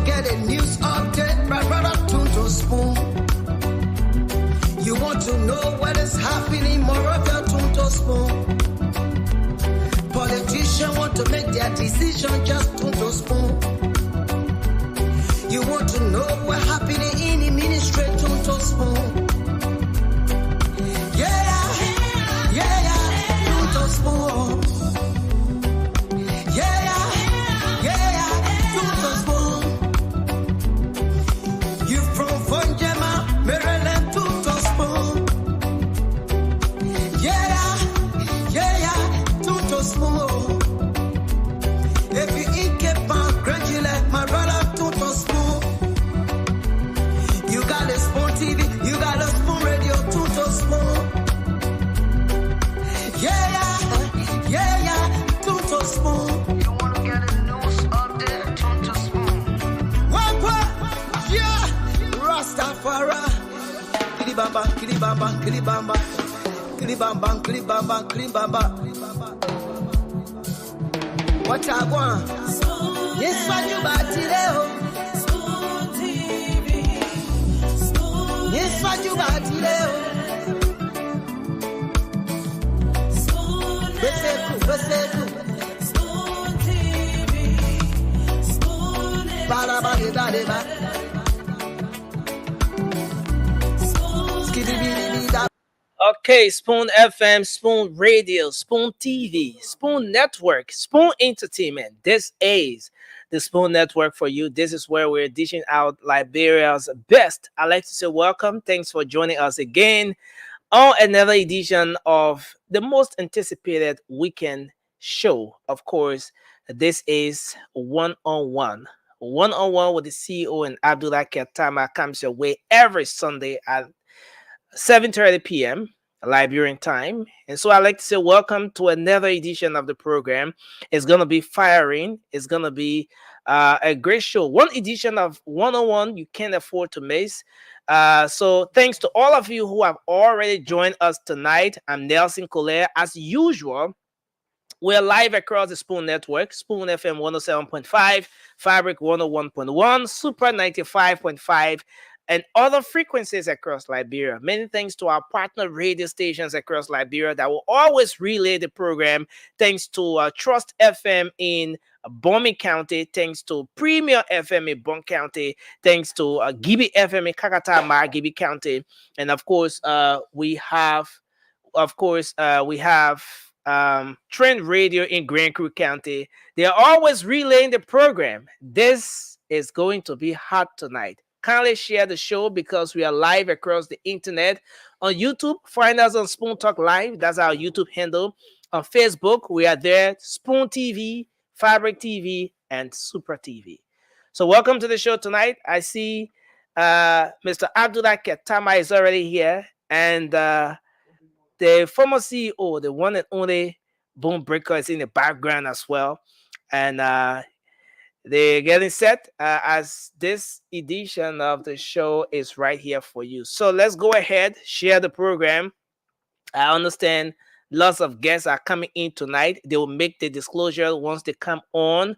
get a news update, my brother Tunto Spoon. You want to know what is happening, Moravia Tunto Spoon. Politicians want to make their decision, just Tunto Spoon. You want to know what happening in the ministry, Tunto Spoon. Tunto Spoon. Tunto Spoon. You from Fonjema, Maryland, Tunto Spoon. Tunto Spoon. If you eat Kepan, congratulate my brother Tunto Spoon. You got a Spoon TV, you got a Spoon Radio, Tunto Spoon. Tunto Spoon. You wanna get a news update, Tunto Spoon. What? Yeah, Rastafari. Kilibamba, kilibamba, kilibamba, kilibamba, kilibamba, kilibamba. What I want? This one you got today. Spoon TV. Spoon. This one you got today. Spoon TV. Spoon. Okay, Spoon FM, Spoon Radio, Spoon TV, Spoon Network, Spoon Entertainment. This is the Spoon Network for you. This is where we're dishing out Liberia's best. I'd like to say welcome. Thanks for joining us again on another edition of the most anticipated weekend show. Of course, this is one-on-one. One-on-one with the CEO and Abdullah Ketama comes your way every Sunday at 7:30 p.m. Liberian time. And so I'd like to say welcome to another edition of the program. It's going to be firing. It's going to be a great show. One edition of one-on-one you can't afford to miss. So thanks to all of you who have already joined us tonight. I'm Nelson Collier. As usual, we're live across the Spoon Network, Spoon FM 107.5, Fabric 101.1, Super 95.5, and other frequencies across Liberia. Many thanks to our partner radio stations across Liberia that will always relay the program. Thanks to Trust FM in Bomi County. Thanks to Premier FM in Bon County. Thanks to Gibi FM in Kakatama, Gibi County. And of course, we have Trend Radio in Grand Creek County. They are always relaying the program. This is going to be hot tonight. Kindly share the show because we are live across the internet. On YouTube, find us on Spoon Talk Live. That's our YouTube handle. On Facebook, we are there. Spoon TV, Fabric TV, and Super TV. So welcome to the show tonight. I see Mr. Abdullah Ketama is already here. And the former CEO, the one and only Boom Breaker, is in the background as well. And they're getting set as this edition of the show is right here for you. So let's go ahead, share the program. I understand lots of guests are coming in tonight. They will make the disclosure once they come on.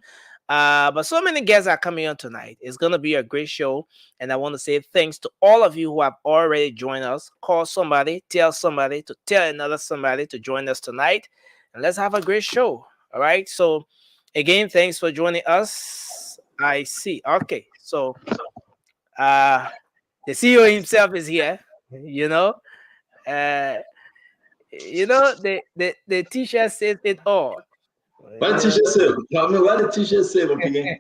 But so many guests are coming on tonight. It's going to be a great show. And I want to say thanks to all of you who have already joined us. Call somebody, tell somebody to tell another somebody to join us tonight. And let's have a great show. All right. So again, thanks for joining us. I see. Okay. So the CEO himself is here. The t-shirt says it all. What the t-shirt say? Tell me what the t-shirt say again.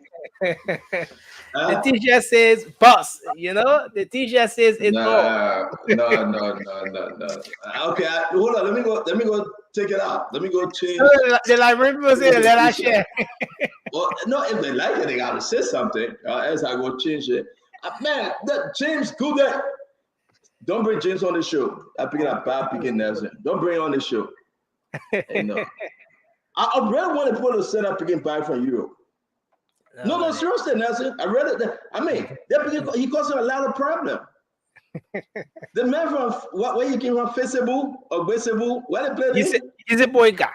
The t-shirt says boss. The t-shirt says it all. No. Okay, hold on. Let me go take it out. Let me go change. The librarian people say let us share. Well, no, if they like it, they gotta say something. As I go change it. Man, that James, go there. Don't bring James on the show. I pick it up bad picking Nelson. Don't bring on the show. I really want to put a setup picking pie from Europe. No, seriously, Nelson. I read it. He caused a lot of problem. The man from where he came from, Facebook or Besebu, where they play? Gizi Boyka.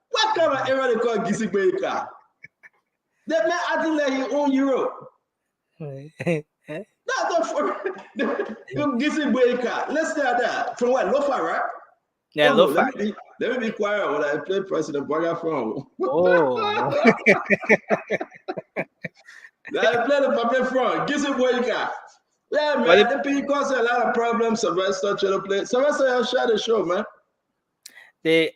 What kind of era they call Gizi Boyka? That man acting like he own Europe. That's not for you Gizzy Breaker. Let's start that. From what? Lofa, right? Yeah, Oh, Lo-Fi. let me be quiet when I play President Burger from. Oh, I play the puppet from Gizzy Breaker. Yeah, but man, the people cause a lot of problems. Sylvester trying to play. Sylvester, I'll share the show, man. they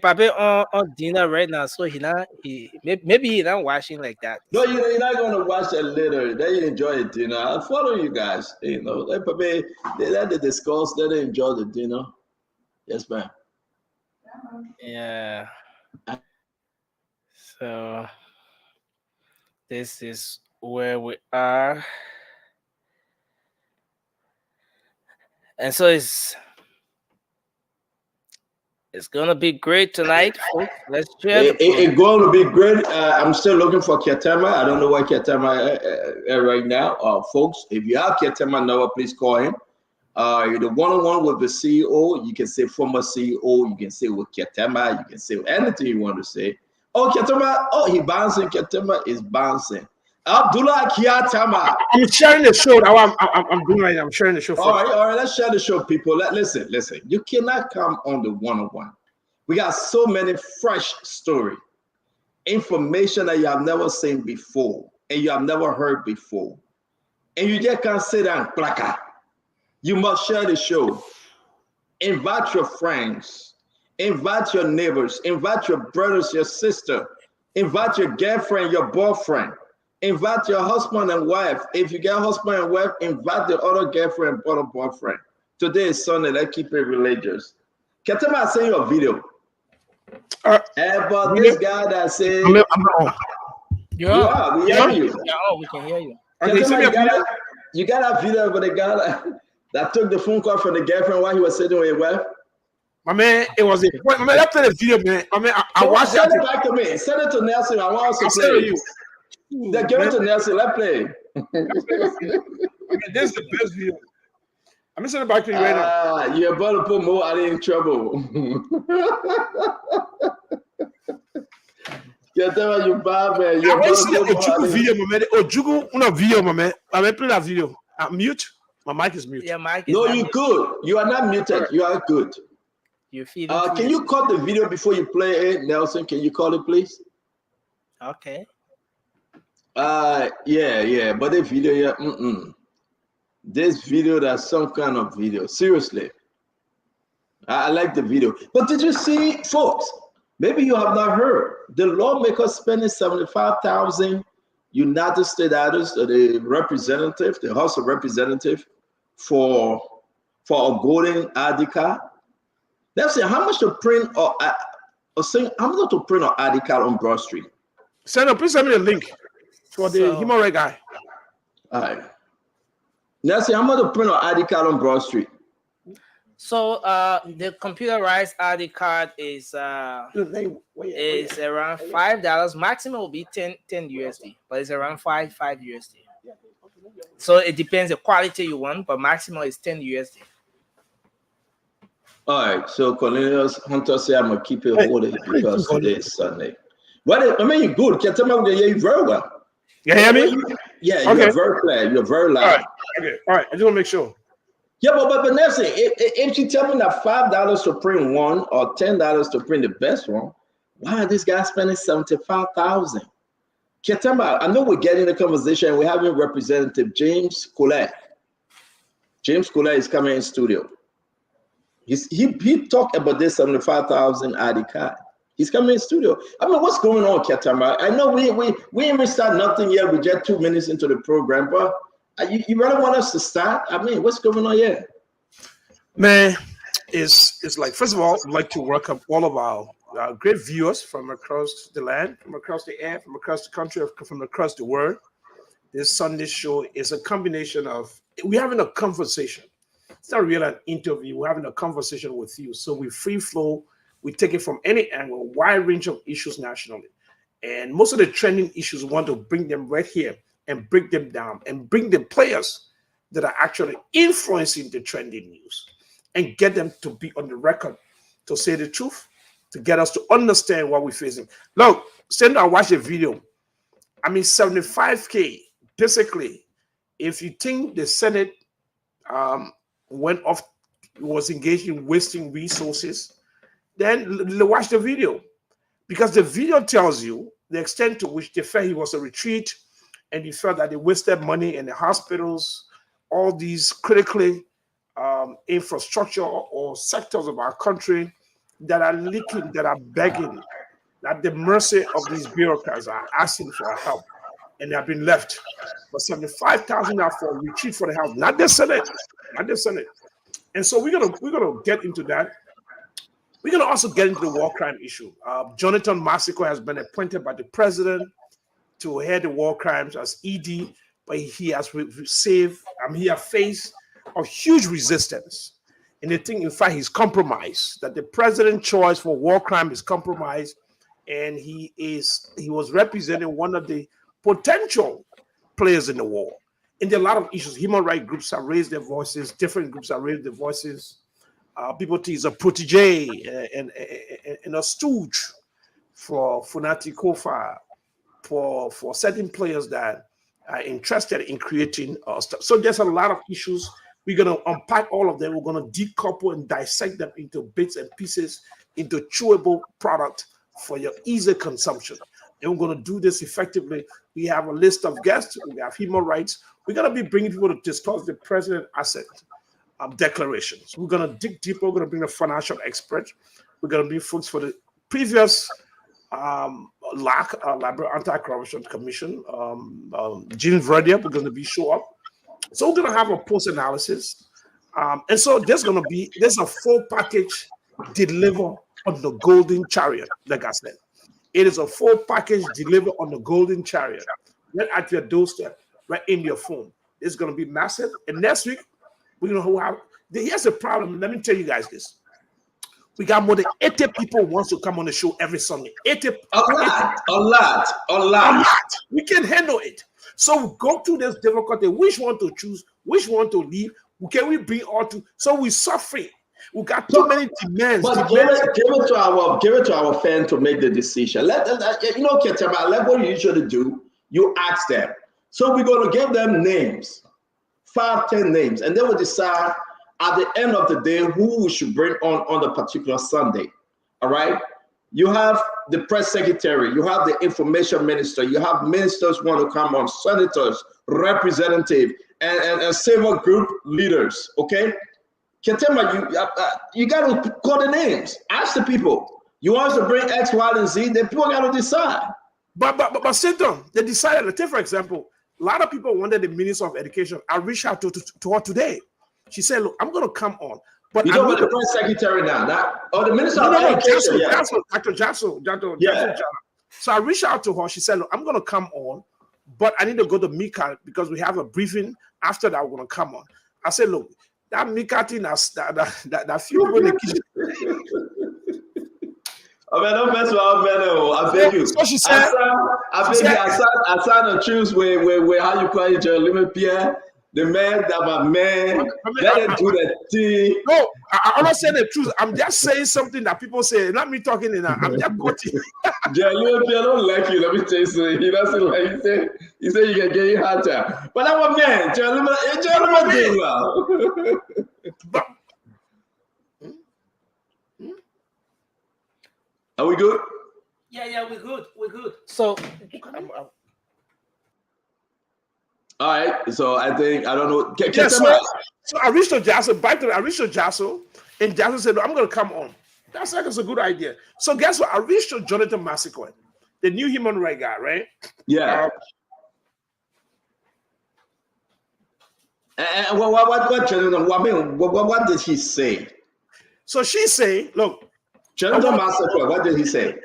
probably on dinner right now, so maybe he not watching like that. No, you're not going to watch it later. Then you enjoy the dinner. I'll follow you guys. You know, they probably they let the discuss, let them enjoy the dinner. Yes, ma'am. Yeah. So this is where we are, and so it's gonna be great tonight, folks. Let's share the It's going to be great. I'm still looking for Ketema. I don't know where Ketema right now. Folks, if you have Ketema number, please call him. The one-on-one with the CEO, you can say former CEO, you can say with Ketema, you can say anything you want to say. Oh, Ketema, oh, he bouncing. Ketema is bouncing. Abdullah Kiatama. I'm sharing the show. I'm doing right now. I'm sharing the show. All right, let's share the show, people. Listen. You cannot come on the one-on-one. We got so many fresh story, information that you have never seen before and you have never heard before. And you just can't sit down and plaka. You must share the show. Invite your friends. Invite your neighbors. Invite your brothers, your sister. Invite your girlfriend, your boyfriend. Invite your husband and wife. If you get husband and wife, invite the other girlfriend and other boyfriend. Today is Sunday. Let's keep it religious. Ketema, I sent you a video. About this guy that said, I'm on. we hear you. Yeah, oh, we can hear you. Ketema, you got a video about the guy that took the phone call from the girlfriend while he was sitting with his wife? My man, it was a my man. Let's play the video, man. My man, I watched Send it. it back to me. Send it to Nelson. I want us to I'll play. send it to you. Give it to Nelson. Let's play. I mean, this is the best video. I'm sending it back to you right now. You're about to put Mo Ali in trouble. Ketema, you bad man. I You're want about to see the to put Mo Ojugu Ali. video, my man. Ojugu, una video, my man. I mean, play that video. Mute. My mic is mute. Yeah, Mike. Is No, not you muted. good. You are not muted. You are good. You feel Can you cut the video before you play it, Nelson? Can you call it, please? Okay. Yeah. But the video, yeah, This video, that's some kind of video. Seriously. I like the video. But did you see, folks? Maybe you have not heard. The lawmakers spending 75,000 United States dollars, the representative, the House of Representative, for a golden ID card. Let's say how much to print or saying how much to print an ID card on Broad Street. Please send me the link for the human rights guy. All right. Let's say how much to print an ID card on Broad Street. So the computerized ID card is around $5. Maximum will be 10 USD, but it's around 5 USD. So it depends the quality you want, but maximum is 10 USD. All right. So Cornelius Hunter said I'm gonna keep it holy because today is Sunday. Well, I mean, you're good. Can tell me I'm gonna hear you very well. You hear me? Yeah, Okay. you're very clear. You're very loud. All right. I just want to make sure. Yeah, but Nelson, if you tell me that $5 to print one or $10 to print the best one, why are these guys spending 75,000? Ketema, I know we're getting the conversation. We're having Representative James Colette. James Colette is coming in studio. He talked about this 75,000 ID card. He's coming in studio. I mean, what's going on, Ketema? I know we ain't even start nothing yet. We're just 2 minutes into the program, but you really want us to start? I mean, what's going on here? Man, it's like, first of all, I'd like to welcome all of our great viewers from across the land, from across the air, from across the country, from across the world. This Sunday show is a combination of, we're having a conversation. It's not really an interview. We're having a conversation with you. So we free flow. We take it from any angle, wide range of issues nationally. And most of the trending issues, we want to bring them right here and break them down and bring the players that are actually influencing the trending news and get them to be on the record to say the truth, to get us to understand what we're facing. Look, send and watch the video. I mean, 75K. Basically, if you think the Senate went off, was engaged in wasting resources, then watch the video, because the video tells you the extent to which they felt he was a retreat, and he felt that they wasted money in the hospitals, all these critically infrastructure or sectors of our country that are leaking, that are begging, at the mercy of these bureaucrats, are asking for help, and they have been left. But 75,000 are for retreat for the House, not the Senate, not the Senate. And so we're gonna get into that. We're gonna also get into the war crime issue. Jonathan Massacre has been appointed by the president to head the war crimes as ED, but he has he has faced a huge resistance. And they think, in fact, he's compromised, that the president's choice for war crime is compromised, and he was representing one of the potential players in the war. And there are a lot of issues. Human rights groups have raised their voices, different groups have raised their voices. People think he's a protege and a stooge for Funati Kofa, for certain players that are interested in creating stuff. So there's a lot of issues. We're going to unpack all of them. We're going to decouple and dissect them into bits and pieces, into chewable product for your easy consumption. And we're going to do this effectively. We have a list of guests. We have human rights. We're going to be bringing people to discuss the president asset declarations. We're going to dig deeper. We're going to bring a financial expert. We're going to bring folks for the previous Library Anti-Corruption Commission. Jean Verdier, we're going to be show up. So we're going to have a post-analysis. And so there's a full package delivered on the golden chariot, like I said. It is a full package delivered on the golden chariot, right at your doorstep, right in your phone. It's going to be massive. And next week, we're going to have, here's the problem. Let me tell you guys this. We got more than 80 people wants to come on the show every Sunday. 80. A lot. We can handle it. So we go through this difficulty. Which one to choose? Which one to leave? Can we bring all two? So we suffering. We got too many demands. But give it to our fans to make the decision. Ketema, like what you usually do, you ask them. So we're going to give them names, 5, 10 names, and they will decide at the end of the day who we should bring on the particular Sunday. All right. You have the press secretary, you have the information minister, you have ministers who want to come on, senators, representative, and civil group leaders. Okay. Ketema, you got to call the names. Ask the people. You want us to bring X, Y, and Z? Then people got to decide. But sit down. They decided. Take for example, a lot of people wanted the Minister of Education. I reached out to her today. She said, "Look, I'm going to come on." But you know what the press secretary now? The Minister of Education, Dr. Jackson. So I reached out to her. She said, "Look, I'm going to come on, but I need to go to Mika because we have a briefing after that. We're going to come on." I said, "Look, that Mika thing, that few people in the kitchen." I mean, don't mess with our man. I beg you. So she said, I signed a truce with how you call it, Jeremy Pierre, the man that my man. Let him do that thing. No, I'm not saying the truth. I'm just saying something that people say. Not me talking in. I'm just quoting. Jeremy Pierre don't like you. Let me tell you something. He doesn't like. He said you can get it hard time. But I'm a man. Jeremy doing well. But, are we good? Yeah, we're good. We're good. So, all right. So I don't know. So I reached to Jasso. I reached to Jasso, and Jasso said, "I'm going to come on." That's like it's a good idea. So guess what? I reached to Jonathan Massacre, the new human rights guy, right? Yeah. And what did he say? So she's saying, "Look, Jonathan Massacre, what did he say?"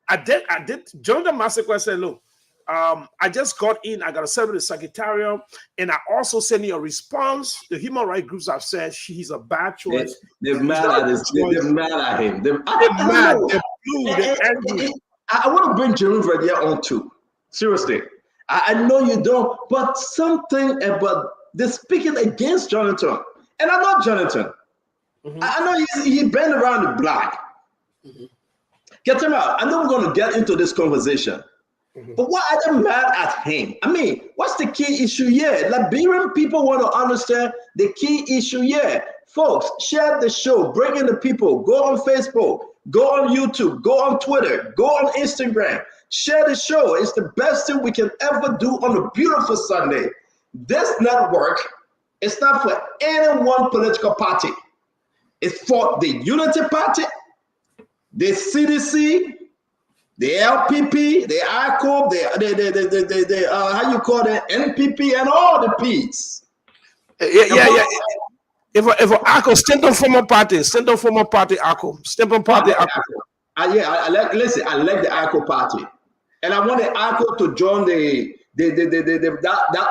I did. Jonathan Massacre said, "Look, I just got in. I got to serve with the secretariat, and I also sent you a response. The human rights groups have said he's a bad choice. They're mad at him. They're mad. They're blue. They're angry. I want to bring Jerome Verdier on too. Seriously, I know you don't, but something about they're speaking against Jonathan, and I know Jonathan. Mm-hmm. I know he been around the block. Mm-hmm. Get him out. I know we're going to get into this conversation. But why are they mad at him? I mean, what's the key issue here? Liberian people want to understand the key issue here. Folks, share the show, bring in the people, go on Facebook, go on YouTube, go on Twitter, go on Instagram, share the show. It's the best thing we can ever do on a beautiful Sunday. This network is not for any one political party. It's for the Unity Party, the CDC, the LPP, the ICOP, the how you call it, NPP, and all the P's. Yeah. If ACO, stand on former party, ACO, stand on party, ACO. I like the ICO party, and I want the ICO to join that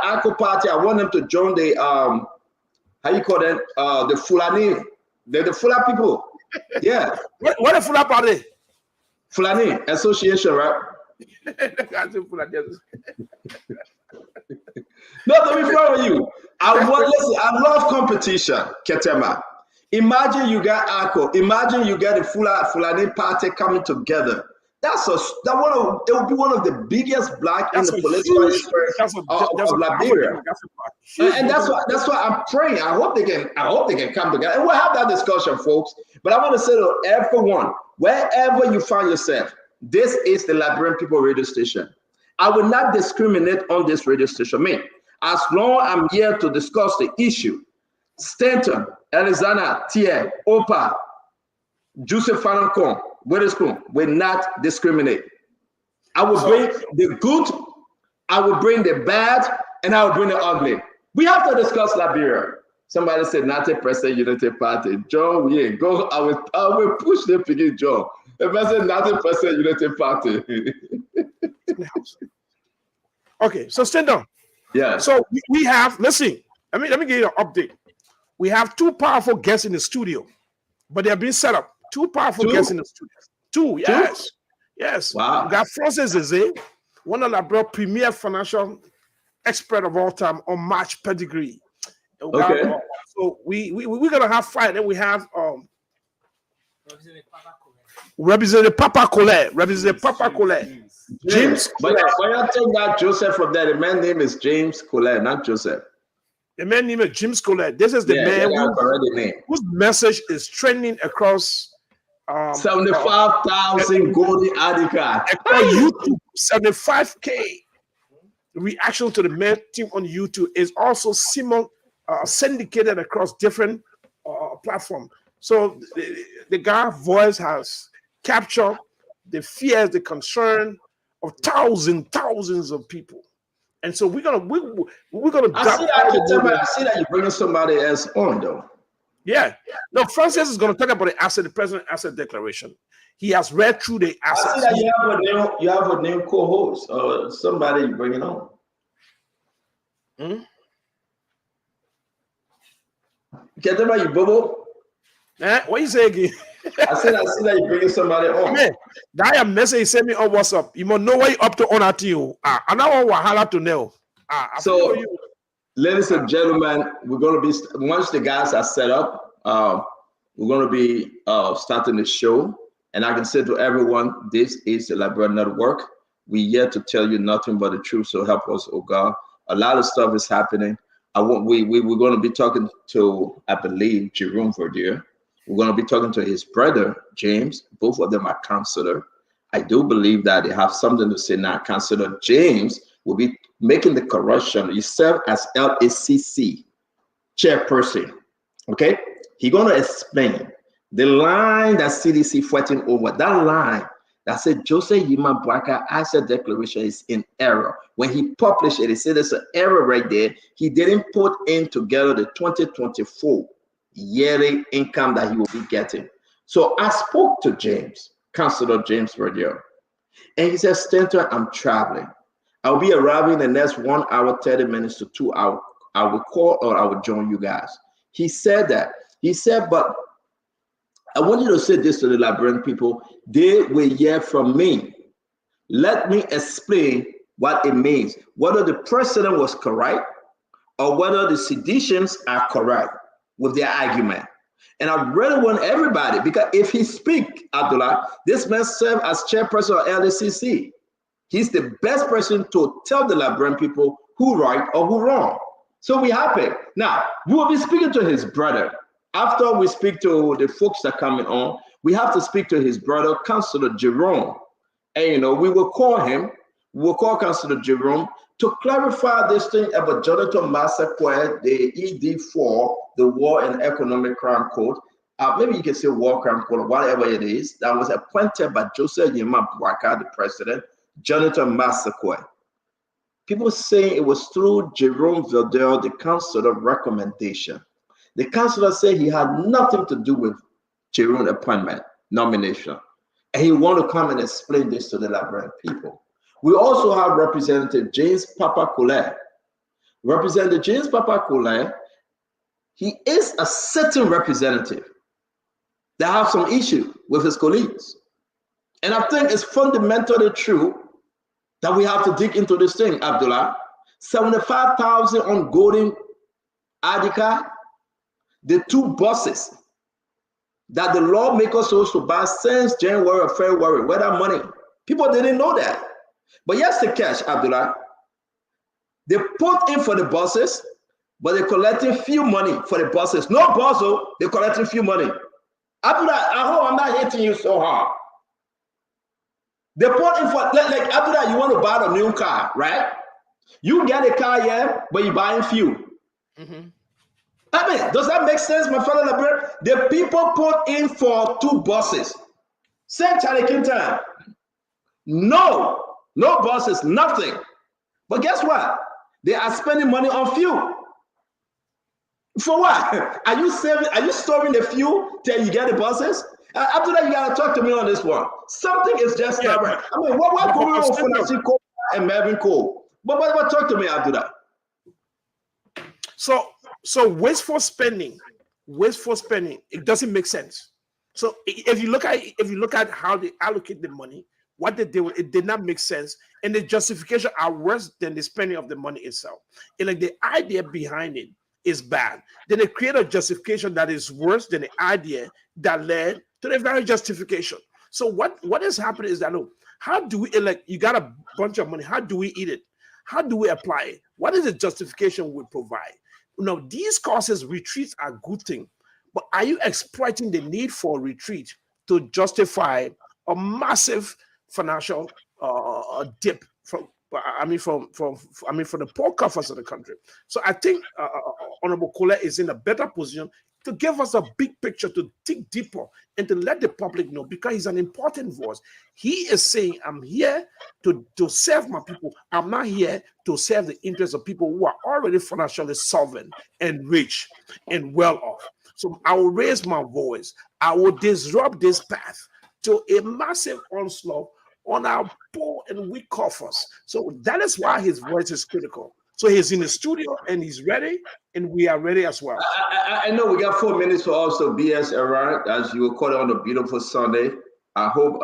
ICO party. I want them to join the how you call it, the Fulani, the Fula people. Yeah. What a Fula party? Fulani Association, right? No, to be fair with you, I love competition, Ketema. Imagine you got ACO, imagine you get a Fulani party coming together. It will be one of the biggest black in the political history of Liberia. And that's why I'm praying. I hope they can come together. And we'll have that discussion, folks. But I want to say to everyone, wherever you find yourself, this is the Liberian People radio station. I will not discriminate on this radio station. Me, as long as I'm here to discuss the issue, Stanton, Alexander, Tia, Opa, Joseph Fanancon, Witherspoon will not discriminate. I will bring the good, I will bring the bad, and I will bring the ugly. We have to discuss Liberia. Somebody said, not a President Unity Party. John, yeah, go. I will push the piggy, John. If I said not a President Unity Party. Okay, so stand down. Yeah. So we have, listen, let me give you an update. We have two powerful guests in the studio, but they are being set up. Two powerful guests in the studio. Two, yes. Yes. Wow. We got Francis Zeze, one of the premier financial expert of all time on March pedigree. Okay. So we're gonna have five. Then we have Representative Papa Colette. James. But when I take that Joseph from there, the man's name is James Colette, not Joseph. The man named is James Colette. This is the man whose message is trending across 75,000 golden ID card. YouTube, 75K reaction to the main team on YouTube is also syndicated across different platforms. So the guy's voice has captured the fears, the concern of thousands of people. And so we're gonna. I see that you're bringing somebody else on though. Yeah. No, Francis is going to talk about the president asset declaration. He has read through the assets. I see that you have a new co-host or somebody you bringing on. Get them you bubble. What you say again? I see that you bringing somebody on. Man, that message send me on WhatsApp. You must know what you up to on at you. And I want Wahala to know. So, ladies and gentlemen, we're going to be, once the guys are set up, we're going to be starting the show. And I can say to everyone, this is the Liberian Network. We're here to tell you nothing but the truth. So help us, oh God. A lot of stuff is happening. We're going to be talking to, I believe, Jerome Verdier. We're going to be talking to his brother, James. Both of them are counselor. I do believe that they have something to say now. Counselor James will be making the correction. You serve as LACC chairperson. Okay? He's going to explain the line that CDC fighting over. That line that said Joseph Yima Bwaka asset declaration is in error. When he published it, he said there's an error right there. He didn't put in together the 2024 yearly income that he will be getting. So I spoke to James, Councilor James Verdier, and he said, Stanton, I'm traveling. I'll be arriving in the next 1 hour, 30 minutes to 2 hours. I will call or I will join you guys. He said that. He said, but I want you to say this to the Liberian people. They will hear from me. Let me explain what it means. Whether the president was correct or whether the seditions are correct with their argument. And I really want everybody, because if he speak, Abdullah, this man served as chairperson of LACC. He's the best person to tell the Liberian people who right or who wrong. So we happy. Now, we will be speaking to his brother. After we speak to the folks that are coming on, we have to speak to his brother, Councillor Jerome. And we will call him, we'll call Councillor Jerome to clarify this thing about Jonathan Massacre, the ED4, the War and Economic Crime Code. Maybe you can say War Crime Code or whatever it is, that was appointed by Joseph Yema Bouaka, the president, Jonathan Massacre. People say it was through Jerome Vildel, the councillor, recommendation. The councillor said he had nothing to do with Jerome's appointment, nomination. And he wanted to come and explain this to the Liberian people. We also have Representative James Papa Colette. Representative James Papa Colette, he is a certain representative that have some issue with his colleagues. And I think it's fundamentally true that we have to dig into this thing, Abdullah. 75,000 on golden ID card, the 2 buses that the lawmakers supposed to buy since January or February, where that money? People didn't know that. But here's the catch, Abdullah. They put in for the buses, but they're collecting few money for the buses. No bus, they're collecting few money. Abdullah, I hope I'm not hitting you so hard. They put in for, like Abdullah, you want to buy a new car, right? You get a car, yeah, but you're buying few. Mm-hmm. I mean, does that make sense, my fellow Liberian? The people put in for 2 buses. Same Charlie Quintan. No buses, nothing. But guess what? They are spending money on fuel. For what? Are you storing the fuel till you get the buses? After that, you gotta talk to me on this one. Something is just not right. I mean, what's going on for Nancy Cole and Melvin Cole? But talk to me after that. So wasteful spending, it doesn't make sense. So if you look at how they allocate the money, what they did, it did not make sense, and the justification are worse than the spending of the money itself. And like the idea behind it is bad. Then they create a justification that is worse than the idea that led to the very justification. So what is happening is that, look, how do we elect? You got a bunch of money. How do we eat it? How do we apply it? What is the justification we provide? These causes, retreats are a good thing, but are you exploiting the need for retreat to justify a massive financial dip from the poor coffers of the country? So I think Honorable Colette is in a better position to give us a big picture, to dig deeper, and to let the public know, because he's an important voice. He is saying, I'm here to serve my people. I'm not here to serve the interests of people who are already financially solvent and rich and well off. So I will raise my voice. I will disrupt this path to a massive onslaught on our poor and weak coffers. So that is why his voice is critical. So he's in the studio and he's ready, and we are ready as well. I know we got 4 minutes for also BS arrived, as you will call it on a beautiful Sunday. I hope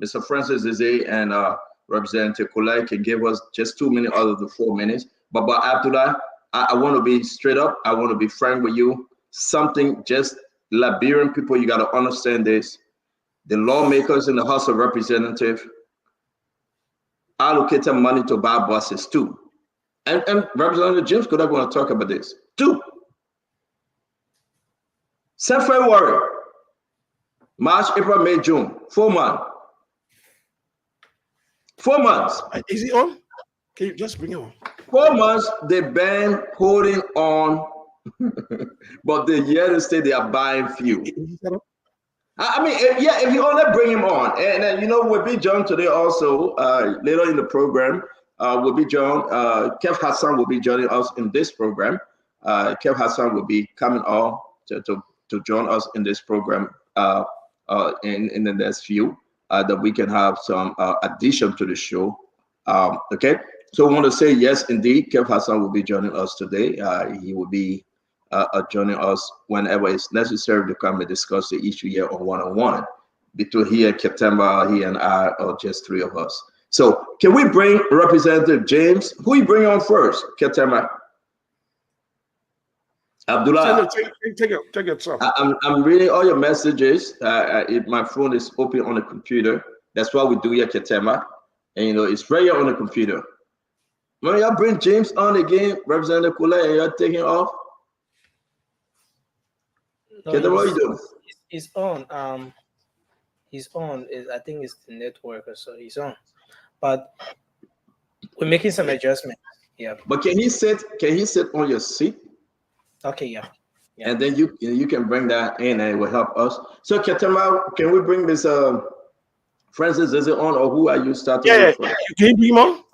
Mr. Francis Zeze and Representative Colette can give us just 2 minutes out of the 4 minutes. But after that, I want to be straight up. I want to be frank with you. Something just Liberian people, you got to understand this. The lawmakers in the House of Representatives allocated money to buy buses too. And Representative James could have want to talk about this too. Since February, March, April, May, June, 4 months. 4 months. Is he on? Can you just bring it on? 4 months they've been holding on, but the United States they are buying fuel. I mean, if you only bring him on, and we'll be joined today also later in the program. Will be joined. Kev Hassan will be joining us in this program. Kev Hassan will be coming on to join us in this program in the next few, that we can have some addition to the show. Okay, so I want to say yes, indeed, Kev Hassan will be joining us today. He will be joining us whenever it's necessary to come and discuss the issue here on one-on-one. Between here, September, he and I, or just 3 of us. So can we bring Representative James? Who you bring on first, Ketema? Abdullah. Take it, sir. I'm reading all your messages. My phone is open on the computer. That's what we do here, Ketema. and it's right here on the computer. When y'all bring James on again, Representative Kula, and y'all taking off. No, Get what you doing? he's on. He's on. I think it's the network or so. He's on, but we're making some adjustments. Yeah. But can he sit? Can he sit on your seat? Okay. Yeah. Yeah. And then you can bring that in, and it will help us. So, Ketema, can we bring this Francis? Is it on, or who are you starting Yeah, with? yeah. Can you bring him on?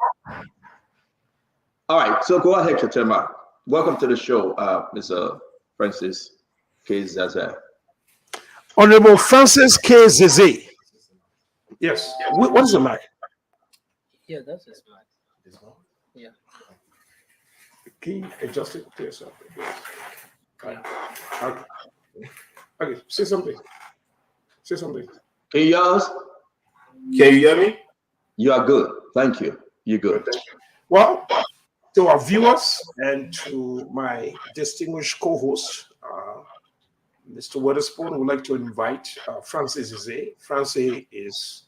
All right. So go ahead, Ketema. Welcome to the show, Mr. Francis K. Zaza. Honorable Francis K. Zeze. Yes. What is the mic? Yeah, that's his mic. Yeah. Can you adjust it to yourself? Okay. Okay. Okay. Say something. Say something. Can you hear us? Can you hear me? You are good. Thank you. You're good. Thank you. Well, to our viewers and to my distinguished co-host, Mr. Witherspoon, I would like to invite Francis Zeze. Francis is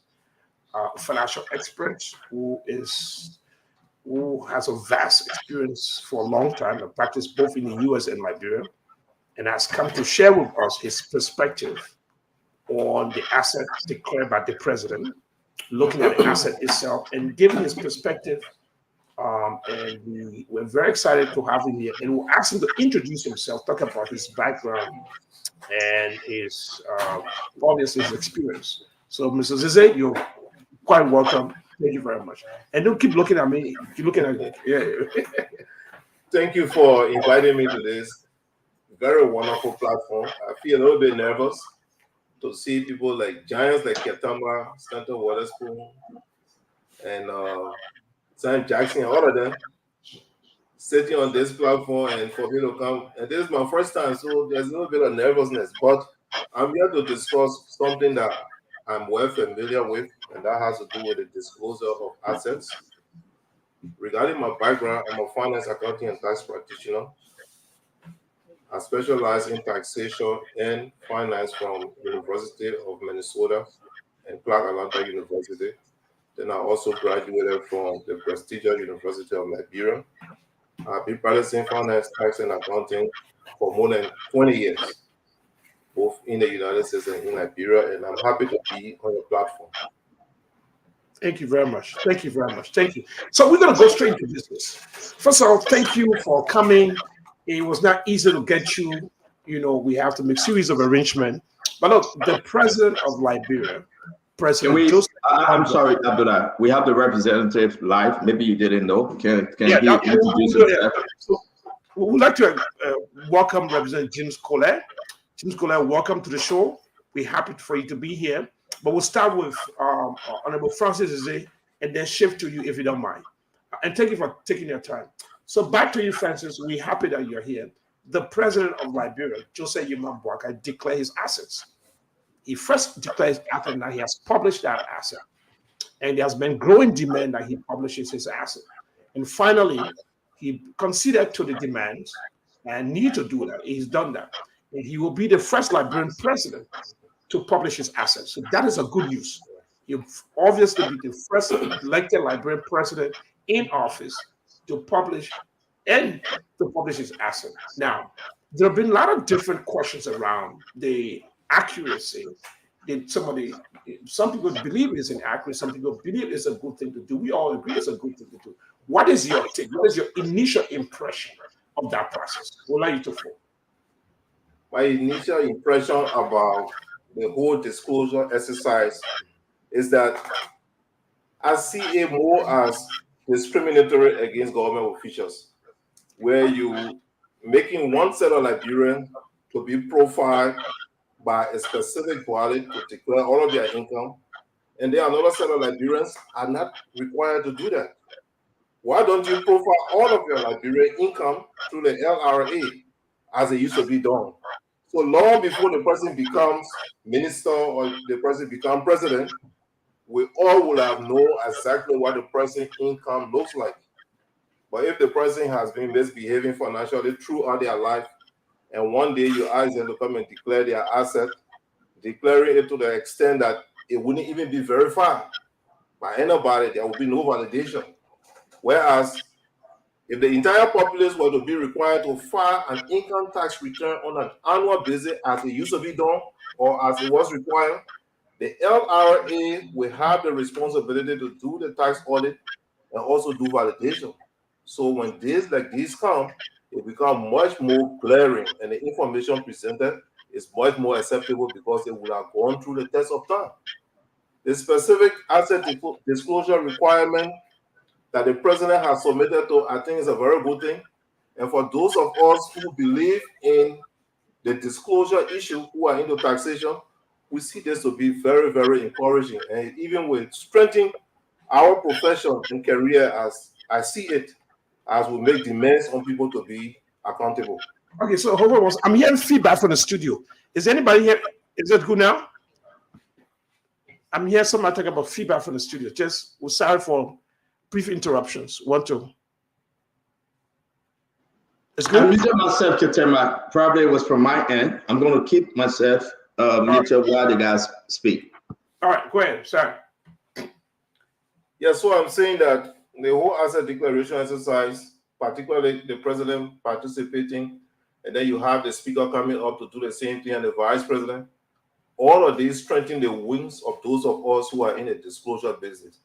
a financial expert who has a vast experience for a long time and practiced both in the US and Liberia, and has come to share with us his perspective on the asset declared by the president, looking at the asset itself and giving his perspective. And we're very excited to have him here. And we'll ask him to introduce himself, talk about his background and his obviously his experience. So, Mr. Zeze, you're quite welcome. Thank you very much. And don't keep looking at me. Keep looking at me. Yeah. Thank you for inviting me to this very wonderful platform. I feel a little bit nervous to see people like giants like Ketama, Stanton Waterspoon, and Sam Jackson, all of them sitting on this platform and for me to come. And this is my first time, so there's a little bit of nervousness. But I'm here to discuss something that I'm well familiar with, and that has to do with the disclosure of assets. Regarding my background, I'm a finance, accounting, and tax practitioner. I specialize in taxation and finance from University of Minnesota and Clark Atlanta University. Then I also graduated from the prestigious University of Liberia. I've been practicing finance, tax, and accounting for more than 20 years, both in the United States and in Liberia, and I'm happy to be on your platform. Thank you very much. Thank you very much. Thank you. So we're going to go straight into business. First of all, thank you for coming. It was not easy to get you. We have to make series of arrangements. But look, the president of Liberia, Can President we? Joseph. I'm sorry, Abdullah. We have the representative live. Maybe you didn't know. Can he introduce himself? So we would like to welcome Representative James Colette. James Colette, welcome to the show. We're happy for you to be here. But we'll start with Honorable Francis Zeze and then shift to you if you don't mind. And thank you for taking your time. So back to you, Francis. We're happy that you're here. The president of Liberia, Joseph Boakai, declared his assets. He first declared his asset, and now he has published that asset. And there has been growing demand that he publishes his asset. And finally, he conceded to the demands and need to do that. He's done that. And he will be the first Liberian president to publish his assets. So that is a good news. He'll obviously be the first elected Liberian president in office to publish his asset. Now, there have been a lot of different questions around the accuracy. Some people believe it's inaccurate, some people believe it's a good thing to do. We all agree it's a good thing to do. What is your take? What is your initial impression of that process? We'll allow you to fall. My initial impression about the whole disclosure exercise is that I see it more as discriminatory against government officials, where you making one set of Liberians to be profiled by a specific body to declare all of their income, and then another set of Liberians are not required to do that. Why don't you profile all of your Liberian income through the LRA as it used to be done? So long before the person becomes minister or the person becomes president, we all will have known exactly what the person's income looks like. But if the person has been misbehaving financially throughout their life, and one day you ask them to come and declare their asset, declaring it to the extent that it wouldn't even be verified, by anybody, there will be no validation. Whereas if the entire populace were to be required to file an income tax return on an annual basis as it used to be done or as it was required, the LRA will have the responsibility to do the tax audit and also do validation. So when days like these come, it becomes much more glaring and the information presented is much more acceptable because it will have gone through the test of time. The specific asset disclosure requirement that the president has submitted to, I think is a very good thing. And for those of us who believe in the disclosure issue, who are into taxation, we see this to be very, very encouraging. And even will strengthen our profession and career as I see it, as we make demands on people to be accountable. Okay, so hold on. I'm hearing feedback from the studio. Is anybody here? Is it good now? I'm hearing somebody talking about feedback from the studio. Just we're sorry for brief interruptions. Want to? It's I good. muted myself, Ketema. Probably it was from my end. I'm going to keep myself muted while the guys speak. All right, go ahead. Sorry. Yeah, so I'm saying that the whole asset declaration exercise, particularly the president participating, and then you have the speaker coming up to do the same thing and the vice president, all of these strengthen the wings of those of us who are in a disclosure business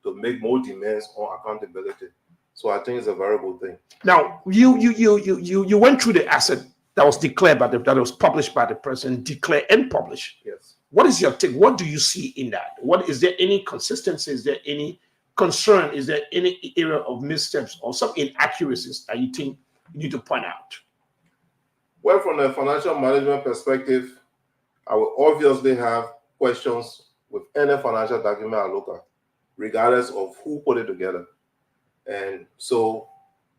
to make more demands on accountability. So I think it's a very good thing. Now you went through the asset that was declared by that was published by the president, declared and published. Yes. What is your take? What do you see in that? What is there any consistency? Is there any concern? Is there any area of missteps or some inaccuracies that you think you need to point out? Well, from the financial management perspective, I will obviously have questions with any financial document I look at, regardless of who put it together. And so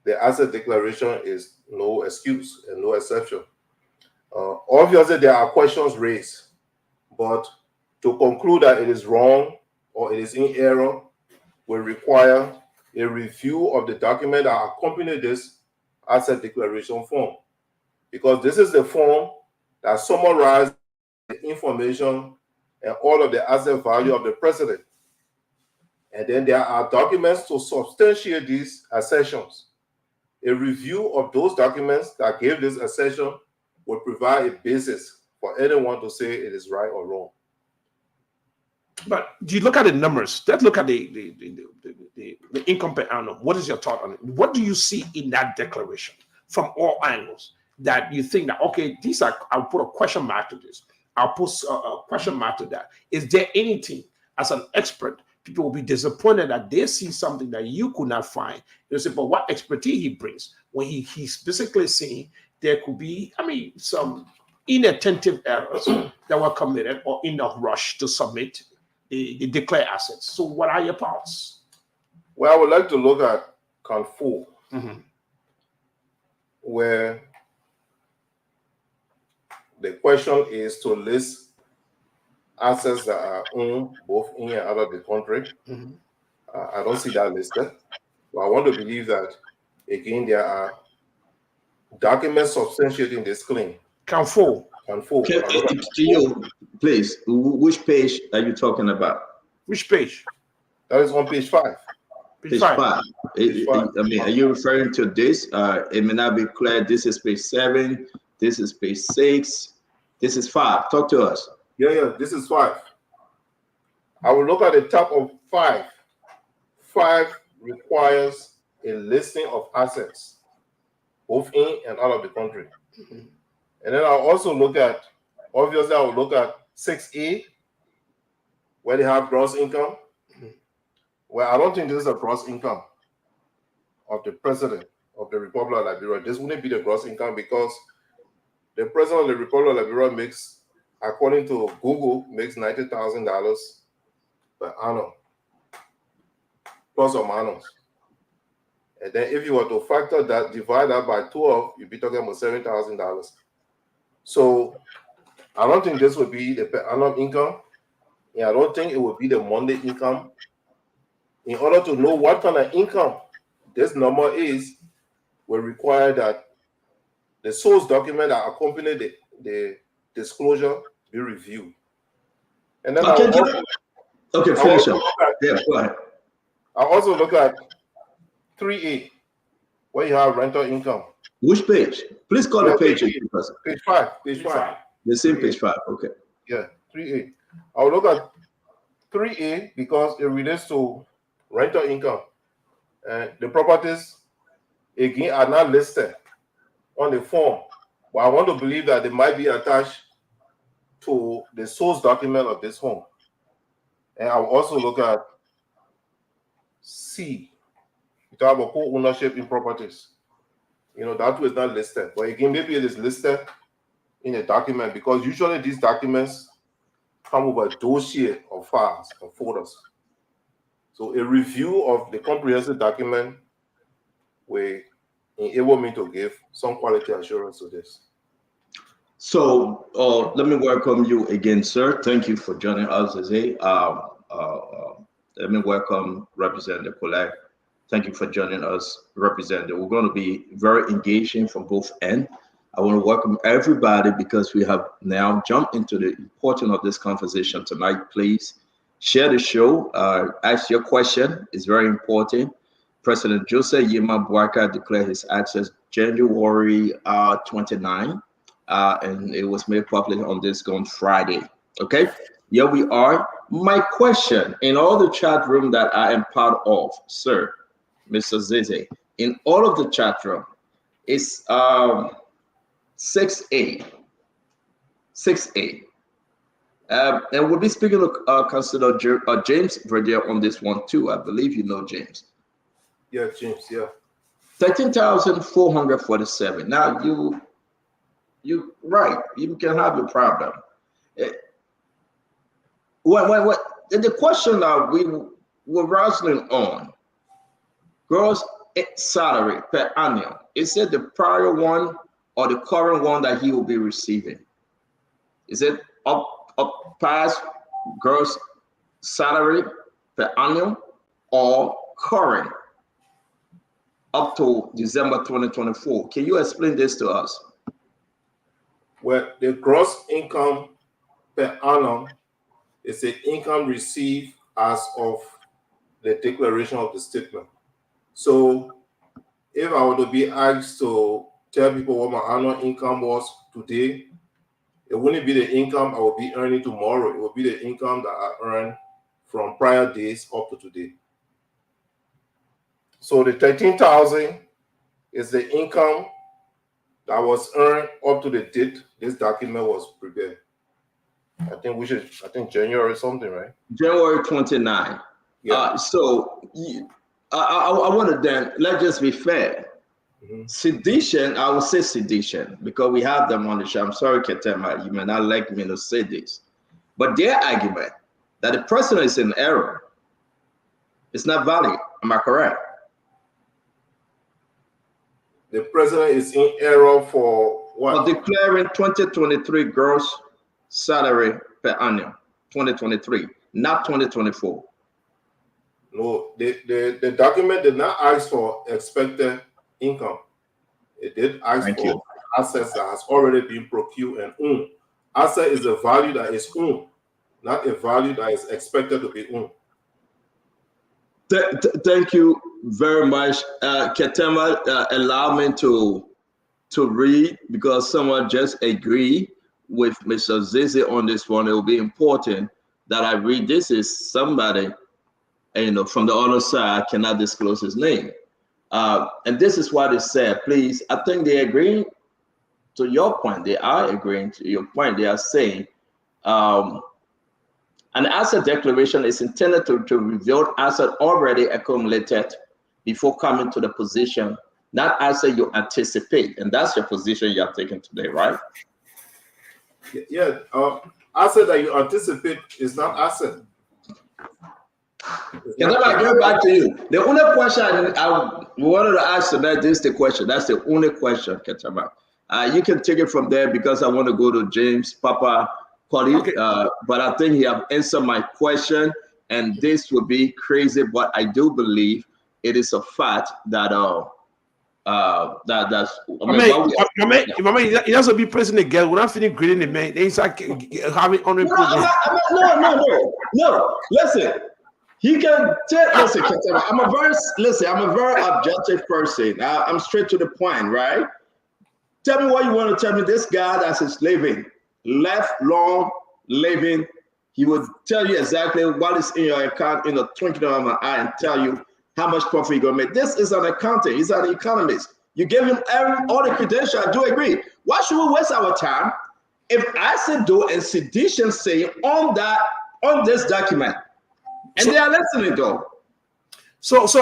the asset declaration is no excuse and no exception. Obviously, there are questions raised, but to conclude that it is wrong or it is in error will require a review of the document that accompany this asset declaration form, because this is the form that summarizes the information and all of the asset value of the president. And then there are documents to substantiate these assertions. A review of those documents that give this assertion will provide a basis for anyone to say it is right or wrong. But do you look at the numbers? Let's look at the income per annum. What is your thought on it? What do you see in that declaration from all angles that you think that, okay, these are, I'll put a question mark to this. I'll put a question mark to that. Is there anything, as an expert, people will be disappointed that they see something that you could not find? They'll say, but what expertise he brings, when he's basically saying there could be, some inattentive errors that were committed or in a rush to submit the declared assets. So what are your thoughts? Well, I would like to look at count 4, where the question is to list assets that are owned both in and out of the country. I don't see that listed. But I want to believe that, again, there are documents substantiating this claim. Count 4. Count 4. To you, please, which page are you talking about? Which page? That is on page 5. Page 5. Page 5. Are you referring to this? It may not be clear. This is page 7. This is page 6. This is 5. Talk to us. Yeah, this is 5. I will look at the top of 5. 5 requires a listing of assets, both in and out of the country. And then I'll also look at, obviously, I will look at 6A, where they have gross income. Well, I don't think this is a gross income of the president of the Republic of Liberia. This wouldn't be the gross income because the president of the Republic of Liberia makes, according to Google, makes $90,000 per annum, plus or minus. And then if you were to factor that, divide that by 12, you'd be talking about $7,000. So I don't think this would be the per annum income. And I don't think it would be the monthly income. In order to know what kind of income this number is, will require that the source document that accompany the disclosure be reviewed. And then Okay, I finish also up. look at, Yeah, go ahead. I also look at 3A, where you have rental income. Which page? Please call the Yeah, page 3A. again, person. Page 5. Page 5. The same 3A. page 5. Okay. Yeah, 3A. I'll look at 3A because it relates to rental income. And the properties, again, are not listed on the form. But I want to believe that they might be attached to the source document of this home. And I'll also look at C. You talk about co-ownership in properties. That was not listed. But again, maybe it is listed in a document because usually these documents come with a dossier of files and folders. So a review of the comprehensive document will enable me to give some quality assurance to this. So let me welcome you again, sir. Thank you for joining us today. Let me welcome Representative Colette. Thank you for joining us, Representative. We're going to be very engaging from both ends. I want to welcome everybody because we have now jumped into the important of this conversation tonight. Please share the show. Ask your question. It's very important. President Joseph Yema Bouaka declared his access January 29, and it was made public on this gone Friday. Okay, here we are. My question in all the chat room that I am part of, sir, Mr. Zeze, in all of the chat room is 6A. 6A. And we'll be speaking to Councilor James Verdier on this one too. I believe you know James. Yeah, James, yeah. 13,447. Now you right, you can have a problem. What the question that we were wrestling on, gross salary per annum, is it the prior one or the current one that he will be receiving? Is it up past gross salary per annum or current up to December 2024? Can you explain this to us? Well, the gross income per annum is the income received as of the declaration of the statement. So if I were to be asked to tell people what my annual income was today, it wouldn't be the income I will be earning tomorrow. It will be the income that I earned from prior days up to today. So the 13,000 is the income that was earned up to the date this document was prepared. I think January something, right? January 29. Yeah. I want to then, let's just be fair. Mhm. Sedition, I will say sedition because we have them on the show. I'm sorry, Ketema, you may not like me to say this, but their argument that the president is in error is not valid. Am I correct? The president is in error for For what? declaring 2023 gross salary per annum, 2023, not 2024. No, the document did not ask for expected income. It did ask Thank for you. assets that has already been procured and owned. Asset is a value that is owned, not a value that is expected to be owned. Thank you very much. Ketema, allow me to read because someone just agreed with Mr. Zizi on this one. It will be important that I read. This is somebody, from the other side. I cannot disclose his name. And this is what it said. Please, I think they agree to your point. They are agreeing to your point. They are saying an asset declaration is intended to reveal asset already accumulated before coming to the position, not asset you anticipate. And that's your position you are taking today, right? Yeah, asset that you anticipate is not asset. Can I go back to you? The only question I wanted to ask tonight is the question. That's the only question, Ketama. You can take it from there because I want to go to James Papa Polly, Okay. but I think he have answered my question, and this would be crazy, but I do believe it is a fact that That's I mean, he doesn't be praising the girl. When I finish grading the man, they start having on improvement. No. Listen, he can tell. Listen, Katema, I'm a very objective person. I'm straight to the point, right? Tell me what you want to tell me. This guy that's his living, left long living, he would tell you exactly what is in your account in the twinkling of an eye and tell you how much profit you're gonna make. This is an accountant. He's an economist. You give him all the credentials. I do agree. Why should we waste our time if I say do and sedition say on this document, and they are listening though? Let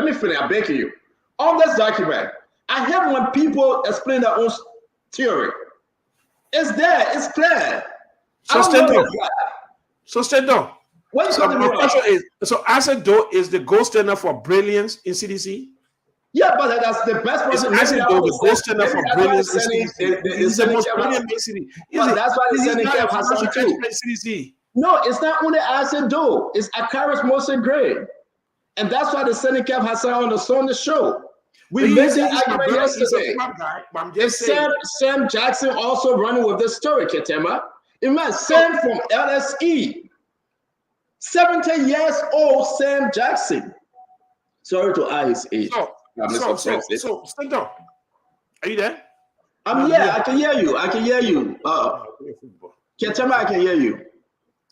me finish. I'm begging you. On this document, I hate when people explain their own theory. It's there. It's clear. So stand down. What So my question is: so asset though is the gold standard for brilliance in CDC? Yeah, but that's the best person. Asset though the gold standard for brilliance in CDC. It's the most brilliant in CDC. But that's why the Senate cap has some too. CDC. No, it's not only asset though. It's Akaris mostly grade, and that's why the Senate cap has on the show. We made the argument yesterday. I'm just saying. Sam Jackson also running with this story, Ketema. Imagine Sam from LSE. 70 years old Sam Jackson. Sorry to add his age. So stand down. Are you there? I'm here. I can hear you. Ketema, I can hear you.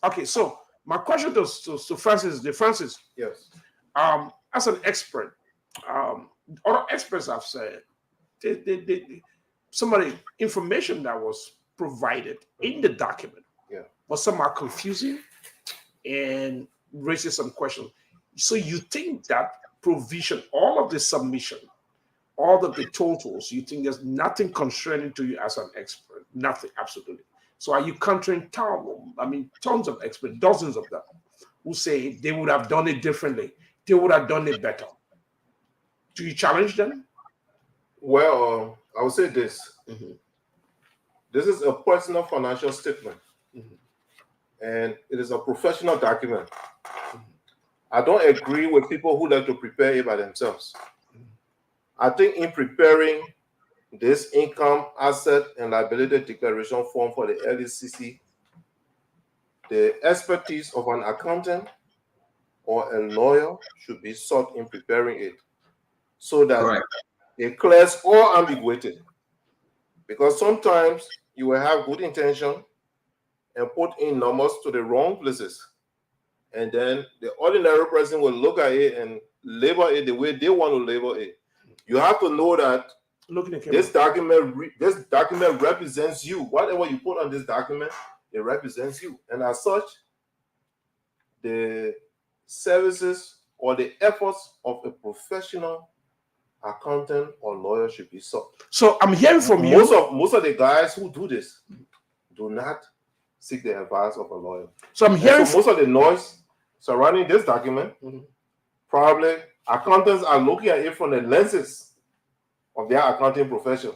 Okay, so my question to Francis. Yes. As an expert, other experts have said some of the information that was provided in the document was somewhat confusing and raises some questions. So you think that provision, all of the submission, all of the totals, you think there's nothing concerning to you as an expert? Nothing, absolutely. So are you countering tons of experts, dozens of them, who say they would have done it differently, they would have done it better? Do you challenge them? Well, I would say this. Mm-hmm. This is a personal financial statement. Mm-hmm. And it is a professional document. Mm-hmm. I don't agree with people who like to prepare it by themselves. Mm-hmm. I think in preparing this income, asset, and liability declaration form for the LECC, the expertise of an accountant or a lawyer should be sought in preparing it, so that it clears all ambiguity. Because sometimes you will have good intention and put in numbers to the wrong places. And then the ordinary person will look at it and label it the way they want to label it. You have to know that this document represents you. Whatever you put on this document, it represents you. And as such, the services or the efforts of a professional accountant or lawyer should be sought. So I'm hearing from you. Most of the guys who do this do not seek the advice of a lawyer. So I'm hearing most of the noise surrounding this document, probably accountants are looking at it from the lenses of their accounting profession.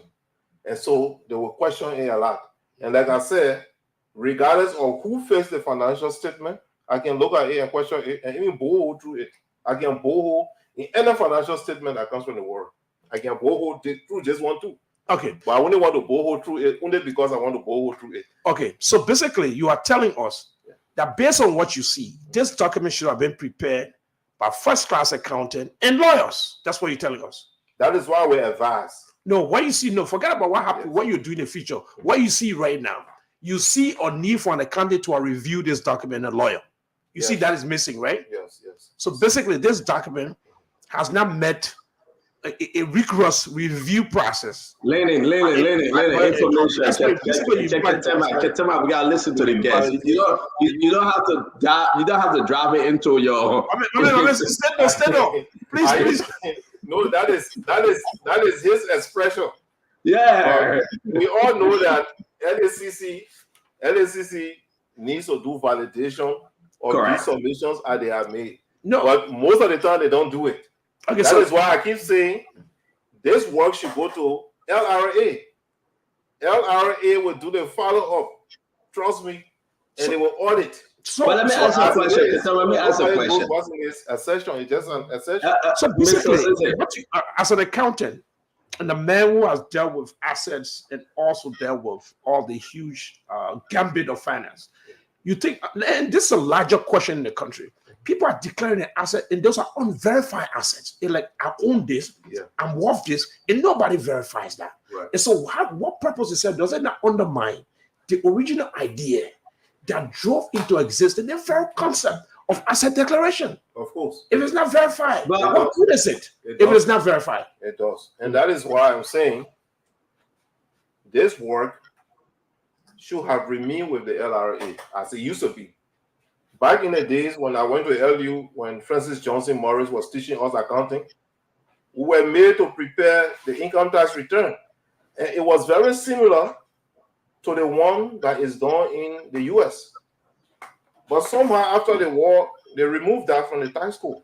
And so they will question it a lot. And like I said, regardless of who faced the financial statement, I can look at it and question it and even borrow through it. I can borrow in any financial statement that comes from the world. I can borrow through just one too. Okay. But I only want to borrow through it only because I want to borrow through it. Okay. So basically, you are telling us that based on what you see, this document should have been prepared by first-class accountant and lawyers. That's what you're telling us. That is why we advise. No, what you see, forget about what happened, what you're doing in the future. What you see right now, you see a need for an accountant to review this document and a lawyer. You see that is missing, right? Yes. So basically, this document has not met a rigorous review process. Learning information. We gotta listen to the guests. You don't have to dive. You don't have to drive it into your. Stand up, please. No, that is his expression. Yeah. We all know that LACC needs to do validation of these submissions as they are made. No, but most of the time they don't do it. Okay, that is why I keep saying this work should go to LRA. LRA will do the follow-up. Trust me, and they will audit. So, But let me so, ask you a As it question. is, Ketan, let me ask a nobody knows question. what's in this accession. It's just an accession. so Mr. basically, Sese, as an accountant and a man who has dealt with assets and also dealt with all the huge gambit of finance, you think, and this is a larger question in the country. People are declaring an asset, and those are unverified assets. They're like, I own this, Yeah. I'm worth this, and nobody verifies that. Right. And so, what purpose is that? Does it not undermine the original idea that drove into existence the very concept of asset declaration? Of course. If it's not verified, But- what good is it It if does. it's not verified? It does. And that is why I'm saying this work should have remained with the LRA as it used to be. Back in the days when I went to LU, when Francis Johnson Morris was teaching us accounting, we were made to prepare the income tax return. And it was very similar to the one that is done in the US. But somehow after the war, they removed that from the tax code.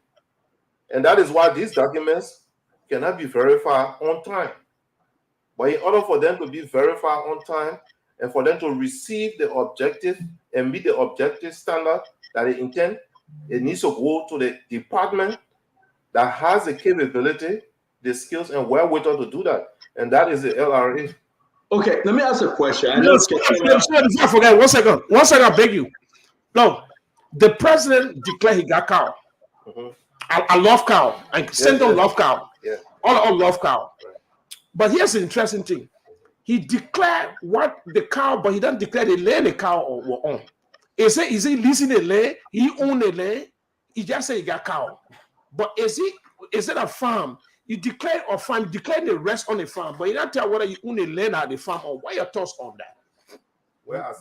And that is why these documents cannot be verified on time. But in order for them to be verified on time and for them to receive the objective and meet the objective standard that they intend, it needs to go to the department that has the capability, the skills, and wherewithal to do that. And that is the LRA. okay, let me ask a question. I know Yes, before I forget, 1 second. 1 second, I beg you. No, the president declared he got cow. Mhm. I love cow. I sent on yes. love cow. Yeah. All love cow. Right. But here's the interesting thing. He declared what the cow, but he doesn't declare the land the cow will own. Is he leasing the land? He own the land. He just say he got cow. But is it a farm? You declare a farm, you declare the rest on the farm, but you don't tell whether you own the land or the farm, or what are your thoughts on that?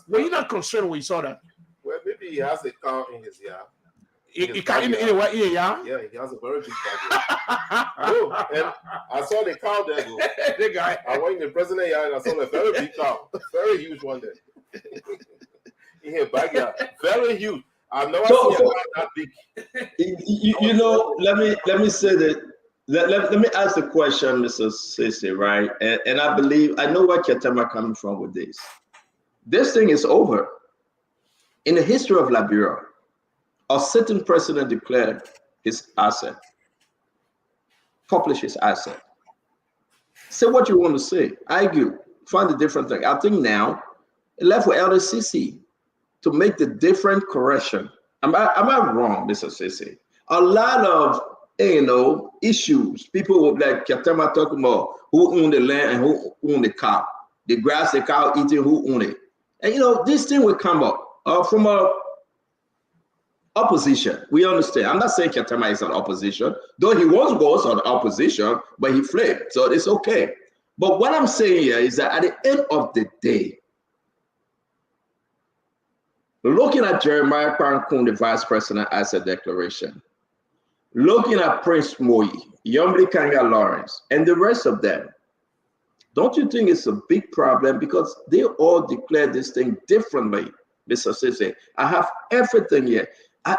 Were you not concerned when you saw that? Well, maybe he has a cow in his yard. You can't in what yeah. Yeah, he has a very big backyard. Oh, and I saw the cow there though. The guy. I went in the president yard and I saw a very big cow, very huge one there. In his backyard, very huge. I've never So- seen a cow that big. you know, let me say that. Let me ask the question, Mr. Sese, right? And I believe I know where Ketama coming from with this. This thing is over. In the history of Liberia, a certain president declared his asset, published his asset. Say what you want to say, argue, find a different thing. I think now it left with LDCC to make the different correction. Am I wrong, Mr. Sese? A lot of issues. People would like Ketama talking about who own the land and who own the cow. The grass the cow eating, who own it. And this thing will come up from a opposition. We understand. I'm not saying Ketama is an opposition, though he once was an opposition, but he fled. So it's okay. But what I'm saying here is that at the end of the day, looking at Jeremiah Kwankun, the vice president asset declaration, looking at Prince Moyi, Yomli Kanga Lawrence, and the rest of them, don't you think it's a big problem? Because they all declare this thing differently, Mr. Sese. I have everything here.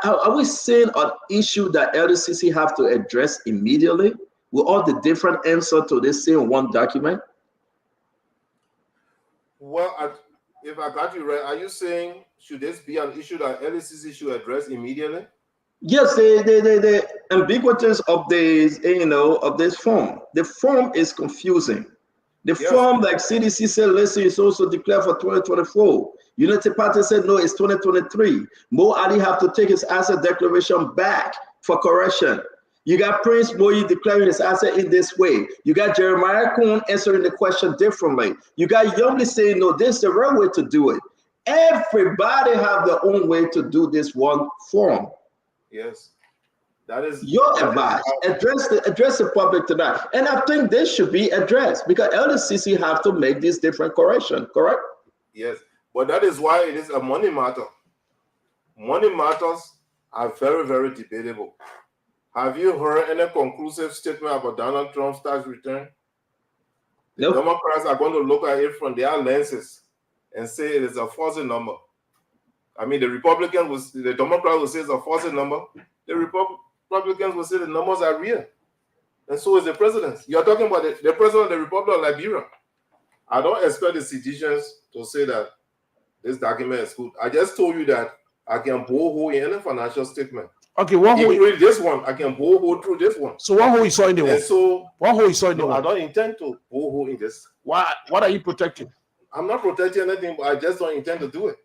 Are we seeing an issue that LDCC have to address immediately with all the different answers to this same one document? Well, if I got you right, are you saying should this be an issue that LCC should address immediately? Yes, the ambiguities of this form. The form is confusing. The Yes. form, like CDC said, listen, is also declared for 2024. Unity Party said no, it's 2023. Mo Ali have to take his asset declaration back for correction. You got Prince Moyi declaring his asset in this way. You got Jeremiah Kuhn answering the question differently. You got Yomli saying no, this is the right way to do it. Everybody have their own way to do this one form. Yes. That is Your advice, address the public to that. And I think this should be addressed because LDCC have to make this different correction, correct? Yes, but that is why it is a money matter. Money matters are very, very debatable. Have you heard any conclusive statement about Donald Trump's tax return? The Nope. Democrats are going to look at it from their lenses and say it is a fuzzy number. I mean, the Democrats will say it's a fuzzy number. The Republicans will say the numbers are real. And so is the president. You're talking about the president of the Republic of Liberia. I don't expect the citizens to say that this document is good. I just told you that I can bore hole in any financial statement. Okay, what If hole? you read this one, I can bore hole through this one. So what hole you saw in the And one? so, What hole you saw in the no, I one? don't intend to bore hole in this. Why? What are you protecting? I'm not protecting anything, but I just don't intend to do it.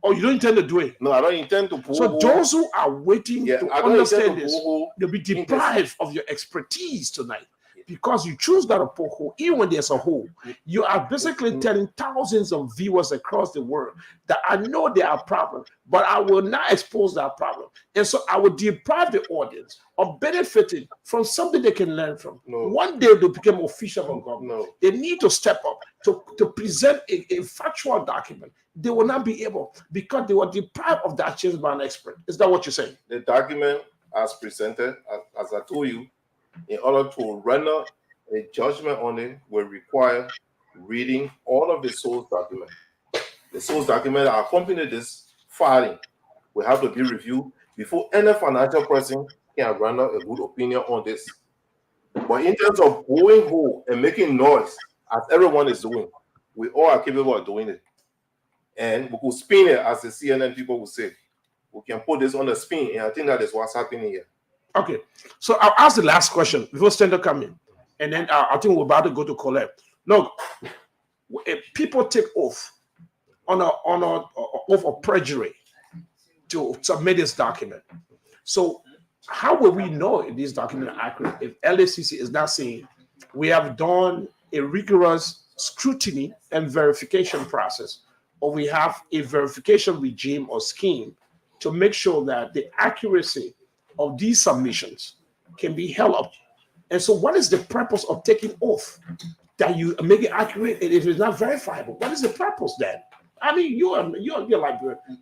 Oh, you don't intend to do it. No, I don't intend to bore So hole. those who are waiting Yeah, to I don't intend understand to this, bore hole they'll be in this. deprived of your expertise tonight because you choose not to poke hole. Even when there's a hole, you are basically telling thousands of viewers across the world that I know there are problems, but I will not expose that problem. And so I will deprive the audience of benefiting from something they can learn from. No. One day they become official of government. No. They need to step up to present a factual document. They will not be able because they were deprived of that chance by an expert. Is that what you're saying? The document as presented, as I told you, in order to render a judgment on it will require reading all of the source document. The source document that accompany this filing will have to be reviewed before any financial person can render a good opinion on this. But in terms of going home and making noise, as everyone is doing, we all are capable of doing it. And we could spin it, as the CNN people would say. We can put this on the spin, and I think that is what's happening here. Okay, so I'll ask the last question before Stender come in, and then I think we're about to go to Colette. Look, if people take oath on a oath of perjury to submit this document, so how will we know if this document is accurate if LACC is not saying we have done a rigorous scrutiny and verification process, or we have a verification regime or scheme to make sure that the accuracy of these submissions can be held up? And so what is the purpose of taking oath that you make it accurate and if it's not verifiable? What is the purpose then? I mean, you're like,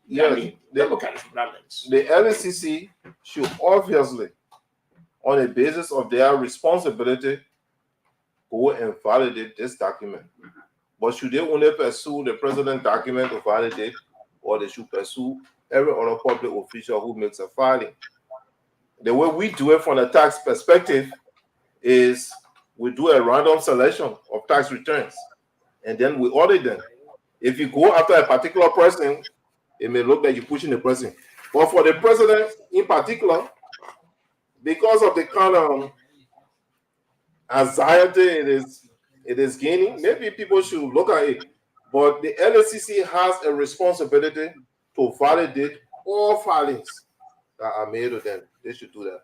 Yes, I mean, look at it from that lens. The LACC should obviously, on the basis of their responsibility, go and validate this document. But should they only pursue the president document to validate, or they should pursue every other public official who makes a filing? The way we do it from the tax perspective is we do a random selection of tax returns, and then we audit them. If you go after a particular person, it may look like you're pushing the person. But for the president in particular, because of the kind of anxiety it is gaining, maybe people should look at it. But the LACC has a responsibility to validate all filings that are made to them. They should do that.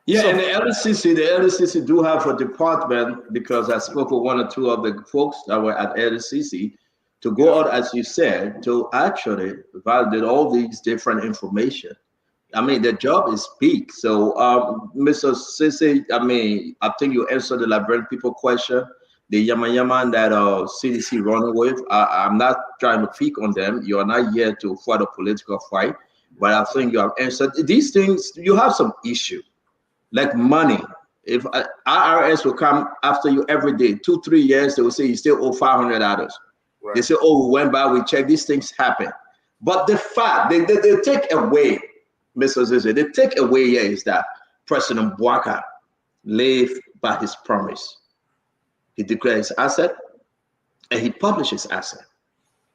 Yeah, and the LCC do have a department, because I spoke with one or two of the folks that were at LCC to go out, as you said, to actually validate all these different information. I mean, the job is big. So, Mr. Sisi, I mean, I think you answered the Liberian people question. The yama that CDC running with, I'm not trying to pick on them. You are not here to fight a political fight, but I think you have answered these things. You have some issue, like money. If IRS will come after you every day, 2-3 years, they will say you still owe $500. Right. They say, oh, we went by, we checked, these things happen. But the fact they take away, Mr. Zizi, they take away here is that President Bouaka lived by his promise. He declared his asset and he published his asset.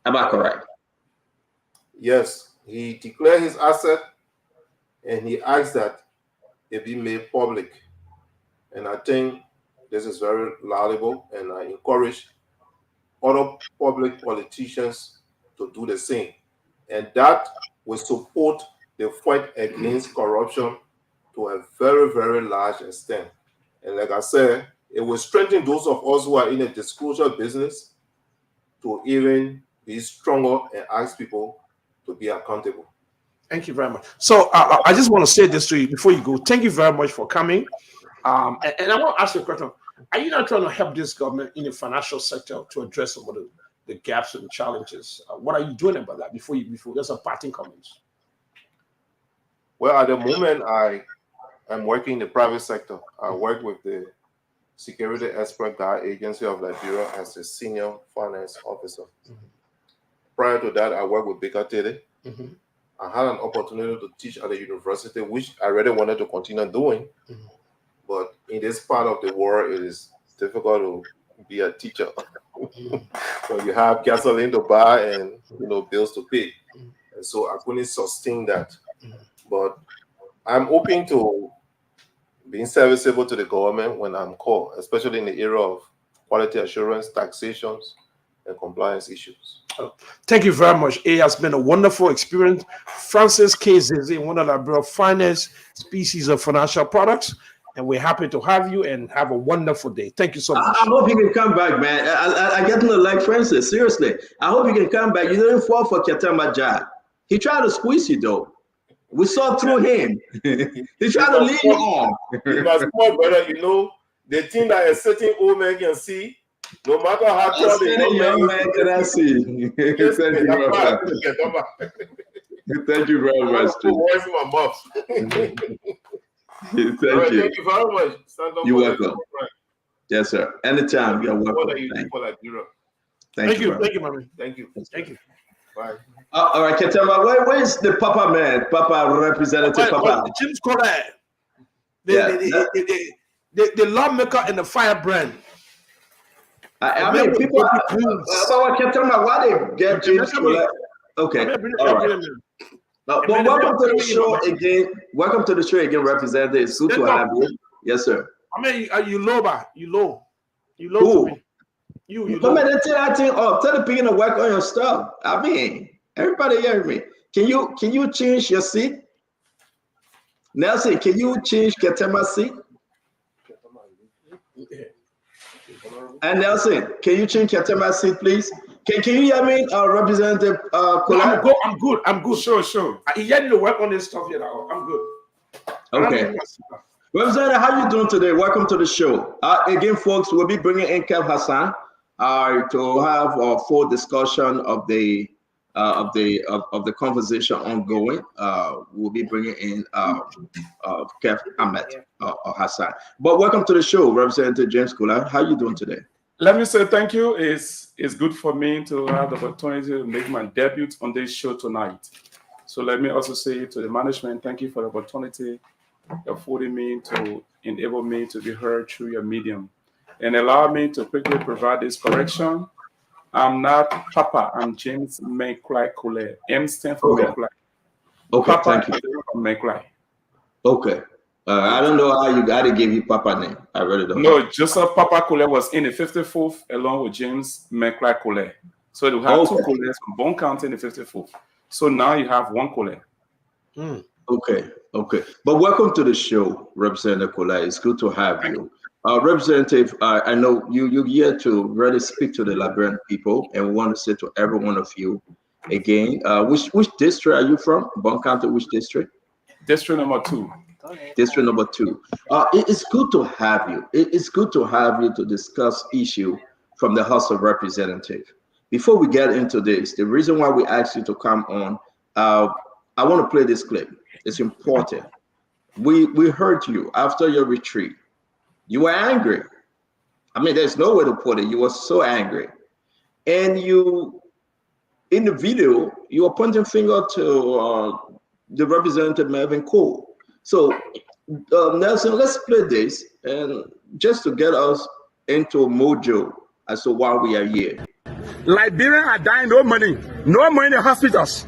Am I correct? Yes, he declared his asset and he asked that it be made public. And I think this is very laudable, and I encourage other public politicians to do the same. And that will support the fight against corruption to a very, very large extent. And like I said, it will strengthen those of us who are in a disclosure business to even be stronger and ask people to be accountable. Thank you very much. So I just want to say this to you before you go. Thank you very much for coming. And I want to ask you a question. Are you not trying to help this government in the financial sector to address some of the gaps and challenges? What are you doing about that before there's a parting comments? Well, at the moment, I'm working in the private sector. I work with the Security Expert Guard Agency of Liberia as a senior finance officer. Mm-hmm. Prior to that, I worked with Baker Tilly. Mm-hmm. I had an opportunity to teach at the university, which I really wanted to continue doing. Mm-hmm. But in this part of the world, it is difficult to be a teacher. Mm-hmm. So you have gasoline to buy and bills to pay. and so I couldn't sustain that. But I'm open to being serviceable to the government when I'm called, especially in the area of quality assurance, taxations, and compliance issues. Thank you very much. It has been a wonderful experience. Francis Case is in one of Liberia's finest species of financial products, and we're happy to have you and have a wonderful day. Thank you so much. I hope you can come back, man. I get to know like Francis. Seriously, I hope you can come back. You didn't fall for Ketama job. He tried to squeeze you though. We saw through him. He tried to lead you on. You must come, brother. You know the thing that a certain old man can see. No matter how tall the young man can see. Thank you very much. Thank you very much. Where's my mouth? Thank you. Thank you very much. You're welcome. Yes, sir. Anytime. You're welcome. Thank you. Thank you, mommy. Thank you. Thank you. Bye. All right, Ketama, where's the Papa man? Papa representative, Papa. Jim's Kodak. The lawmaker and the firebrand. I mean, people about Ketama, why they get James Kodak? Okay. All right. But welcome to the show again. Welcome to the show again, Representative. It's good to have you. Yes, sir. I mean, you low, ba? You low. You low Who? to me. You Come low. and tell that thing up. Tell the people to work on your stuff. I mean, everybody hear me. Can you change your seat? Nelson, can you change Ketama's seat? And Nelson, can you change Ketama's seat, please? Can you hear me, Representative Kola? I'm good. Sure. He had to work on this stuff here. I'm good. Okay. Representative, how you doing today? Welcome to the show. Again, folks, we'll be bringing in Kev Hassan to have a full discussion of the conversation ongoing. We'll be bringing in Kev Ahmed Hassan. But welcome to the show, Representative James Kola. How you doing today? Let me say thank you. It's good for me to have the opportunity to make my debut on this show tonight. So let me also say to the management, thank you for the opportunity affording me to enable me to be heard through your medium and allow me to quickly provide this correction. I'm not Papa. I'm James McCly Kole. M stands for McCly. Okay, Papa thank you. McCly. Okay. I don't know how you got to give you Papa name. I really don't know. No, Joseph Papa Kole was in the 54th along with James McCly Kole. So you have two Koles from Bone County in the 54th. So now you have one Kole. Okay. But welcome to the show, Representative Kola. It's good to have you. Representative, I know you're here to really speak to the Liberian people, and we want to say to every one of you again, which district are you from? Bone County, which district? District number 2. District number 2. It's good to have you. It's good to have you to discuss issue from the House of Representatives. Before we get into this, the reason why we asked you to come on, I want to play this clip. It's important. We heard you after your retreat. You were angry. I mean, there's no way to put it. You were so angry. And you, in the video, you were pointing finger to the Representative Melvin Cole. So, Nelson, let's play this, and just to get us into a mojo as to why we are here. Liberians are dying, no money in the hospitals.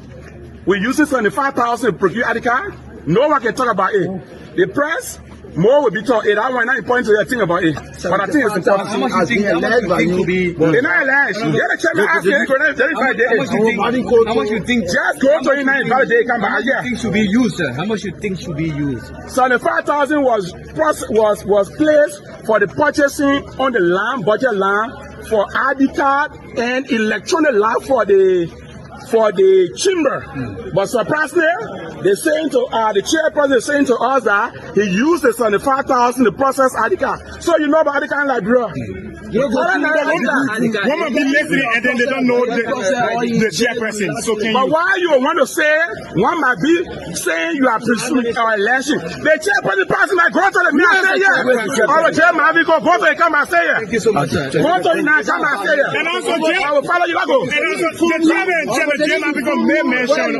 We use 75,000 to procure ID card. No one can talk about it. The press, more will be talking. I want to point to your thing about it. But I think it's important. How much you think they're not alleged. Get a check ask me to verify it. How much you think? Just go to United validate, come back. Yeah. Think should be used, sir? How much you think should be used? 75,000 was placed for the purchasing on the land, budget land, for ID card and electronic land for the chamber. But surprisingly, they're saying to the chairperson is saying to us that he used the 75,000 to process ID card. So you know about ID card in Liberia. One might be listening and then they don't know the chairperson. So but why you want to say one might be saying you are presuming our election? The chairperson person might go to the mayor and say yes. Or the chairman have go to the come and say yes. Thank you so much, sir. Go to the mayor come and say yes. And also, I will follow you. I go. the chairman become made mention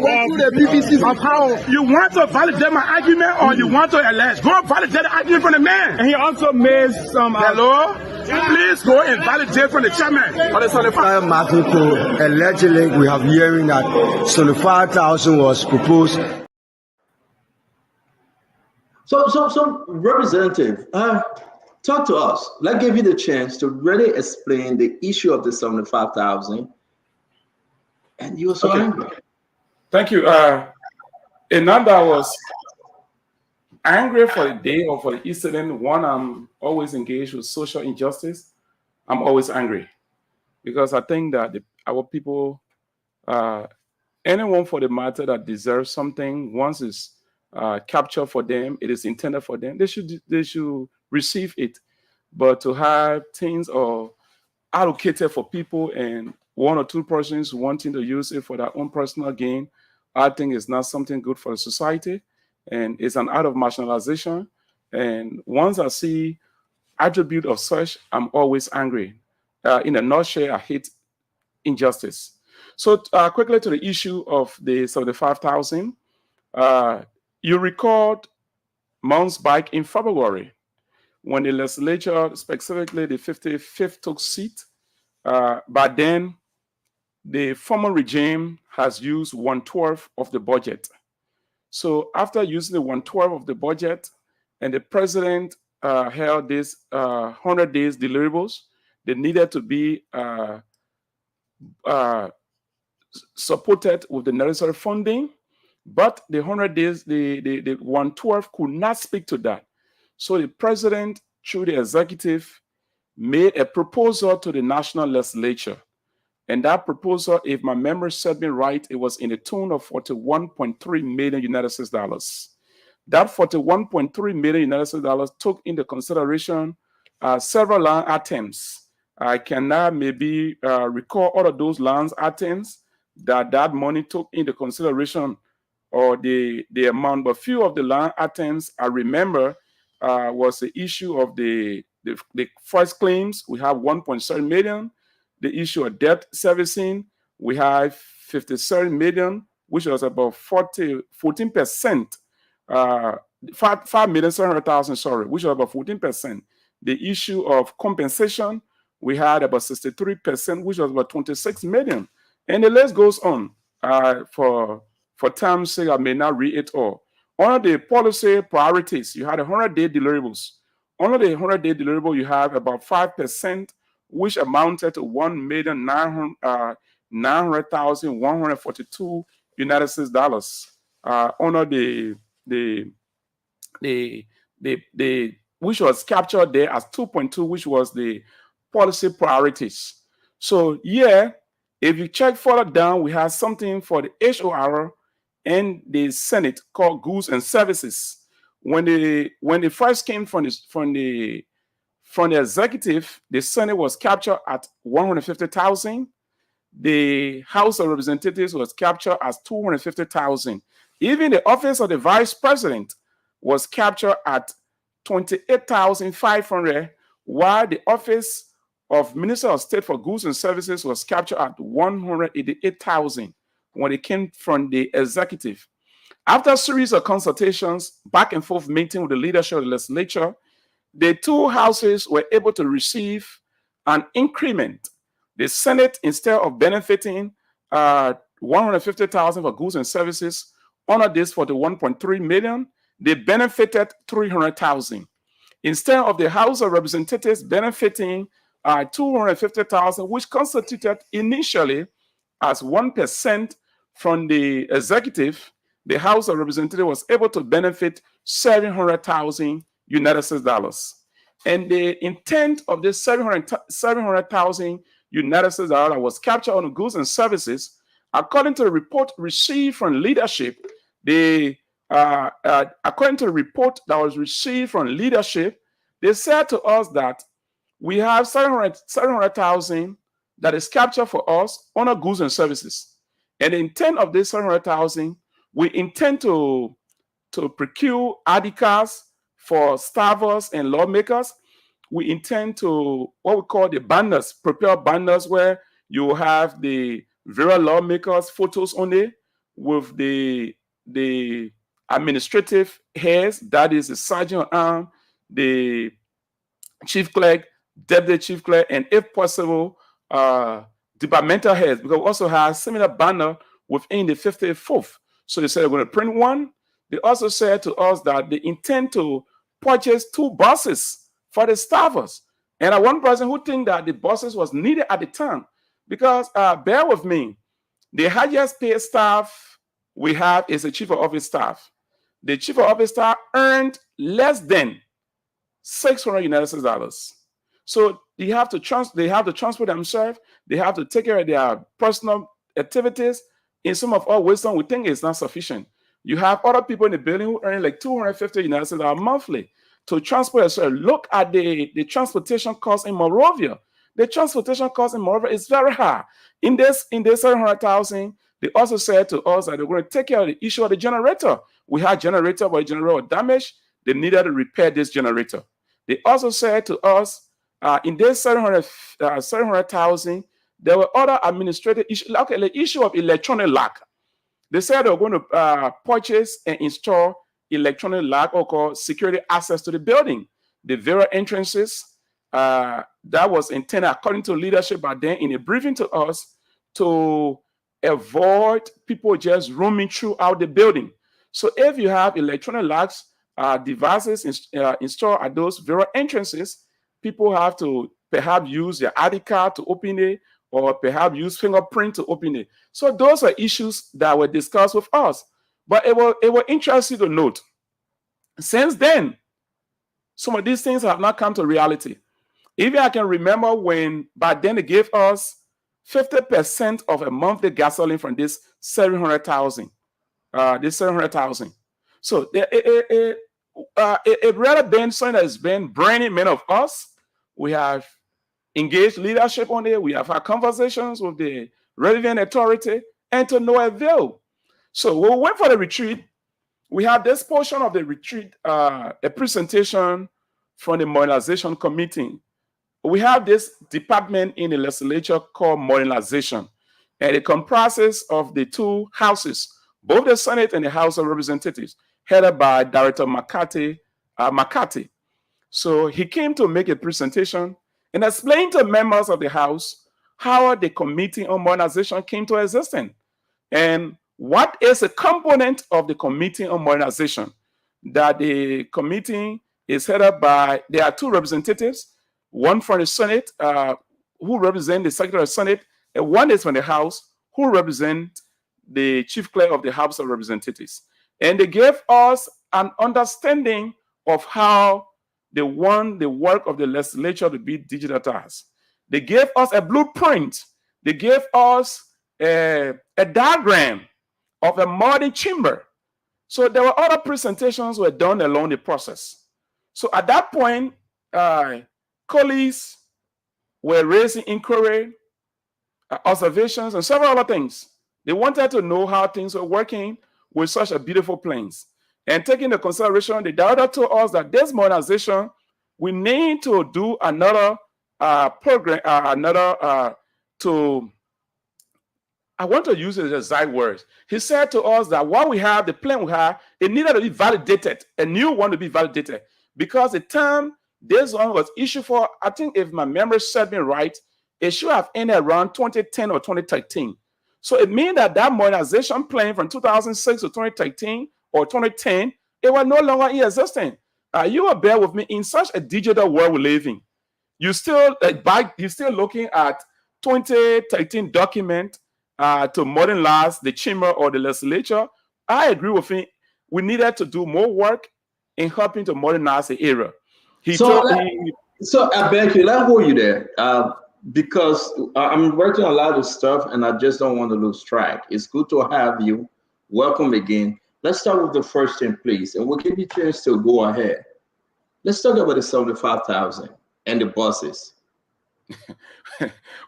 of how you want to validate my argument or you want to elect. Go validate the argument from the man. And he also made some. Hello? Please let's go and validate from the chairman of the 75. Martin, allegedly, we have hearing that 75,000 was proposed. So, representative, talk to us. Let's give you the chance to really explain the issue of the 75,000. And you were so angry. Thank you. Ananda was angry for the day or for the incident. One, I'm always engaged with social injustice. I'm always angry because I think that our people, anyone for the matter that deserves something, once it's captured for them, it is intended for them, they should receive it. But to have things or allocated for people and one or two persons wanting to use it for their own personal gain, I think is not something good for society, and it's an act of marginalization. And once I see attribute of such, I'm always angry. In a nutshell, I hate injustice. So quickly to the issue of the 75,000. You recalled months back in February when the legislature, specifically the 55th, took seat. But then the former regime has used 1/12 of the budget. So after using the 1/12 of the budget, and the president held this 100 days deliverables, they needed to be supported with the necessary funding, but the 100 days, the 1/12 could not speak to that. So the president, through the executive, made a proposal to the national legislature. And that proposal, if my memory serves me right, it was in the tune of 41.3 million United States dollars. That 41.3 million United States dollars took into consideration several line items. I cannot maybe recall all of those line items that money took into consideration or the amount, but few of the line items I remember was the issue of the first claims. We have 1.7 million. The issue of debt servicing, we have 57 million, which was about 14%, 5,700,000, sorry, which was about 14%. The issue of compensation, we had about 63%, which was about 26 million. And the list goes on. For time's sake, I may not read it all. Under the policy priorities, you had 100-day deliverables. Under the 100-day deliverable, you have about 5%, which amounted to 1,900,142 United States dollars. Under the which was captured there as 2.2, which was the policy priorities. So yeah, if you check further down, we have something for the HOR and the Senate called goods and services. When they first came from the executive, the Senate was captured at 150,000. The House of Representatives was captured as 250,000. Even the office of the vice president was captured at 28,500, while the office of Minister of State for Goods and Services was captured at 188,000 when it came from the executive. After a series of consultations, back and forth meeting with the leadership of the legislature, the two houses were able to receive an increment. The Senate, instead of benefiting 150,000 for goods and services, under this for the 1.3 million, they benefited 300,000. Instead of the House of Representatives benefiting 250,000, which constituted initially as 1% from the executive, the House of Representatives was able to benefit 700,000 United States dollars. And the intent of this 700,000 United States dollars was captured on goods and services, according to the report received from leadership. According to the report that was received from leadership, they said to us that we have 700,000 that is captured for us on our goods and services. And the intent of this 700,000, we intend to procure ID cards for staffers and lawmakers. We intend to, what we call the banners, prepare banners where you have the various lawmakers' photos on it with the administrative heads, that is the sergeant at arms, the chief clerk, deputy chief clerk, and if possible, departmental heads, because we also have similar banner within the 54th. So they said they're going to print one. They also said to us that they intend to purchase 2 buses for the staffers. And one person who think that the buses was needed at the time, because bear with me, the highest paid staff we have is the chief of office staff. The chief of office staff earned less than $600 United States dollars. So they have to transport themselves. They have to take care of their personal activities. In some of our wisdom, we think it's not sufficient. You have other people in the building who earn like $250 United States dollars monthly to transport yourself. Look at the transportation cost in Monrovia. The transportation cost in Monrovia is very high. In this 700,000, they also said to us that they're going to take care of the issue of the generator. We had generator, but the generator was damaged. They needed to repair this generator. They also said to us, in this 700,000, there were other administrative issues, like the issue of electronic lock. They said they were going to purchase and install electronic lock or called security access to the building. The various entrances, that was intended, according to leadership by then, in a briefing to us, to avoid people just roaming throughout the building. So if you have electronic locks, devices installed at those various entrances, people have to perhaps use their ID card to open it, or perhaps use fingerprint to open it. So those are issues that were discussed with us. But it was interesting to note, since then, some of these things have not come to reality. Even I can remember when back then they gave us 50% of a monthly gasoline from this 700,000. So it rather been something that has been branding many of us. We have engaged leadership on it. We have had conversations with the relevant authority, and to no avail. So when we went for the retreat, we had this portion of the retreat, a presentation from the modernization committee. We have this department in the legislature called modernization, and it comprises of the 2 houses, both the Senate and the House of Representatives, headed by Director McCarthy. So he came to make a presentation and explain to members of the House how the Committee on Modernization came to existence and what is a component of the Committee on Modernization. That the committee is headed by, there are 2 representatives, one from the Senate, who represent the Secretary of Senate, and one is from the House, who represent the Chief Clerk of the House of Representatives. And they gave us an understanding of how they want the work of the legislature to be digitized. They gave us a blueprint. They gave us a diagram of a modern chamber. So there were other presentations were done along the process. So at that point, colleagues were raising inquiry, observations, and several other things. They wanted to know how things were working with such a beautiful plans. And taking into consideration, the director told us that this modernization, we need to do another program, I want to use the exact words. He said to us that what we have, the plan we have, it needed to be validated, a new one to be validated, because the time this one was issued for, I think if my memory serves me right, it should have ended around 2010 or 2013. So it means that modernization plan from 2006 to 2013 or 2010, it was no longer in existence. You will bear with me, in such a digital world we live in. You're still looking at 2013 document to modernize the chamber or the legislature. I agree with him. We needed to do more work in helping to modernize the area. So I beg you, let me hold you there. Because I'm working on a lot of stuff and I just don't want to lose track. It's good to have you. Welcome again. Let's start with the first thing, please, and we'll give you a chance to go ahead. Let's talk about the 75,000 and the buses.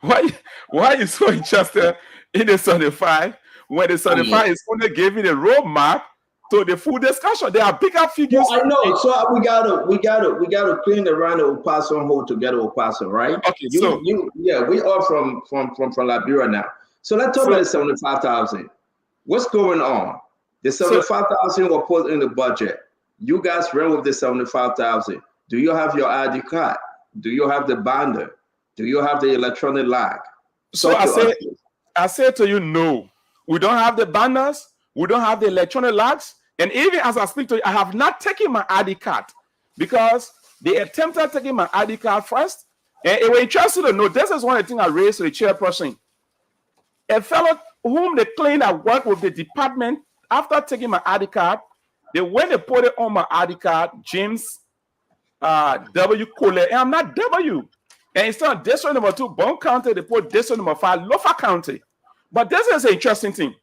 Why are you so interested in the 75 when the 75 is only giving a roadmap to the full discussion? There are bigger figures. I know. So we gotta clean the round of Opaso and hold together Opaso, right? Okay. We are from Liberia now. So let's talk about the 75,000. What's going on? The 75,000 were put in the budget. You guys ran with the 75,000. Do you have your ID card? Do you have the binder? Do you have the electronic log? So I say to you, no. We don't have the banners. We don't have the electronic logs. And even as I speak to you, I have not taken my ID card because they attempted taking my ID card first. And it was interesting to know, this is one of the things I raised to the chairperson. A fellow whom they claimed I worked with the department, after taking my ID card, when they put it on my ID card, James W. Coley, and I'm not W. And instead of district number 2, Bone County, they put district number 5, Lofa County. But this is an interesting thing.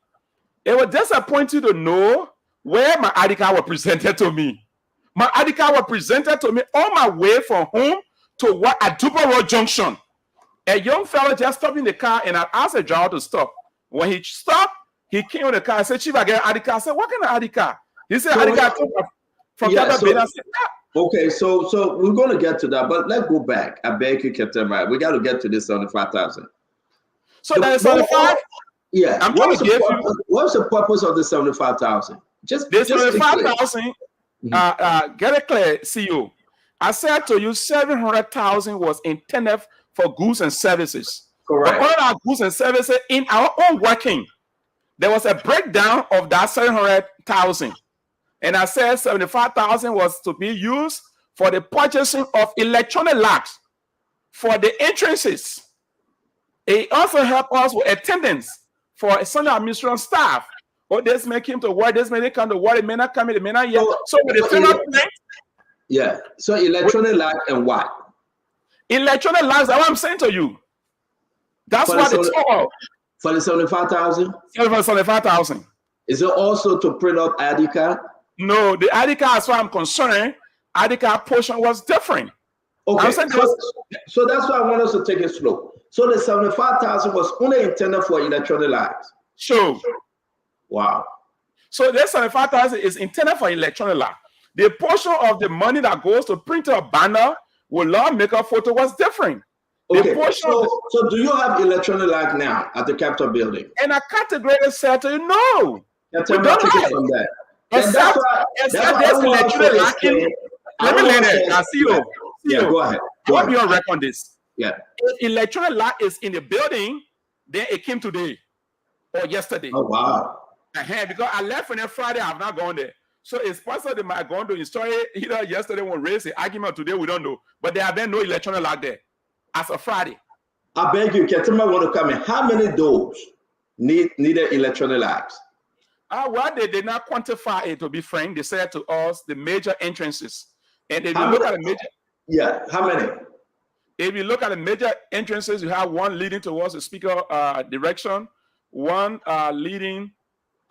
It was disappointing to know where my ID card was presented to me. My ID card was presented to me on my way from home to work at Duper Road Junction. A young fellow just stopped in the car, and I asked the driver to stop. When he stopped, he came in the car. I said, Chief, I get an ID card. I said, what kind of ID card? He said, ID card from yeah, I said, okay, so we're going to get to that, but let's go back. I beg you, Captain Right. We got to get to this 75,000. So that is 75? Yeah. I'm trying to give you. What's the purpose of the 75,000? Just this 75,000. Get it clear, CEO. I said to you, 700,000 was intended for goods and services. Correct. But all our goods and services in our own working, there was a breakdown of that 700,000. And I said 75,000 was to be used for the purchasing of electronic logs for the entrances. It also helped us with attendance for some administration staff. Or this may come to work, this may come to work, it may not come, it may not yet. So with the fingerprint. Yeah. So electronic log and what? Electronic logs, that's what I'm saying to you. That's what it's all. For the 75,000? For 75,000. Is it also to print out ID card? No, the ID card, as far as I'm concerned, ID card portion was different. Okay, so that's why I want us to take it slow. So the 75,000 was only intended for electronic logs. Sure. Wow. So this 75,000 is intended for electronic log. The portion of the money that goes to print a banner with law maker photo was different. Okay, so do you have electronic log now at the Capitol building? And I categorically said to you, no. We don't have from that. Except there's electronic log in. Let me learn it. I see you. Yeah, go ahead. I want to be on record on this. Yeah. If electronic log is in the building, then it came today or yesterday. Oh, wow. Because I left on that Friday, I've not gone there. So it's possible they might have gone to install it either yesterday when raised the argument today, we don't know. But there have been no electronic log there as of Friday. I beg you, Ketema want to come in. How many doors needed electronic logs? Well, they did not quantify it, to be frank. They said to us the major entrances. And if you look at the major... Yeah, how many? If you look at the major entrances, you have one leading towards the speaker direction, one leading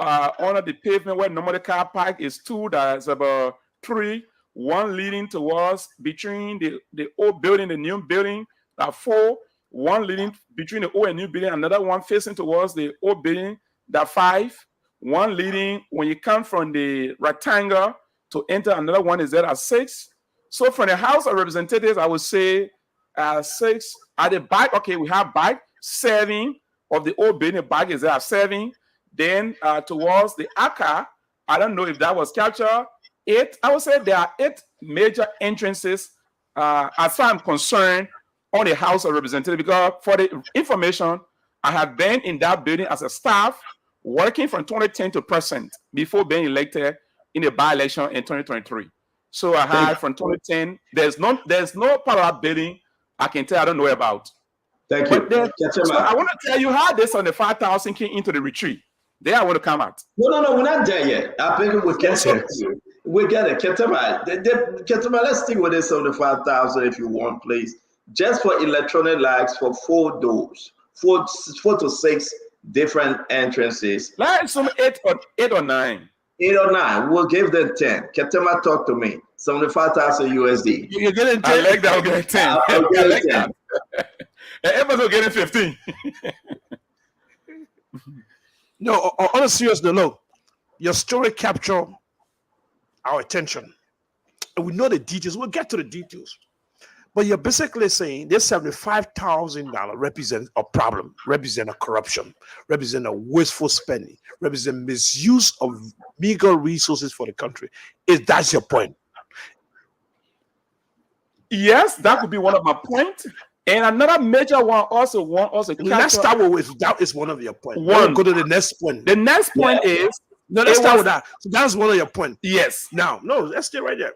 under the pavement where normally car park is 2, that's about 3, one leading towards between the old building, the new building, 4, one leading between the old and new building, another one facing towards the old building, 5, one leading when you come from the rectangle to enter, another one is there at 6. So from the House of Representatives, I would say 6. At the back, okay, we have back 7 of the old building, back is there at 7. Then towards the ACA, I don't know if that was captured. 8, I would say there are 8 major entrances as far as I'm concerned on the House of Representatives, because for the information, I have been in that building as a staff working from 2010 to present before being elected in the by-election in 2023. So I had from 2010, there's no part of that building I can tell I don't know about. Thank you. So I want to tell you how this on the 5,000 came into the retreat. There I want to come out. No, we're not there yet. I think we'll get there. We get it. Ketema, let's stick with this on the 5,000 if you want, please. Just for electronic logs for 4 doors, 4 to 6 different entrances. Like some 8 or 9. 8 or 9. We'll give them 10. Ketema, talk to me. 75,000 USD. You're getting 10. I like that. I'll get 10. I like 10. That. Everyone's will get 15. No, on a serious note, your story captured our attention. And we know the details. We'll get to the details. But you're basically saying this $75,000 represents a problem, represents a corruption, represents a wasteful spending, represents misuse of meager resources for the country. If that's your point. Yes, that could be one of my points. And another major one also want us to Let's capture start with that is one of your points. one. Go to the next point. The next point is No, let's it start was- with that. So that's one of your points. yes. Now, no, let's stay right there.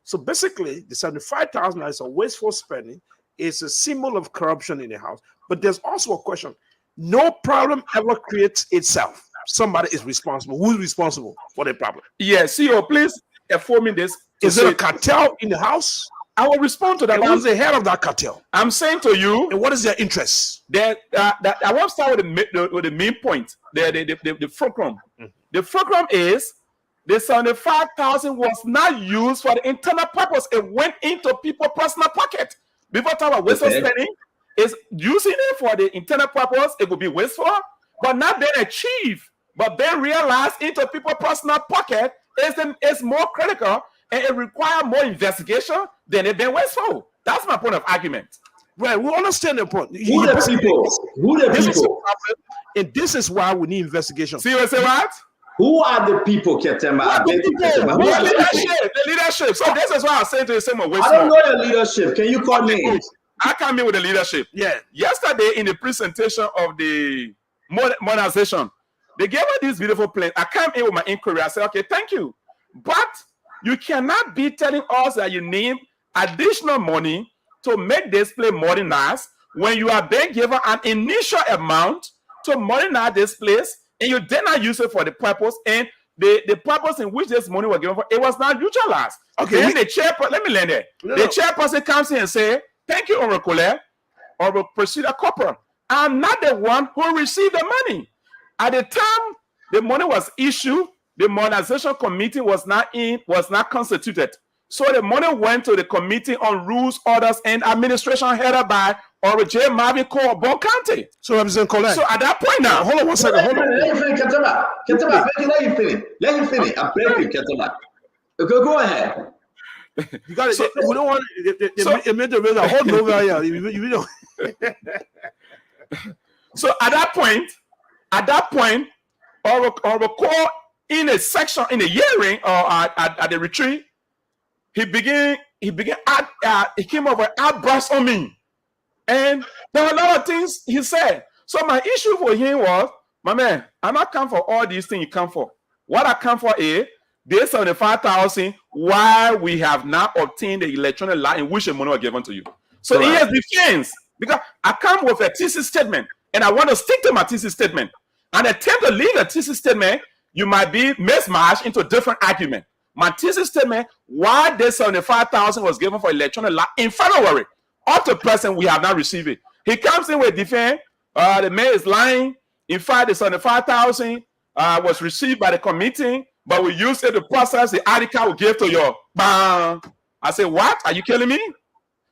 So basically, the 75,000 is a wasteful spending. It's a symbol of corruption in the house. But there's also a question. No problem ever creates itself. Somebody is responsible. Who's responsible for the problem? Yes, CEO, please inform me this. Is it a cartel in the house? I will respond to that. And who's the head of that cartel? I'm saying to you And what is their interest? that I want to start with the main point. The fulcrum. The fulcrum is the 75,000 was not used for the internal purpose. It went into people's personal pocket. Before talking about wasteful spending, is using it for the internal purpose. It would be wasteful, but not being achieved, but being realized into people's personal pocket is more critical, and it requires more investigation than it being wasteful. That's my point of argument. Right, we understand the point. Who the people? Who the This is people? and this is why we need investigation. See what I say, what? Who are the people, Ketema? I beg you, Ketema. Who are the people? The leadership. So this is why I say to the same way. I don't know your leadership. Can you call names? I come in with the leadership. Yeah. Yesterday in the presentation of the modernization, they gave us this beautiful plan. I came in with my inquiry. I said, okay, thank you. But you cannot be telling us that you need additional money to make this place modernized when you are being given an initial amount to modernize this place and you did not use it for the purpose, and the purpose in which this money was given for, it was not utilized. Okay. Then the chairperson, let me land there. No. The chairperson comes in and say, thank you, Honorable Colette, or Procedure Corporal. I'm not the one who received the money. At the time the money was issued, the modernization committee was not constituted. So the money went to the Committee on Rules, Orders, and Administration headed by J. Marvin Cole of Bon County. So Representative Colette. So at that point now, hold on one second. Hold on. Let you finish, Ketema. Ketema, I beg you, let you finish. Let you finish. I beg you, Ketema. Okay, go ahead. You got it. We don't want it made the real hold over here. You know. So at that point, or call in a section in a hearing or at the retreat, he came over and outburst on me. And there were a lot of things he said. So my issue for him was, my man, I'm not come for all these things you come for. What I come for is this 75,000 why we have not obtained the electronic law in which the money was given to you. So he has defense because I come with a thesis statement and I want to stick to my thesis statement. And attempt to leave a thesis statement, you might be mismatched into different argument. My thesis statement, why this 75,000 was given for electronic law in February. Up to present, we have not received it. He comes in with defense. The mayor is lying. In fact, the 75,000 was received by the committee, but we used it to process the article we gave to your bang. I said, what? Are you killing me?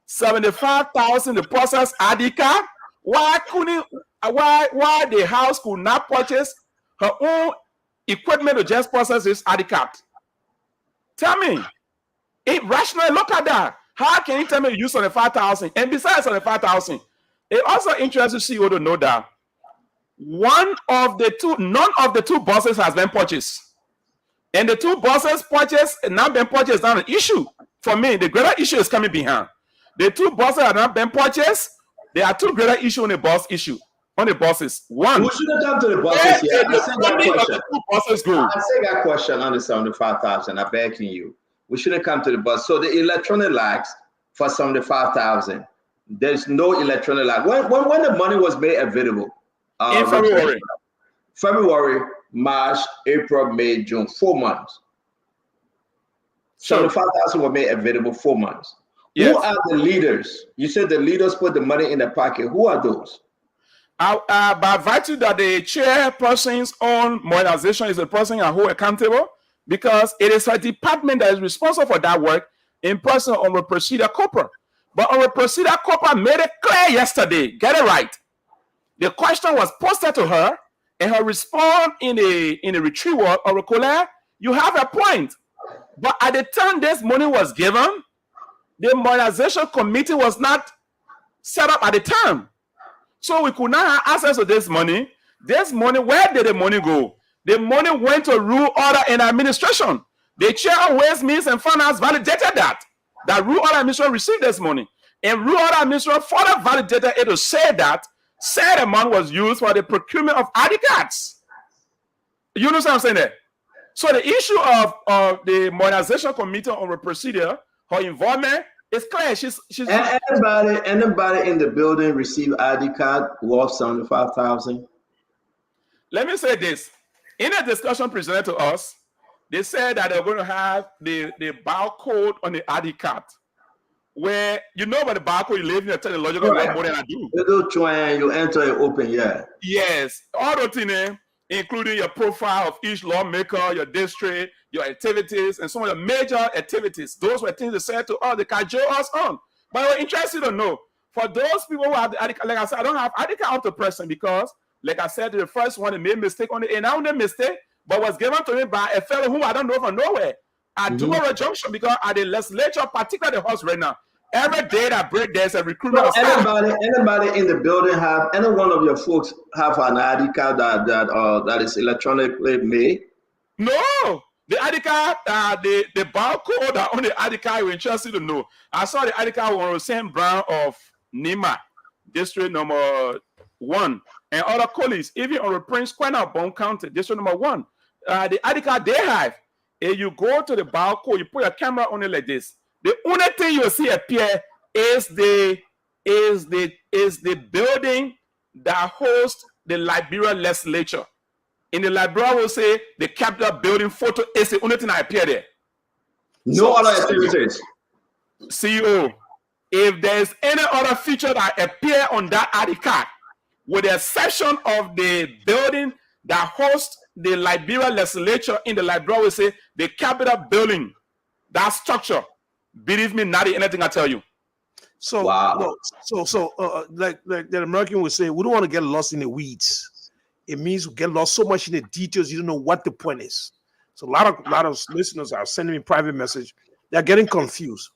75,000 to process article? Why the house could not purchase her own equipment to just process this article? Tell me. Rationally, look at that. How can you tell me you use 75,000? And besides 75,000, it also interests the CEO to know that none of the two buses has been purchased. And the two buses purchased and not been purchased is not an issue. For me, the greater issue is coming behind. The two buses have not been purchased. There are two greater issues on the bus issue. On the buses. One. We should have come to the buses here. I said that question. Two buses go. I said that question on the 75,000. I'm begging you. We shouldn't come to the bus. So the electronic lags for 75,000. There's no electronic lag. When the money was made available? In February. February, March, April, May, June, 4 months. 75,000 were made available 4 months. Yes. Who are the leaders? You said the leaders put the money in the pocket. Who are those? By virtue that the chairperson's own modernization is the person I hold accountable, because it is a department that is responsible for that work in person on the Procedure Corporal. But on the Procedure Corporal made it clear yesterday, get it right. The question was posted to her, and her response in the retreat was, Colette, you have a point. But at the time this money was given, the modernization committee was not set up at the time. So we could not have access to this money. This money, where did the money go? The money went to rule, order, and administration. The chair of Ways, Means, and Finance validated that. that rule order administration received this money. And rule order administration further validated it to say that said amount was used for the procurement of ID cards. You understand what I'm saying there? So the issue of the modernization committee on the procedure, her involvement is clear. She's anybody in the building receive ID card worth 75,000? Let me say this. In a discussion presented to us, they said that they're going to have the barcode on the ID card. Where you know about the barcode, you live in a technological way more than I do. You enter it open, yeah. Yes. All the things, including your profile of each lawmaker, your district, your activities, and some of the major activities. Those were things they said to us, they can join us on. But we're interested to know, for those people who have the ID card, like I said, I don't have ID card up to present because, like I said, the first one, they made a mistake on it, and I made a mistake, but was given to me by a fellow whom I don't know from nowhere. At Dumoro Junction, because at the legislature, particularly the house right now, every day that break, there's a recruitment. So anybody in the building have, any one of your folks have an ID card that is electronically made? No, the ID card, the barcode on the ID card, we're interested to know. I saw the ID card on St. Brown of Nima, district number 1, and other colleagues, even on the Prince Quena, Bone County, district number 1. The ID card they have, if you go to the barcode, you put your camera on it like this. The only thing you will see appear is the building that hosts the Liberia legislature. In the Liberia, will say the Capitol building photo is the only thing that appear there. No other activities. CEO, if there's any other feature that appear on that ID card, with the exception of the building that hosts the Liberia legislature in the Liberia, will say the Capitol building, that structure. Believe me, not anything I tell you. So, wow. Like the American would say, we don't want to get lost in the weeds. It means we get lost so much in the details, you don't know what the point is. So a lot of listeners are sending me private message. They're getting confused.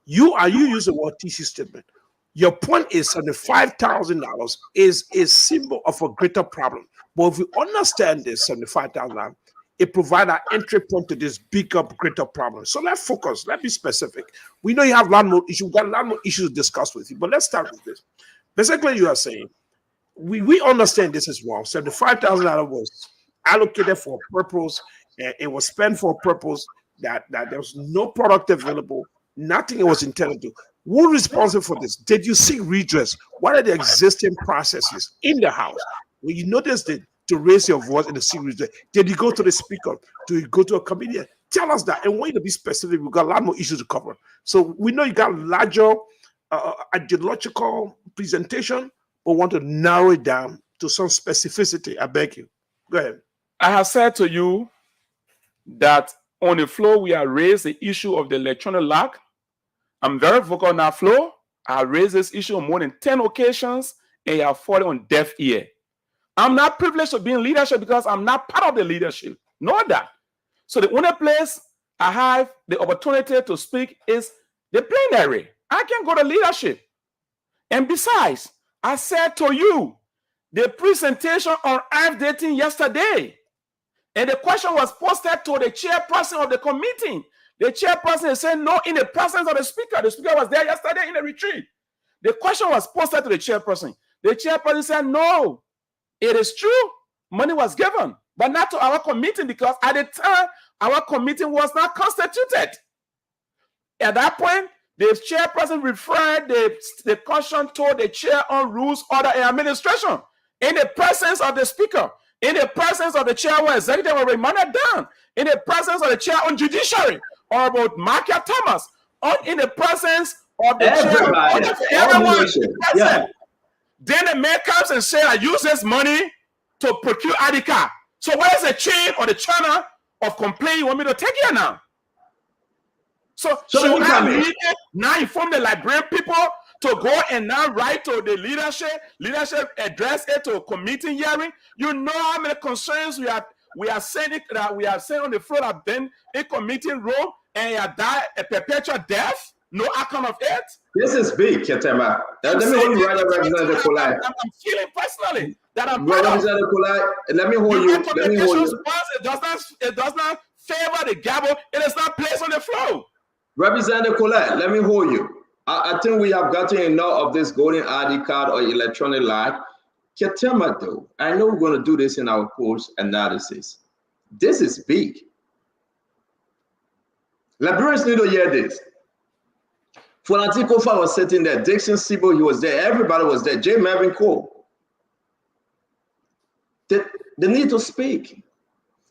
You use the word TC statement. Your point is $75,000 is a symbol of a greater problem. But if we understand this $75,000, it provides an entry point to this bigger, greater problem. So let's focus. Let's be specific. We know you have a lot more issues. We've got a lot more issues to discuss with you. But let's start with this. Basically, you are saying, we understand this as well. $75,000 was allocated for a purpose, and it was spent for a purpose that there was no product available, nothing it was intended to. Who's responsible for this? Did you seek redress? What are the existing processes in the house? When you notice that, to raise your voice in the series, did you go to the speaker? Do you go to a comedian? Tell us that. And want you to be specific. We've got a lot more issues to cover. So we know you got larger ideological presentation, but want to narrow it down to some specificity. I beg you. Go ahead. I have said to you that on the floor, we have raised the issue of the electronic lock. I'm very vocal on that floor. I raised this issue on more than 10 occasions, and you have fallen on deaf ear. I'm not privileged to be in leadership because I'm not part of the leadership. Know that. So the only place I have the opportunity to speak is the plenary. I can go to leadership. And besides, I said to you, the presentation on earth dating yesterday, and the question was posted to the chairperson of the committee. The chairperson said no in the presence of the speaker. The speaker was there yesterday in the retreat. The question was posted to the chairperson. The chairperson said no. It is true, money was given, but not to our committee because at the time, our committee was not constituted. At that point, the chairperson referred the question to the chair on rules, order, and administration in the presence of the speaker, in the presence of the chair on executive or remanded down, in the presence of the chair on judiciary, or about Markia Thomas, or in the presence of the chair on everyone. Yeah. Then the man comes and says, I use this money to procure ID card. So where's the chain or the channel of complaint you want me to take here now? So should I now inform the Liberian people to go and now write to the leadership address it to a committee hearing? You know how many concerns we are sending on the floor have been in committee room and you die a perpetual death? No outcome of it. This is big, Ketema. Let me hold you right up, Representative Kolai. I'm feeling personally that I'm Representative Kolai. Let me hold you. Let me hold you. It does not favor the gavel. It is not placed on the floor. Representative Colette, let me hold you. I think we have gotten enough of this golden ID card or electronic life. Ketema, though, I know we're going to do this in our post analysis. This is big. Liberians need to hear this. Fulani Kofa was sitting there. Dixon Sibo, he was there. Everybody was there. J. Melvin Cole. They need to speak.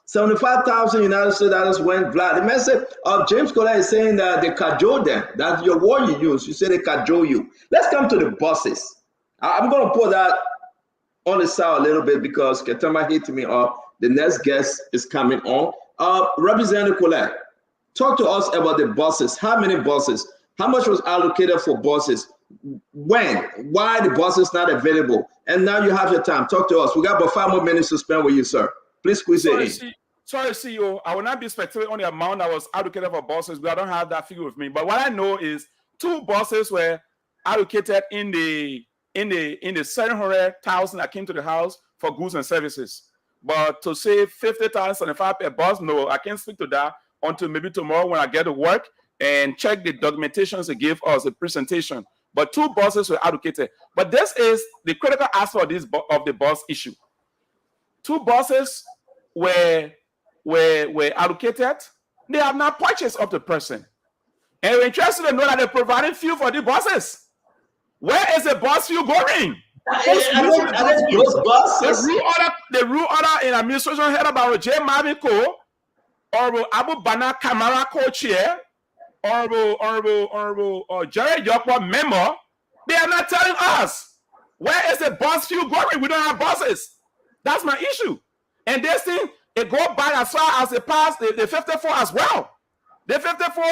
75,000 United States dollars went black. The message of James Colette is saying that they cajole them. That's your word you use. You say they cajole you. Let's come to the bosses. I'm going to put that on the side a little bit because Ketema hit me up. The next guest is coming on. Representative Colette, talk to us about the bosses. How many bosses? How much was allocated for bosses? When? Why the bosses not available? And now you have your time. Talk to us. We got about 5 more minutes to spend with you, sir. Please squeeze it in. Sorry, CEO. I will not be specific on the amount that was allocated for bosses, but I don't have that figure with me. But what I know is 2 bosses were allocated in the 700,000 that came to the house for goods and services. But to say 50,000, 75 per boss, no, I can't speak to that until maybe tomorrow when I get to work and check the documentations they gave us, the presentation. But 2 bosses were allocated. But this is the critical aspect of the boss issue. 2 bosses were allocated. They have not purchased of the person. And we're interested to know that they're providing fuel for the bosses. Where is the boss fuel going? The rule order in administration head about J. Marvin Cole, Honorable Abu Bana Kamara co-chair, Honorable Jerry Yokwa member. They are not telling us where is the boss fuel going. We don't have bosses. That's my issue. And this thing, it go back as far as it passed the 54 as well. The 54,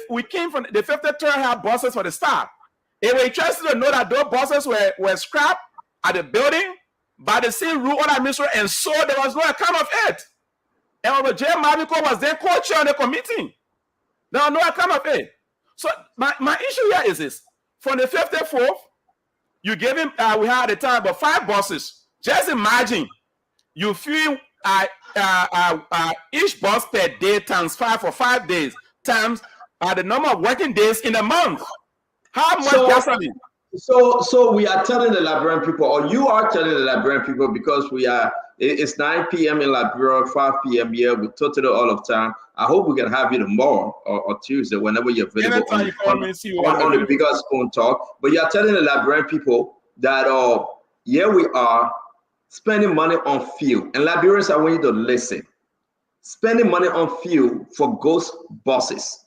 we came from the 53 had bosses for the start. They were interested to know that those bosses were scrapped at the building by the same rule order administrator, and so there was no account of it. And J. Maviko was then co-chair on the committee. There was no account of it. So my issue here is this. From the 54th, you gave him, we had at the time about 5 bosses. Just imagine, you feel each boss per day times 5 for 5 days times the number of working days in a month. How much gasoline? So we are telling the Liberian people, or you are telling the Liberian people, because it's 9 p.m. in Liberia, 5 p.m. here. We totally all of time. I hope we can have you tomorrow or Tuesday, whenever you're available on the Bigger Spoon Talk. But you are telling the Liberian people that here we are spending money on fuel. And Liberians, I want you to listen. Spending money on fuel for ghost bosses.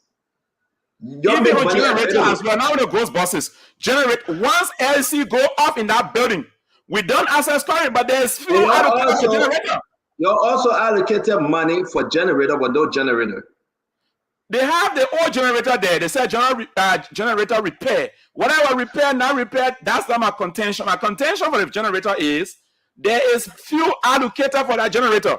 Even for generator as well, now the ghost bosses generate once LC go off in that building. We don't access current, but there's fuel allocated for generator. You also allocated money for generator, but no generator. They have the old generator there. They said generator repair. Whatever repair, not repair, that's not my contention. My contention for the generator is there is fuel allocated for that generator.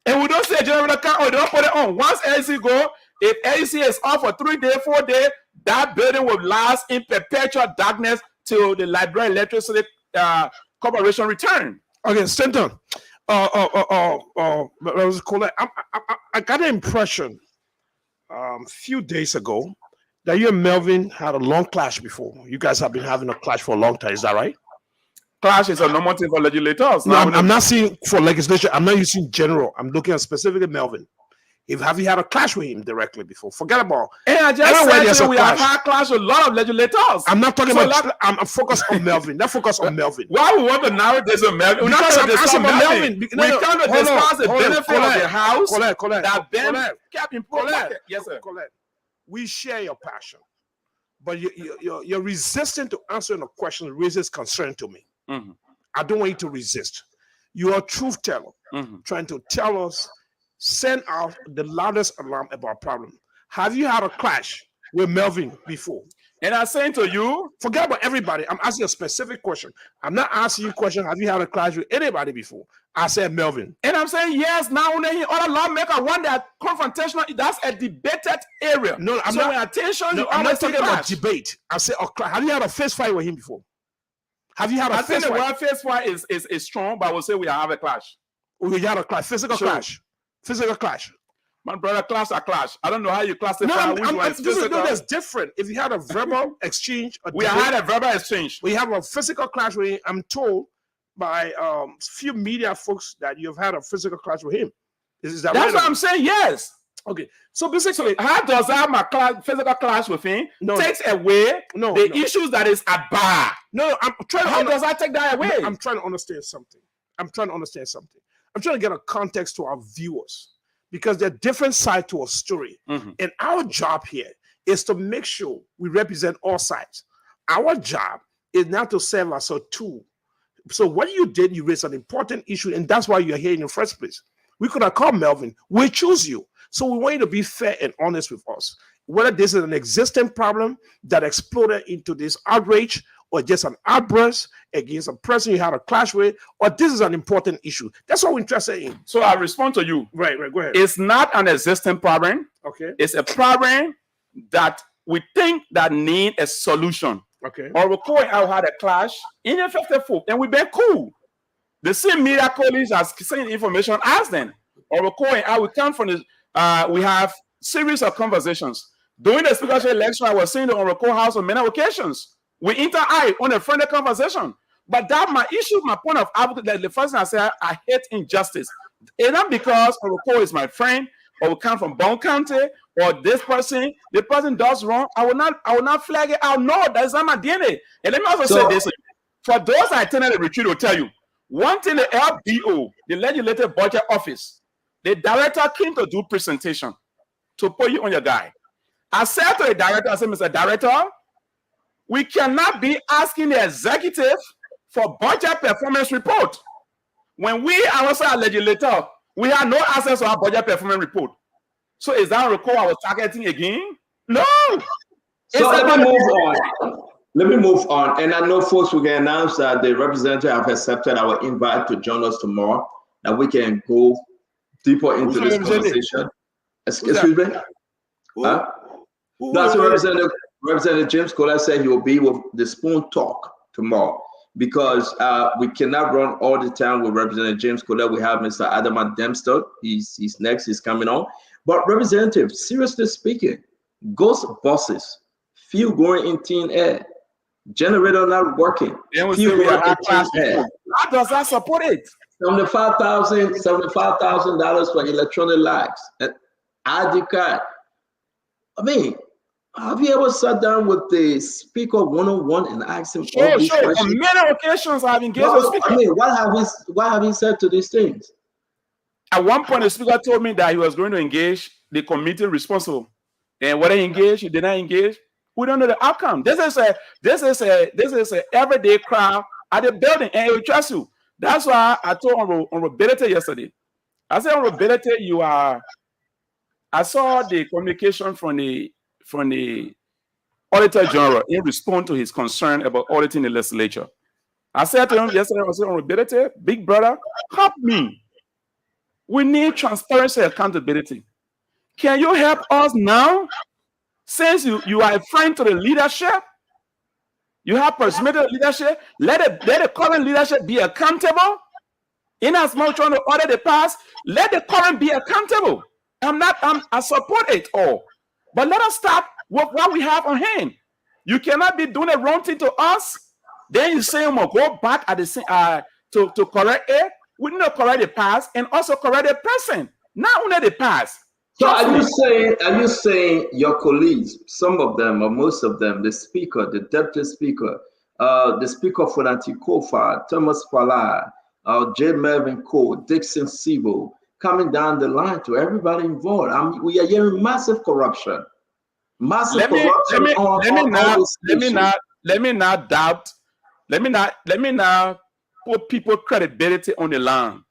And we don't say generator can't, or they don't put it on. Once LC go, if AC is off for 3 days, 4 days, that building will last in perpetual darkness till the Liberia Electricity Corporation return. Okay, Stanton. I got the impression a few days ago that you and Melvin had a long clash before. You guys have been having a clash for a long time. Is that right? Clash is a normal thing for legislators. No, I'm not saying for legislation. I'm not using general. I'm looking at specifically Melvin. Have you had a clash with him directly before? Forget about. And I just said we have had clash with a lot of legislators. I'm not talking about. I'm focused on Melvin. Not focused on Melvin. Why we want to narrow this on Melvin? We're not asking about Melvin. We come to discuss the benefit of the house that Ben kept in pocket. Yes, sir. Colette, we share your passion, but you're resistant to answering a question that raises concern to me. Mm-hmm. I don't want you to resist. You are a truth teller, trying to tell us. Send out the loudest alarm about problem. Have you had a clash with Melvin before? And I'm saying to you, forget about everybody. I'm asking a specific question. I'm not asking you a question. Have you had a clash with anybody before? I said Melvin. And I'm saying yes. Now when other lawmakers want that confrontational, that's a debated area. No, I'm not talking about debate. I said, have you had a fist fight with him before? Have you had a fist fight? I think the word fist fight is strong, but I will say we have a clash. We had a clash, physical clash. Physical clash. My brother, clash or clash. I don't know how you classify. No, which one is this is physical. that's different. If you had a verbal exchange, We had a verbal exchange. We have a physical clash with him. I'm told by few media folks that you've had a physical clash with him. Is that That's right? what I'm saying. Yes. Okay. So basically, how does that my physical clash with him takes away the issues that is at bar? No, I'm trying to. How does that take that away? No, I'm trying to understand something. I'm trying to get a context to our viewers because there are different sides to a story. And our job here is to make sure we represent all sides. Our job is not to serve as a tool. So what you did, you raised an important issue, and that's why you're here in the first place. We could have called Melvin. We choose you. So we want you to be fair and honest with us. Whether this is an existing problem that exploded into this outrage or just an outburst against a person you had a clash with, or this is an important issue. That's what we're interested in. So I respond to you. Right, go ahead. It's not an existing problem. Okay. It's a problem that we think that need a solution. Okay. Or we call out had a clash in the 54, and we've been cool. The same media colleagues are saying information as them. Or we call out, we come from the we have series of conversations. During the speakership election, I was saying on the courthouse on many occasions. We interact on a friendly conversation. But that my issue, my point of advocate, the first thing I say, I hate injustice. It's not because Oroko is my friend, or we come from Bone County, or the person does wrong. I will not flag it out. No, that's not my DNA. And let me also say this. For those that attended the retreat will tell you, one thing the LBO, the Legislative Budget Office, the director came to do presentation to put you on your guy. I said to the director, I said, Mr. Director, we cannot be asking the executive for budget performance report. When we are also a legislator, we have no access to our budget performance report. So is that recall I was targeting again? No. So let me move on. And I know folks, we can announce that the representative have accepted our invite to join us tomorrow, that we can go deeper into this conversation. Excuse me? That's Representative James Kohler said he will be with the Spoon Talk tomorrow because we cannot run all the time with Representative James Kohler. We have Mr. Adama Dempster. He's next. He's coming on. But Representative, seriously speaking, ghost buses, fuel going in thin air, generator not working. Fuel going in thin air. How does that support it? $75,000 for electronic lights, an ID card. I mean, have you ever sat down with the speaker one-on-one and asked him all these questions? On many occasions, I've engaged with speaker. I mean, what have you said to these things? At one point, the speaker told me that he was going to engage the committee responsible, and whether he engaged, he did not engage. We don't know the outcome. This is a everyday crowd at the building, and it will trust you. That's why I told Honorable Belete yesterday. I said, Honorable Belete, I saw the communication from the Auditor General in response to his concern about auditing the legislature. I said to him yesterday, I said, Honorable Belete, big brother, help me. We need transparency and accountability. Can you help us now? Since you are a friend to the leadership, you have proximity to leadership, let the current leadership be accountable. In as much trying to audit the past, let the current be accountable. I support it all. But let us start with what we have on hand. You cannot be doing the wrong thing to us. Then you say, go back at the to correct it. We need to correct the past and also correct the present, not only the past. So are you saying your colleagues, some of them or most of them, the speaker, the deputy speaker, the speaker for Antikofa, Thomas Fala, J. Melvin Cole, Dixon Sibo, coming down the line to everybody involved? We are hearing massive corruption. Let me not put people credibility on the line,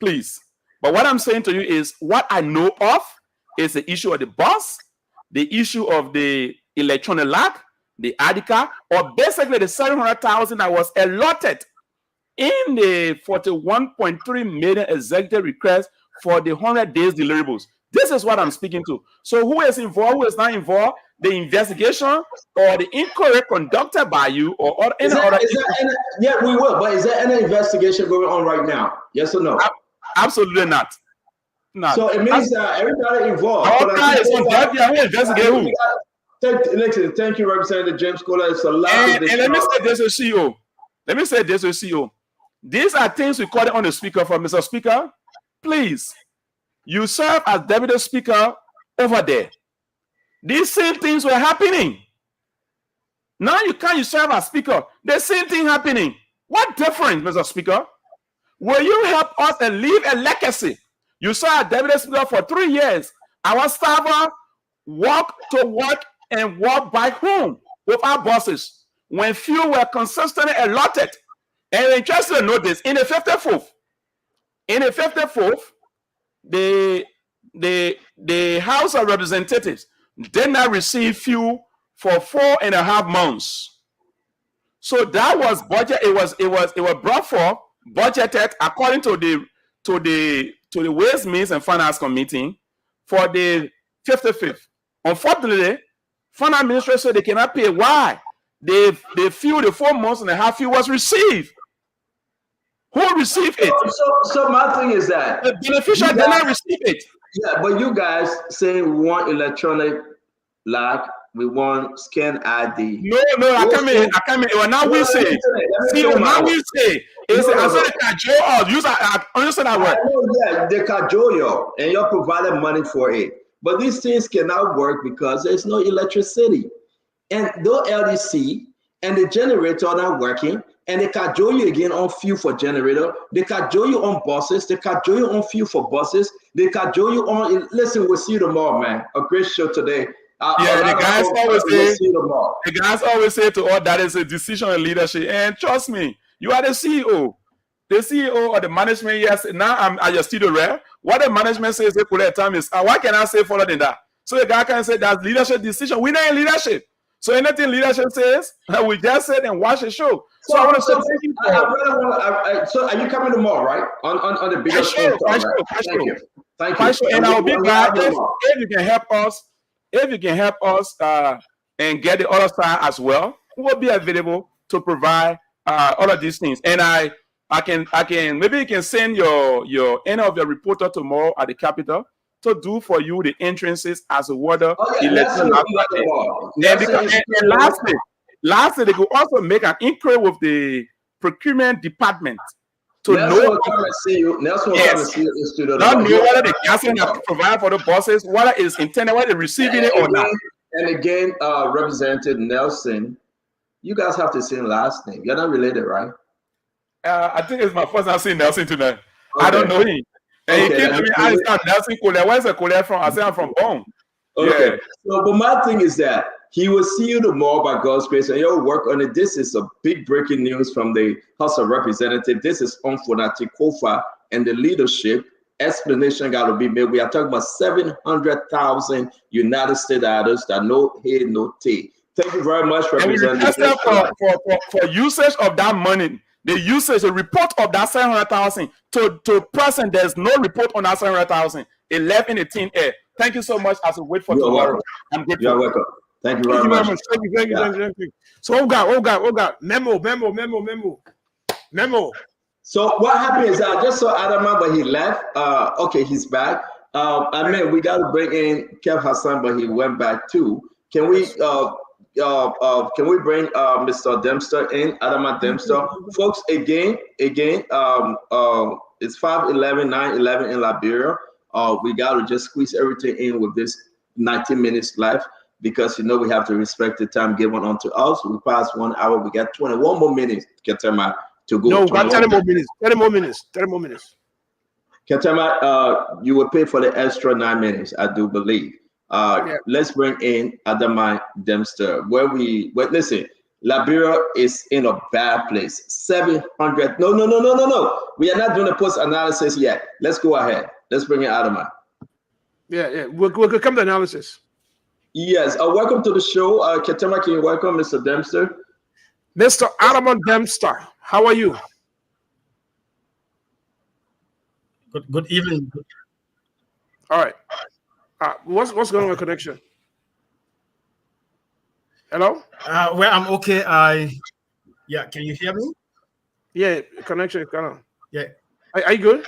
please. But what I'm saying to you is what I know of is the issue of the bus, the issue of the electronic lock, the ADICA, or basically the 700,000 that was allotted in the 41.3 million executive request for the 100 days deliverables. This is what I'm speaking to. So who is involved, who is not involved, the investigation or the inquiry conducted by you or any other. Yeah, we will. But is there any investigation going on right now? Yes or no? Absolutely not. Nah, So it means that everybody involved. our But guy is on debt. Yeah, who investigate who? Thank you, Representative James Kohler. It's a lot of this. And let me say this to CEO. Let me say this to CEO. These are things we call it on the speaker for Mr. Speaker. Please, you serve as deputy speaker over there. These same things were happening. Now you serve as speaker. The same thing happening. What difference, Mr. Speaker? Will you help us and leave a legacy? You saw a deputy speaker for 3 years. Our staffer walk to work and walk back home with our bosses when fuel were consistently allotted. And you're interested to know this, in the 54th, the House of Representatives did not receive fuel for 4.5 months. So that was budget. It was brought for budgeted according to the Ways, Means and Finance Committee for the 55th. Unfortunately, Finance Ministry said they cannot pay. Why? They fuel the 4 months and a half fuel was received. Who received it? So my thing is that the beneficiary did not receive it. Yeah, but you guys saying we want electronic lock, we want scan ID. No, I come in. It was not we say. See, now we say. It's I said cajole. I understand that word. Yeah, they cajole you, and you're providing money for it. But these things cannot work because there's no electricity, and no LDC, and the generator are not working. And they cajole you again on fuel for generator. They cajole you on buses. They cajole you on fuel for buses. They cajole you on. Listen, we'll see you tomorrow, man. A great show today. The guys always say to all that is a decision and leadership. And trust me, you are the CEO. The CEO or the management, yes. Now I'm at your studio rep. What the management says they put their time is, what can I say further than that? So the guy can say that's leadership decision. We're not in leadership. So anything leadership says, we just sit and watch the show. So I want to say thank you. So are you coming tomorrow, right? On the bigger show. Thank you. Thank you. And I'll be glad if you can help us. If you can help us and get the other side as well, we'll be available to provide all of these things. And I can maybe you can send your end of your reporter tomorrow at the Capitol to do for you the entrances as a water. And lastly, they could also make an inquiry with the procurement department to Nelson know. Will come and see you. Nelson will come and see you in the studio. Not know whether the gasoline that provide for the buses, whether it's intended, whether they're receiving it or not. And again, Representative Nelson, you guys have the same last name. You're not related, right? I think it's my first time seeing Nelson tonight. Okay. I don't know him. And he came to me, I said, Nelson Collier. Where's the Collier from? I said, I'm from Bone. Okay. Yeah. So, but my thing is that he will see you tomorrow by God's grace, and you'll work on it. This is a big breaking news from the House of Representatives. This is Unfulfilled Kofa and the leadership. Explanation got to be made. We are talking about 700,000 United States dollars that no head, no tail. Thank you very much, Representative. For usage of that money, the usage, the report of that 700,000 to present, there's no report on that 700,000. It left in the thin air. Thank you so much as we wait for tomorrow. I'm grateful. You're welcome. Thank you very much. Thank you. So, oh God. Memo. So what happened is I just saw Adama, but he left. Okay, he's back. I mean, we got to bring in Kev Hassan, but he went back too. Can we bring Mr. Dempster in, Adama Dempster? Folks, again, it's 5:11, 9:11 in Liberia. We got to just squeeze everything in with this 90 minutes left because, we have to respect the time given unto us. We passed 1 hour. We got 21 more minutes, Ketema, to go. No, we got 30 more minutes. Ketema, you will pay for the extra 9 minutes, I do believe. Let's bring in Adama Dempster. Listen, Liberia is in a bad place. 700. No. We are not doing a post analysis yet. Let's go ahead. Let's bring in Adama. Yeah. We'll come to analysis. Yes. Welcome to the show. Ketema, can you welcome Mr. Dempster? Mr. Adama Dempster, how are you? Good evening. All right. What's going on with connection? Hello? Well, I'm okay. Can you hear me? Yeah, connection is kind of. Yeah. Are you good?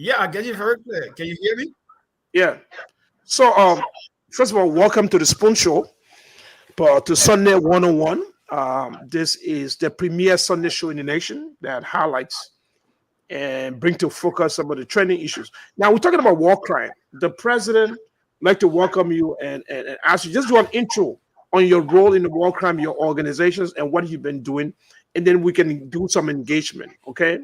Yeah, I get you very clear. Can you hear me? Yeah. So, first of all, welcome to the Spoon Show, but to Sunday 101. This is the premier Sunday show in the nation that highlights and bring to focus some of the trending issues. Now, we're talking about war crime. The president would like to welcome you and ask you just do an intro on your role in the war crime, your organizations, and what you've been doing, and then we can do some engagement. Okay.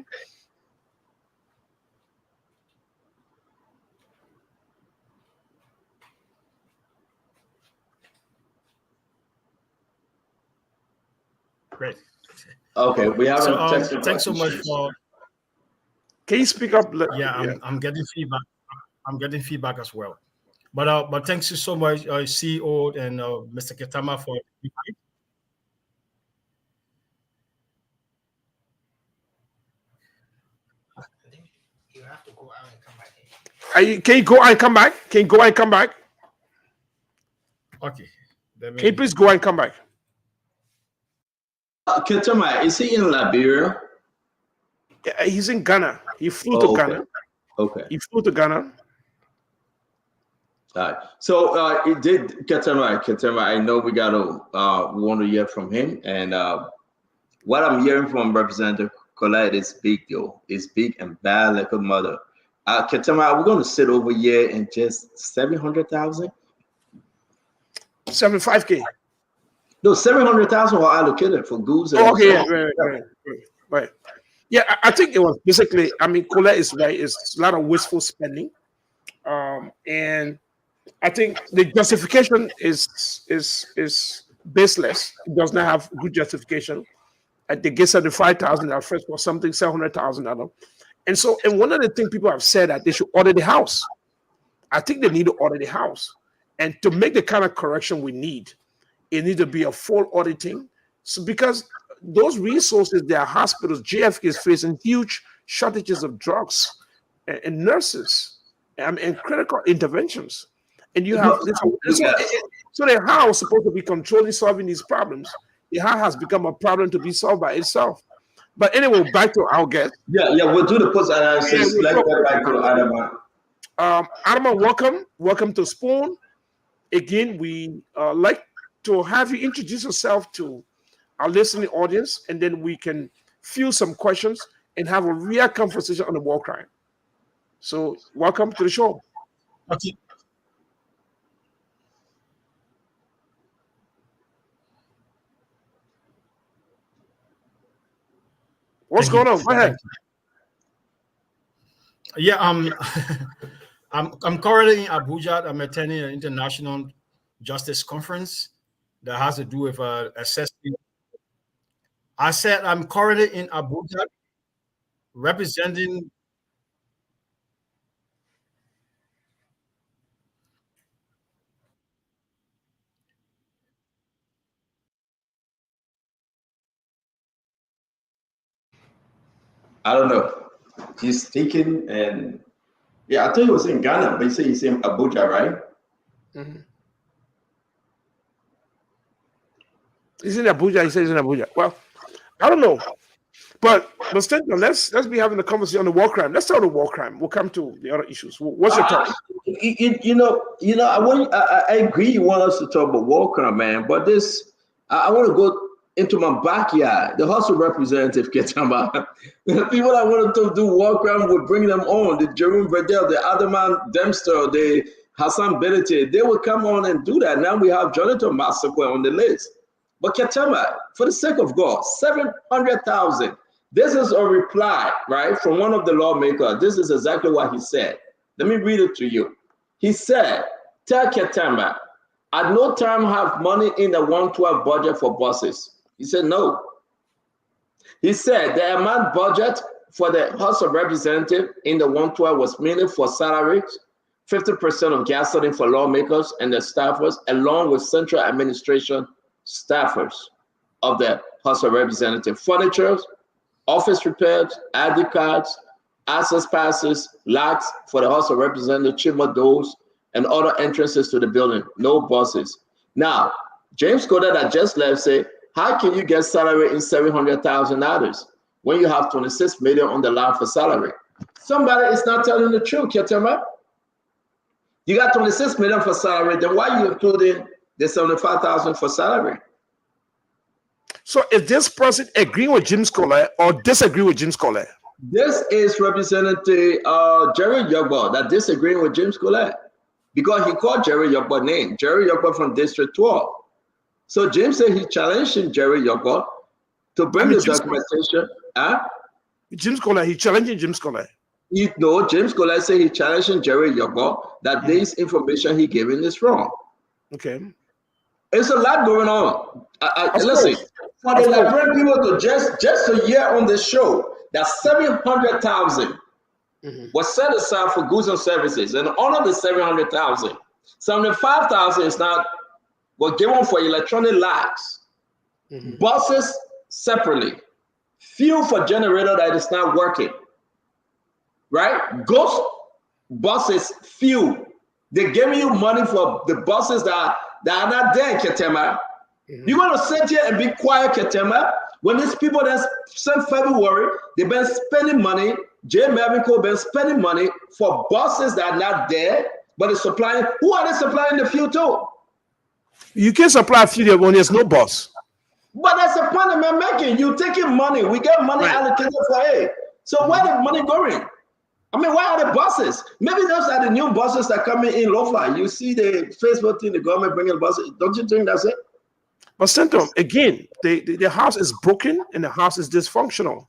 Great. Okay, we have So a technical thanks so much issues. for Can you speak up? yeah, I'm getting feedback. I'm getting feedback as well. But thanks you so much, CEO and Mr. Ketama for You have to go out and come back in. Can you go and come back? Can you go and come back? okay. Let Can you me please go and come back? Ketama, is he in Liberia? Yeah, he's in Ghana. He flew to Oh, okay. Ghana. Okay. He flew to Ghana. All right. So it did Ketama. I know we want to hear from him, and what I'm hearing from Representative Colette is big, yo. It's big and bad like a mother. Ketama, we're going to sit over here and just 700,000. 75K. No, 700,000 were allocated for goods. And Okay, yeah, right. Yeah, I think it was basically. I mean, Colette is right. It's a lot of wasteful spending, and I think the justification is baseless. It does not have good justification. They get 75,000 at first for something 700,000 out of, and one of the things people have said that they should audit the house. I think they need to audit the house, and to make the kind of correction we need, it needs to be a full auditing. So because those resources, there are hospitals. JFK is facing huge shortages of drugs and nurses and critical interventions. And you have so the house supposed to be controlling solving these problems. The house has become a problem to be solved by itself. But anyway, back to our guest. Yeah, we'll do the post analysis. Let's get back to Adama. Adama, welcome to Spoon. Again, we like to have you introduce yourself to our listening audience, and then we can field some questions and have a real conversation on the war crime. So, welcome to the show. okay. What's Thank going you. on? Go ahead. Yeah, I'm currently in Abuja. I'm attending an international justice conference that has to do with assessing. I said I'm currently in Abuja representing. I don't know. He's speaking, and yeah, I thought he was in Ghana, but you say he's in Abuja, right? Mm-hmm. He's in Abuja. He says he's in Abuja. Well, I don't know. But Stanton, let's be having a conversation on the war crime. Let's start with war crime. We'll come to the other issues. What's your thoughts? I agree. You want us to talk about war crime, man. But I want to go into my backyard. The House of Representatives get about the people that wanted to do war crime would bring them on. The Jerome Verdell, the Adama Dempster, the Hassan Benete, they would come on and do that. Now we have Jonathan Massacre on the list. But Ketama, for the sake of God, 700,000. This is a reply, right, from one of the lawmakers. This is exactly what he said. Let me read it to you. He said, tell Ketama, at no time have money in the 112 budget for buses. He said, no. He said the amount budget for the House of Representatives in the 112 was mainly for salaries, 50% of gasoline for lawmakers and their staffers, along with central administration staffers of the House of Representatives, furniture, office repairs, ID cards, access passes, locks for the House of Representatives, chamber doors, and other entrances to the building. No buses. Now, James Coder that just left said, how can you get salary in $700,000 when you have 26 million on the line for salary? Somebody is not telling the truth, Ketema. You got 26 million for salary, then why you including the 75,000 for salary? So is this person agreeing with Jim Scholar or disagree with Jim Scholar? This is Representative Jerry Yogbo that disagreeing with Jim Scholar because he called Jerry Yogbo name, Jerry Yogbo from District 12. So James said he challenging Jerry Yogbo to bring the documentation. Jim Scholar, he challenging Jim Scholar. No, James Scholar said he challenging Jerry Yogbo that this information he giving is wrong. Okay. It's a lot going on. Listen, for the Liberian people to just a year on the show, that 700,000 was set aside for goods and services, and all of the 700,000, 75,000 is not was given for electronic logs, buses separately, fuel for generator that is not working, right? Ghost buses, fuel. They're giving you money for the buses that are not there, Ketema. You're going to sit here and be quiet, Ketema, when these people that since February, they've been spending money, J. Mavico been spending money for buses that are not there, but they're supplying. Who are they supplying the fuel to? You can supply fuel when there's no bus. But that's the point I'm making. You taking money. We get money allocated for it. So where the money going? I mean, why are the buses? Maybe those are the new buses that coming in Lofa. You see the Facebook thing, the government bringing buses. Don't you think that's it? But Centum, again, the house is broken and the house is dysfunctional.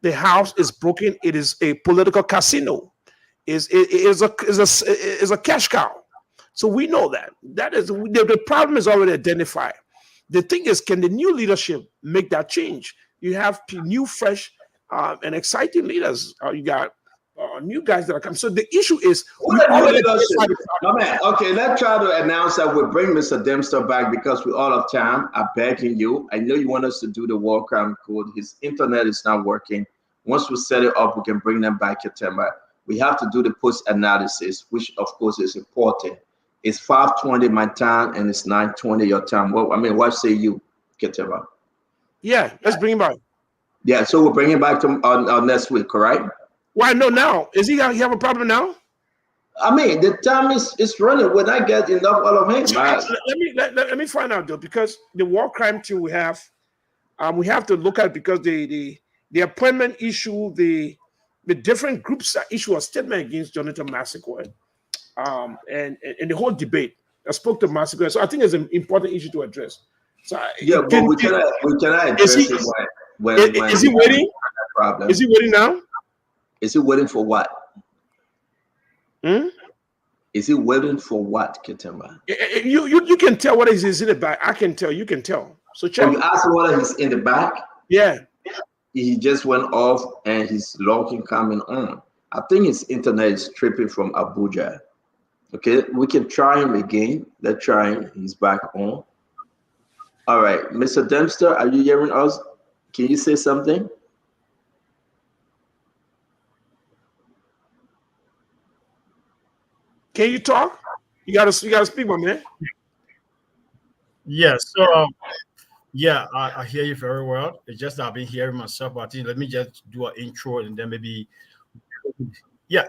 The house is broken. It is a political casino. It is a cash cow. So we know that. That is the problem is already identified. The thing is, can the new leadership make that change? You have new, fresh, and exciting leaders. You got new guys that are coming. So the issue is, okay, let's try to announce that we'll bring Mr. Dempster back because we're all of time. I'm begging you. I know you want us to do the war crime code. His internet is not working. Once we set it up, we can bring them back, Ketema. We have to do the post analysis, which of course is important. It's 5:20 my time and it's 9:20 your time. Well, I mean, what say you, Ketema? Yeah, let's bring him back. Yeah, so we'll bring him back to next week, correct? Why no now? Is he have a problem now? I mean, the time is running. When I get enough all of him, let me find out though, because the war crime team we have to look at because the appointment issue, the different groups that issue a statement against Jonathan Massacre, and the whole debate. I spoke to Massacre, so I think it's an important issue to address. So yeah, but we cannot address it when is he waiting? Problem. Is he waiting now? Is he waiting for what? Is he waiting for what, Ketema? You can tell what is in the back. I can tell. You can tell. So check. You ask whether he's in the back. Yeah. He just went off and he's logging coming on. I think his internet is tripping from Abuja. Okay, we can try him again. Let's try him. He's back on. All right, Mr. Dempster, are you hearing us? Can you say something? Can you talk? You gotta speak, my man. Yes. So yeah, I hear you very well. It's just that I've been hearing myself, but I think let me just do an intro and then maybe yeah.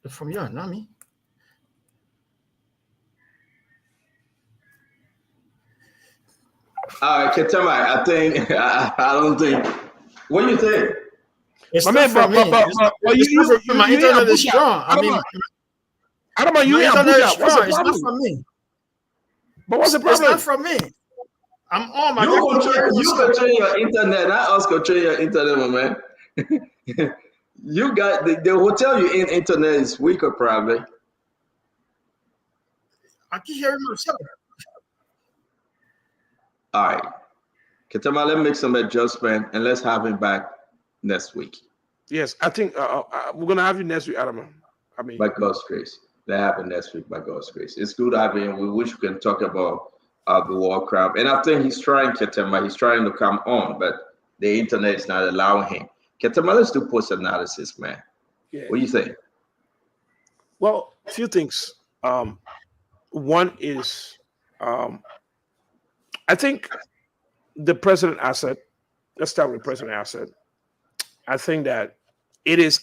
From you, not me. All right, Ketema, I think I don't think. What do you think? It's not from me. My internet is strong. I mean, I don't know. You internet is strong. It's not from me. But what's the problem? It's not from me. I'm on my. You control your internet. I also control your internet, my man. You got the hotel you in internet is weaker, probably. I can hear myself. All right, Ketema, let's make some adjustment and let's have him back next week. Yes, I think we're gonna have you next week, Adam. I mean, by God's grace, that happen next week. By God's grace, it's good having him. We wish we can talk about the war crime, and I think he's trying, Ketema. He's trying to come on, but the internet is not allowing him. Ketema, let's do post analysis, man. Yeah. What do you think? Well, a few things. One is, I think the president asset. Let's start with the president asset. I think that is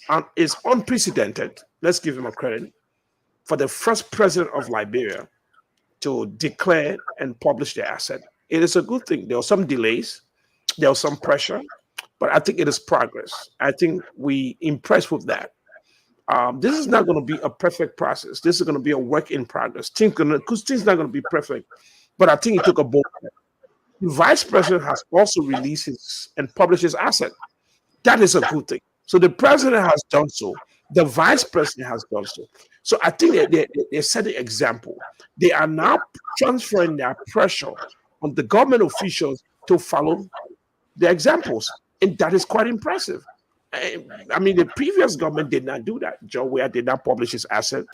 unprecedented. Let's give him a credit for the first president of Liberia to declare and publish their asset. It is a good thing. There were some delays, there was some pressure, but I think it is progress. I think we impressed with that. This is not going to be a perfect process. This is going to be a work in progress. Things not going to be perfect, but I think it took a bold step. The vice president has also released his and published his asset. That is a good thing. So the president has done so. The vice president has done so. So I think that they set the example. They are now transferring their pressure on the government officials to follow the examples. And that is quite impressive. I mean, the previous government did not do that. George Weah did not publish his asset.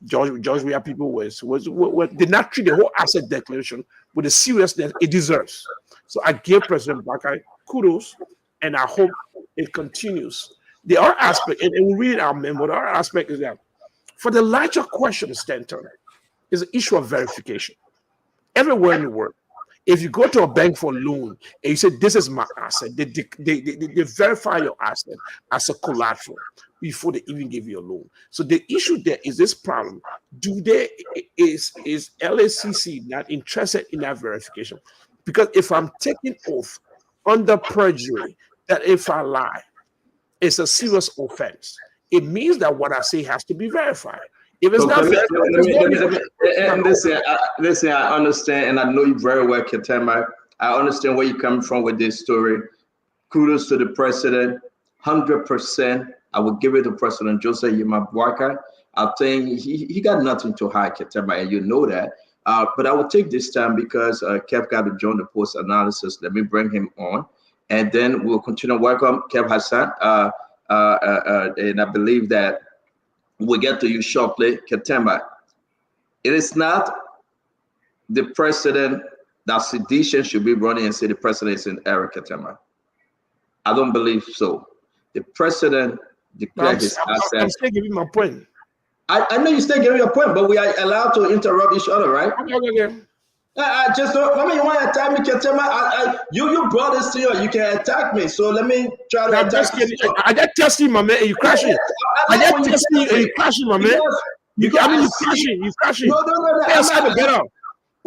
George Weah people did not treat the whole asset declaration with the seriousness it deserves. So I give President Bakai kudos, and I hope it continues. The other aspect, and we read our memo, the other aspect is that for the larger question, Stanton, is the issue of verification. Everywhere in the world, if you go to a bank for a loan and you say, this is my asset, they verify your asset as a collateral before they even give you a loan. So the issue there is this problem. Is LACC not interested in that verification? Because if I'm taking oath under perjury that if I lie, it's a serious offense. It means that what I say has to be verified. If it's not verified, listen, I understand, and I know you very well, Ketema. I understand where you're coming from with this story. Kudos to the president, 100%. I would give it to President Joseph Yimabwaka. I think he got nothing to hide, Ketema, and you know that. But I will take this time because Kev got to join the post analysis. Let me bring him on, and then we'll continue. Welcome, Kev Hassan, and I believe that we'll get to you shortly, Ketema. It is not the president that sedition should be running and say the president is in error, Ketema. I don't believe so. The president declared his assets. I'm still giving my point. I know you still giving your point, but we are allowed to interrupt each other, right? Okay. I just don't. I mean, you want to attack me, Ketema? You brought this to you. You can attack me. So let me try to attack you. I just testing, my man. And you crashing. I just testing and you crashing, my man. You crashing. No.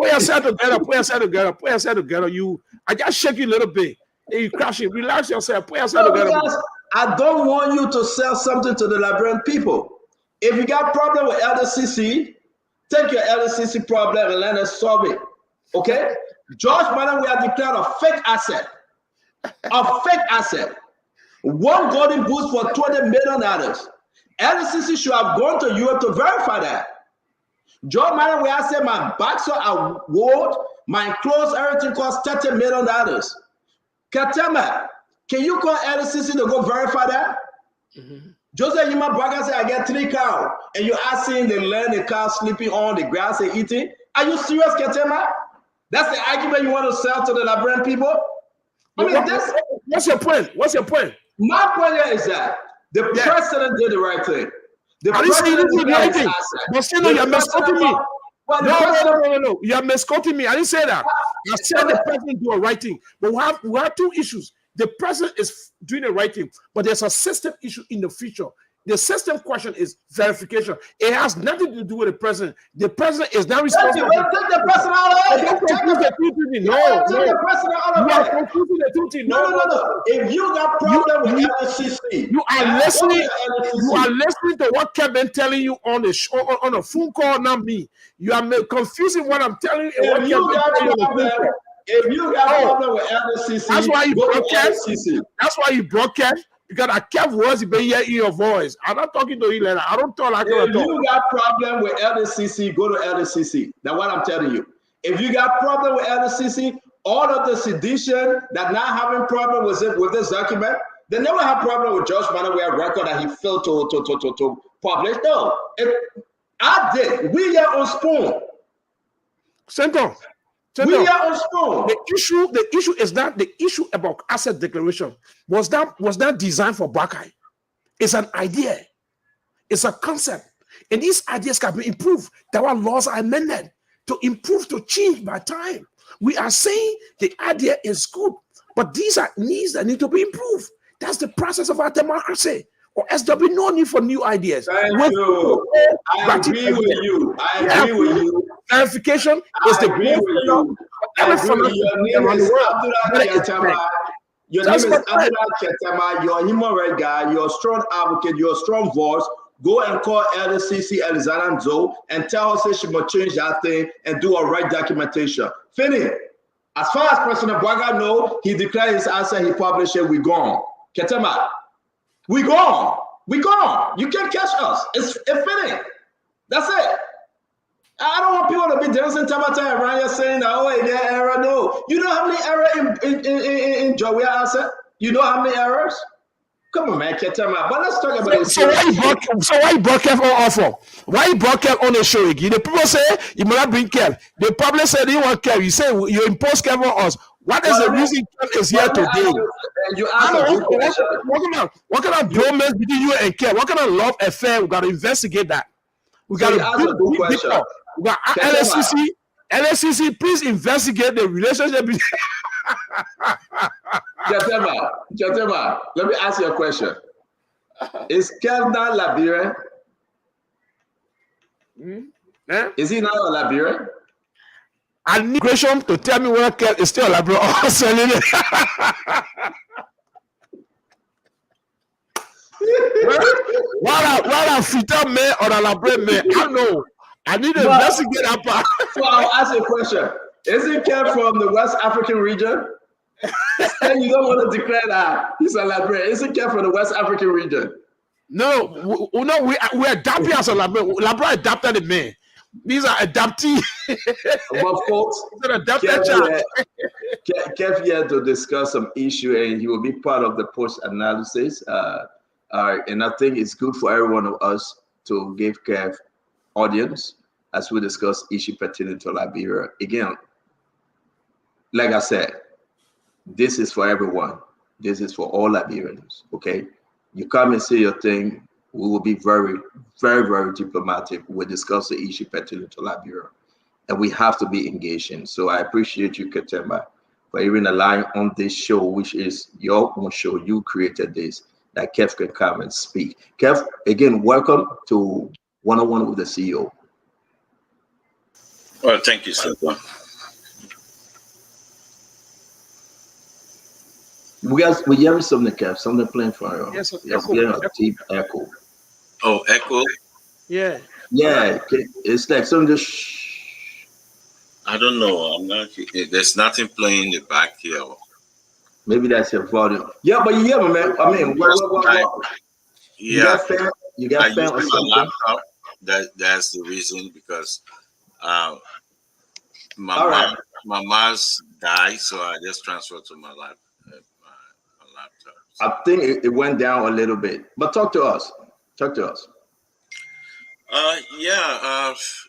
Put yourself together. Put yourself together. I just shake you a little bit. And you crashing. Relax yourself. Put yourself together. I don't want you to sell something to the Liberian people. If you got problem with LCC, take your LCC problem and let us solve it. Okay? George Madden, we have declared a fake asset. A fake asset. One golden boost for $20 million. LCC should have gone to Europe to verify that. George Madden, we have said my boxer award, my clothes, everything costs $30 million. Katema, can you call LCC to go verify that? Mm-hmm. Joseph Yima Braga said, I get 3 cows, and you're asking the land the cows sleeping on the grass and eating. Are you serious, Katema? That's the argument you want to sell to the Liberian people? I mean, what's your point? My point is that the president did the right thing. The president did the right thing. But still, you're misquoting me. No. You're misquoting me. I didn't say that. I said the president do a right thing. But we have 2 issues. The president is doing the right thing, but there's a system issue in the future. The system question is verification. It has nothing to do with the president. The president is not responsible. Take the president out of it. No. If you got problem with LCC, you are listening to what Kevin telling you on the show, on a phone call, not me. You are confusing what I'm telling you and what Kevin telling you on the phone call. If you got a problem with LCC, that's why you broadcast. That's why you broadcast, because I kept words in your voice. I'm not talking to you like that. I don't talk like that. If you got problem with LCC, go to LCC. That's what I'm telling you. If you got problem with LCC, all of the sedition that not having problem with this document, they never have problem with George Manaway record that he failed to publish. No, I did. We are on Spoon. Center. We are on Spoon. The issue is that the issue about asset declaration was that designed for Bakai. It's an idea. It's a concept. And these ideas can be improved. That our laws are amended to improve, to change by time. We are saying the idea is good, but these are needs that need to be improved. That's the process of our democracy. Or else there'll be no need for new ideas. Thank you. I agree with you. I agree with you. Clarification is the I agree with you. I agree with you. Your name is Abdullah Kiatama. Your name is Abdullah Kiatama. You're a human rights guy. You're a strong advocate. You're a strong voice. Go and call LCC Alexander Zoe and tell her she must change that thing and do a right documentation. Finish. As far as President Bwaga knows, he declared his answer, he published it, we gone. Ketema, we gone. We gone. You can't catch us. It's finished. That's it. I don't want people to be dancing Tabata around here saying that, oh, yeah, error. No. You know how many errors in Joey Asset? You know how many errors? Come on, man, Ketema. But let's talk about it. So why you brought Kev on offer? Why you brought Kev on the show again? The people say you might not bring Kev. They probably say they want Kev. You say you impose Kev on us. What is the reason Kev is here today? You asked a good question. What kind of bromance between you and Kev? What kind of love affair? We got to investigate that. We got to a good question. We got LSCC. LSCC, please investigate the relationship between. Jatema, let me ask you a question. Is Kev not Liberian? Is he not a Liberian? I need Gresham to tell me whether Kev is still a Liberian or selling it. What a fitter man or a Liberian man? I don't know. I need to investigate that part. So I'll ask you a question. Isn't Kev from the West African region? And you don't want to declare that he's a Liberian. Isn't Kev from the West African region? No, we adapt as a Liberian. Liberian adapted the man. These are adaptees. But folks, Kev here to discuss some issue, and he will be part of the post analysis. And I think it's good for every one of us to give Kev audience as we discuss issue pertaining to Liberia. Again, like I said, this is for everyone. This is for all Liberians, okay? You come and say your thing. We will be very, very, very diplomatic. We'll discuss the issue pertaining to Liberia. And we have to be engaging. So I appreciate you, Katemba, for even allowing on this show, which is your own show. You created this, that Kev can come and speak. Kev, again, welcome to One-on-One with the CEO. Well, thank you, sir. We hearing something, Kev. Something playing for you. Yes, a deep echo. Oh, echo? Yeah. Yeah, it's like something just. I don't know. I'm not. There's nothing playing in the back here. Maybe that's your volume. Yeah, but you hear me, man. I mean, what? Yeah. You got fan or something? Laptop. That's the reason, because my mom's died, so I just transferred to my laptop. I think it went down a little bit, but talk to us.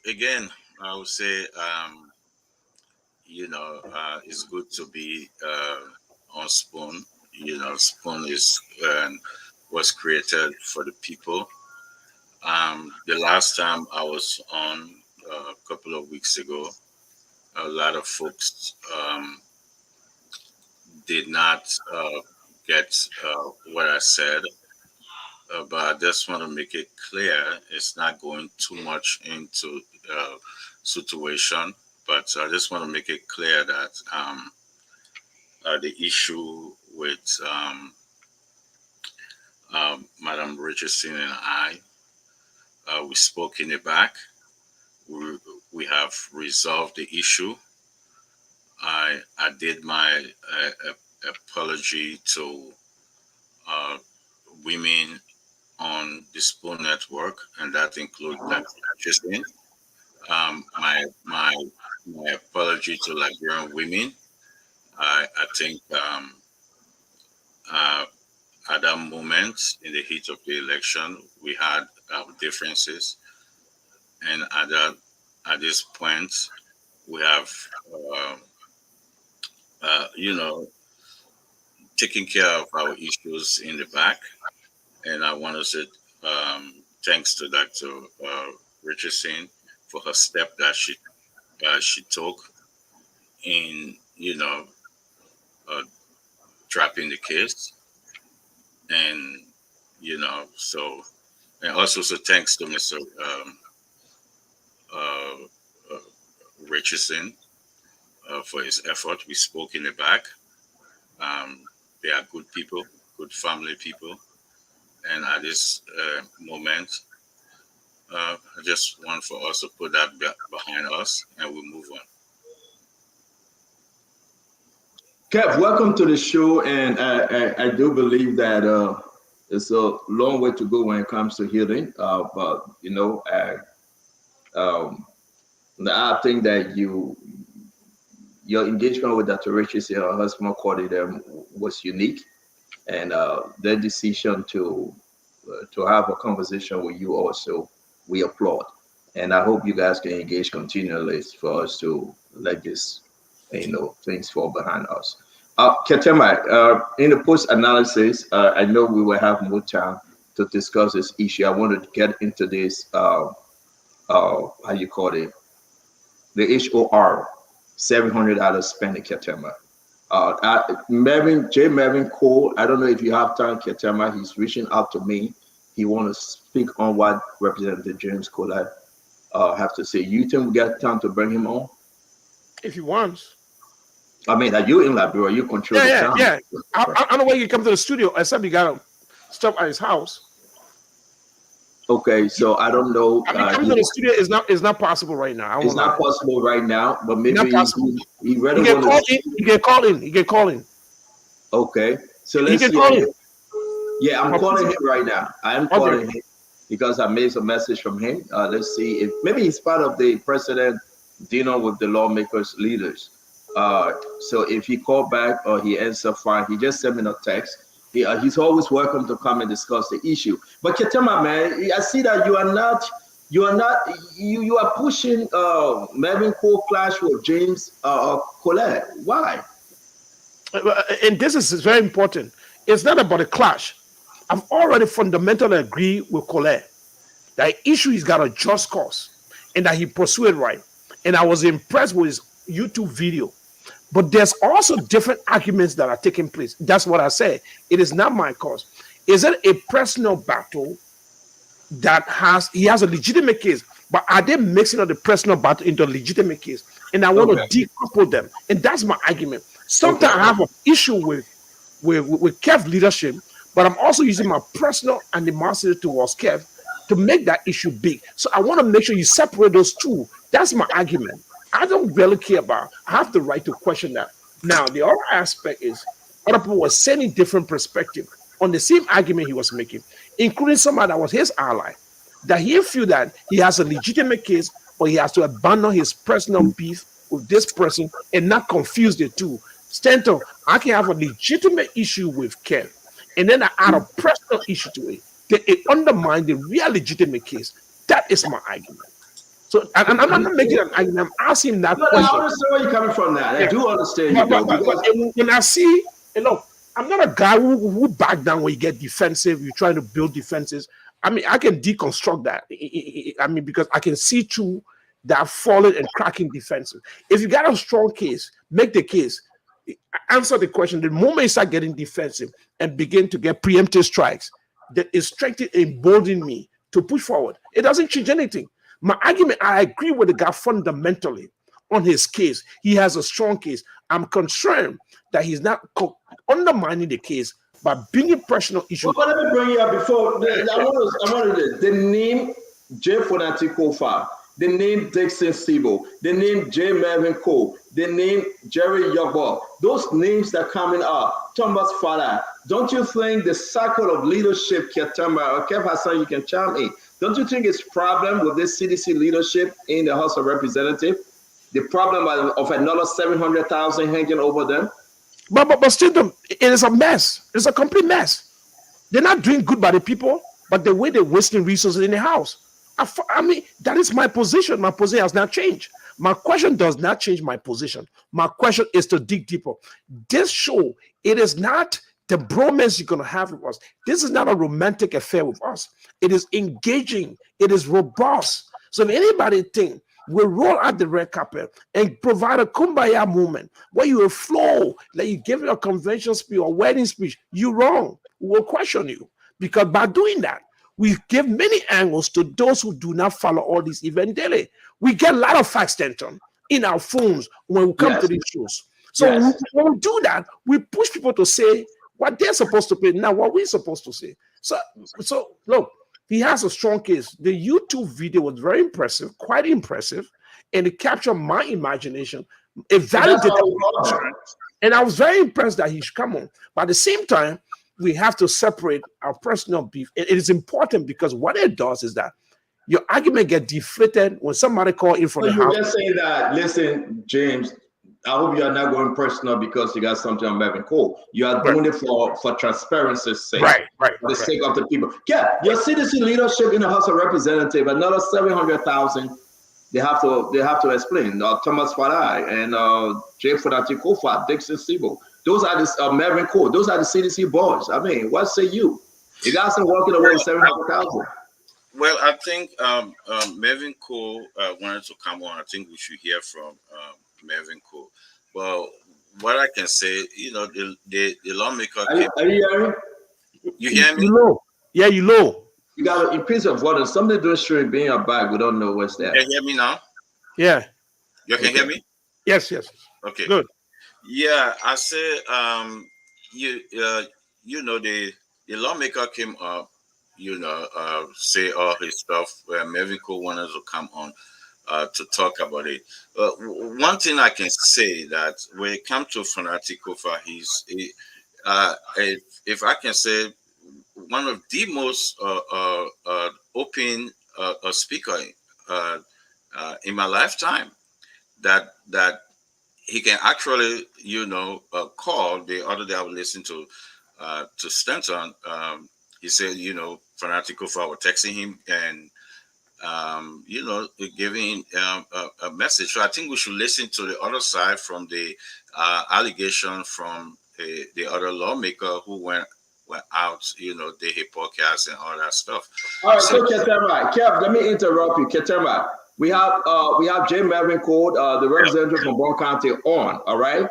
Again, I would say, it's good to be on Spoon. Spoon was created for the people. The last time I was on a couple of weeks ago, a lot of folks did not get what I said, but I just want to make it clear it's not going too much into situation, but I just want to make it clear that the issue with Madam Richardson and I, we spoke in the back. We have resolved the issue. I did my apology to women on the Spoon Network, and that includes purchasing. My apology to Liberian women. I think at that moment, in the heat of the election, we had differences, and at this point, we have taking care of our issues in the back. And I want us to thanks to Dr. Richardson for her step that she took in, dropping the case, and so, and also so thanks to Mr. Uh, uh, Richardson for his effort. We spoke in the back. They are good people, good family people, and at this moment, I just want for us to put that behind us and we move on. Kev, welcome to the show, and I do believe that it's a long way to go when it comes to healing. But I think that your engagement with Dr. Richardson, her husband, coordinator, was unique, and their decision to have a conversation with you also, we applaud. And I hope you guys can engage continually for us to let this, things fall behind us. Ketema, in the post analysis, I know we will have more time to discuss this issue. I wanted to get into this, how you call it, the HOR, $700 spending, Ketema. Mervin Cole, I don't know if you have time, Ketema. He's reaching out to me. He wants to speak on what Representative James Cole have to say. You think we got time to bring him on? If he wants. I mean, are you in Liberia? You control the time. Yeah. I don't know where you come to the studio, except you got stuff at his house. Okay, so I don't know. Coming to the studio is not possible right now. It's not possible right now, but maybe he really He can call in. Okay, so let's see. Call in. Yeah, I'm calling him right now. I am calling him because I made some message from him. Let's see if maybe he's part of the president dinner with the lawmakers, leaders. So if he called back or he answer fine, he just sent me a text. He's always welcome to come and discuss the issue. But Ketema, man, I see that you are pushing Mervin Cole clash with James Colette. Why? And this is very important. It's not about a clash. I've already fundamentally agreed with Colette that issue he's got a just cause and that he pursued right. And I was impressed with his YouTube video. But there's also different arguments that are taking place. That's what I say. It is not my cause. Is it a personal battle that he has a legitimate case, but are they mixing up the personal battle into a legitimate case? And I want to decouple them. And that's my argument. Sometimes I have an issue with Kev's leadership, but I'm also using my personal animosity towards Kev to make that issue big. So I want to make sure you separate those two. That's my argument. I don't really care about. I have the right to question that. Now, the other aspect is other people were sending different perspective on the same argument he was making, including somebody that was his ally, that he feel that he has a legitimate case, but he has to abandon his personal beef with this person and not confuse the two. Stanton, I can have a legitimate issue with Ken, and then I add a personal issue to it. It undermines the real legitimate case. That is my argument. So, and I'm not making an argument. I'm asking that question. I understand where you're coming from now. I do understand you. But when I see, I'm not a guy who back down when you get defensive. You're trying to build defenses. I mean, I can deconstruct that. I mean, because I can see through that falling and cracking defenses. If you got a strong case, make the case. Answer the question. The moment you start getting defensive and begin to get preemptive strikes, that is strengthening and emboldening me to push forward. It doesn't change anything. My argument, I agree with the guy fundamentally on his case. He has a strong case. I'm concerned that he's not undermining the case by bringing personal issues. But let me bring you up before. I wanted the name J. Fonati Kofa, the name Dixon Sibo, the name J. Mervin Cole, the name Jerry Yogbo. Those names that are coming up, Thomas Fala. Don't you think the cycle of leadership, Ketema or Kev Hassan, you can chime in? Don't you think it's problem with this CDC leadership in the House of Representatives? The problem of another 700,000 hanging over them? But still, it is a mess. It's a complete mess. They're not doing good by the people, but the way they're wasting resources in the House. I mean, that is my position. My position has not changed. My question does not change my position. My question is to dig deeper. This show, it is not the bromance you're going to have with us. This is not a romantic affair with us. It is engaging. It is robust. So if anybody think we'll roll out the red carpet and provide a kumbaya moment where you will flow, like you give a convention speech or wedding speech, you're wrong. We'll question you. Because by doing that, we give many angles to those who do not follow all these events daily. We get a lot of facts, Stanton, in our phones when we come to these shows. So when we do that, we push people to say what they're supposed to say, not what we're supposed to say. So look, he has a strong case. The YouTube video was very impressive, quite impressive, and it captured my imagination. It validated my concern. And I was very impressed that he should come on. But at the same time, we have to separate our personal beef. It is important because what it does is that your argument get deflated when somebody call in from the house. You're just saying that, listen, James, I hope you are not going personal because you got something on Melvin Cole. You are doing it for transparency's sake. For the sake of the people. Yeah, your citizen leadership in the House of Representatives, another 700,000. They have to explain. Thomas Farai and Jay Fodati Kofa, Dixon Sibo. Those are the Melvin Cole. Those are the CDC boys. I mean, what say you? You guys are walking away with 700,000. Well, I think Melvin Cole wanted to come on. I think we should hear from Melvin Cole. Well, what I can say, you know, the lawmaker. Are you hearing? You hear me? You low. Yeah, you low. You got to increase your volume. Something doing straight being your bag. We don't know what's there. Can you hear me now? Yeah. You can hear me? Yes. Okay. Good. Yeah, I said, you know, the lawmaker came up, you know, say all his stuff where Melvin Cole wanted to come on to talk about it. One thing I can say that when it comes to Fanatico, if I can say, one of the most open speaker in my lifetime that he can actually, you know, call. The other day I was listening to Stanton. He said, you know, Fanatico were texting him and you know, giving a message. So I think we should listen to the other side from the allegation from the other lawmaker who went out, you know, the hip podcast and all that stuff. All right, so Ketema, Kev, let me interrupt you. Ketema, we have Jay Melvin Cole, the representative from Bond County on, all right?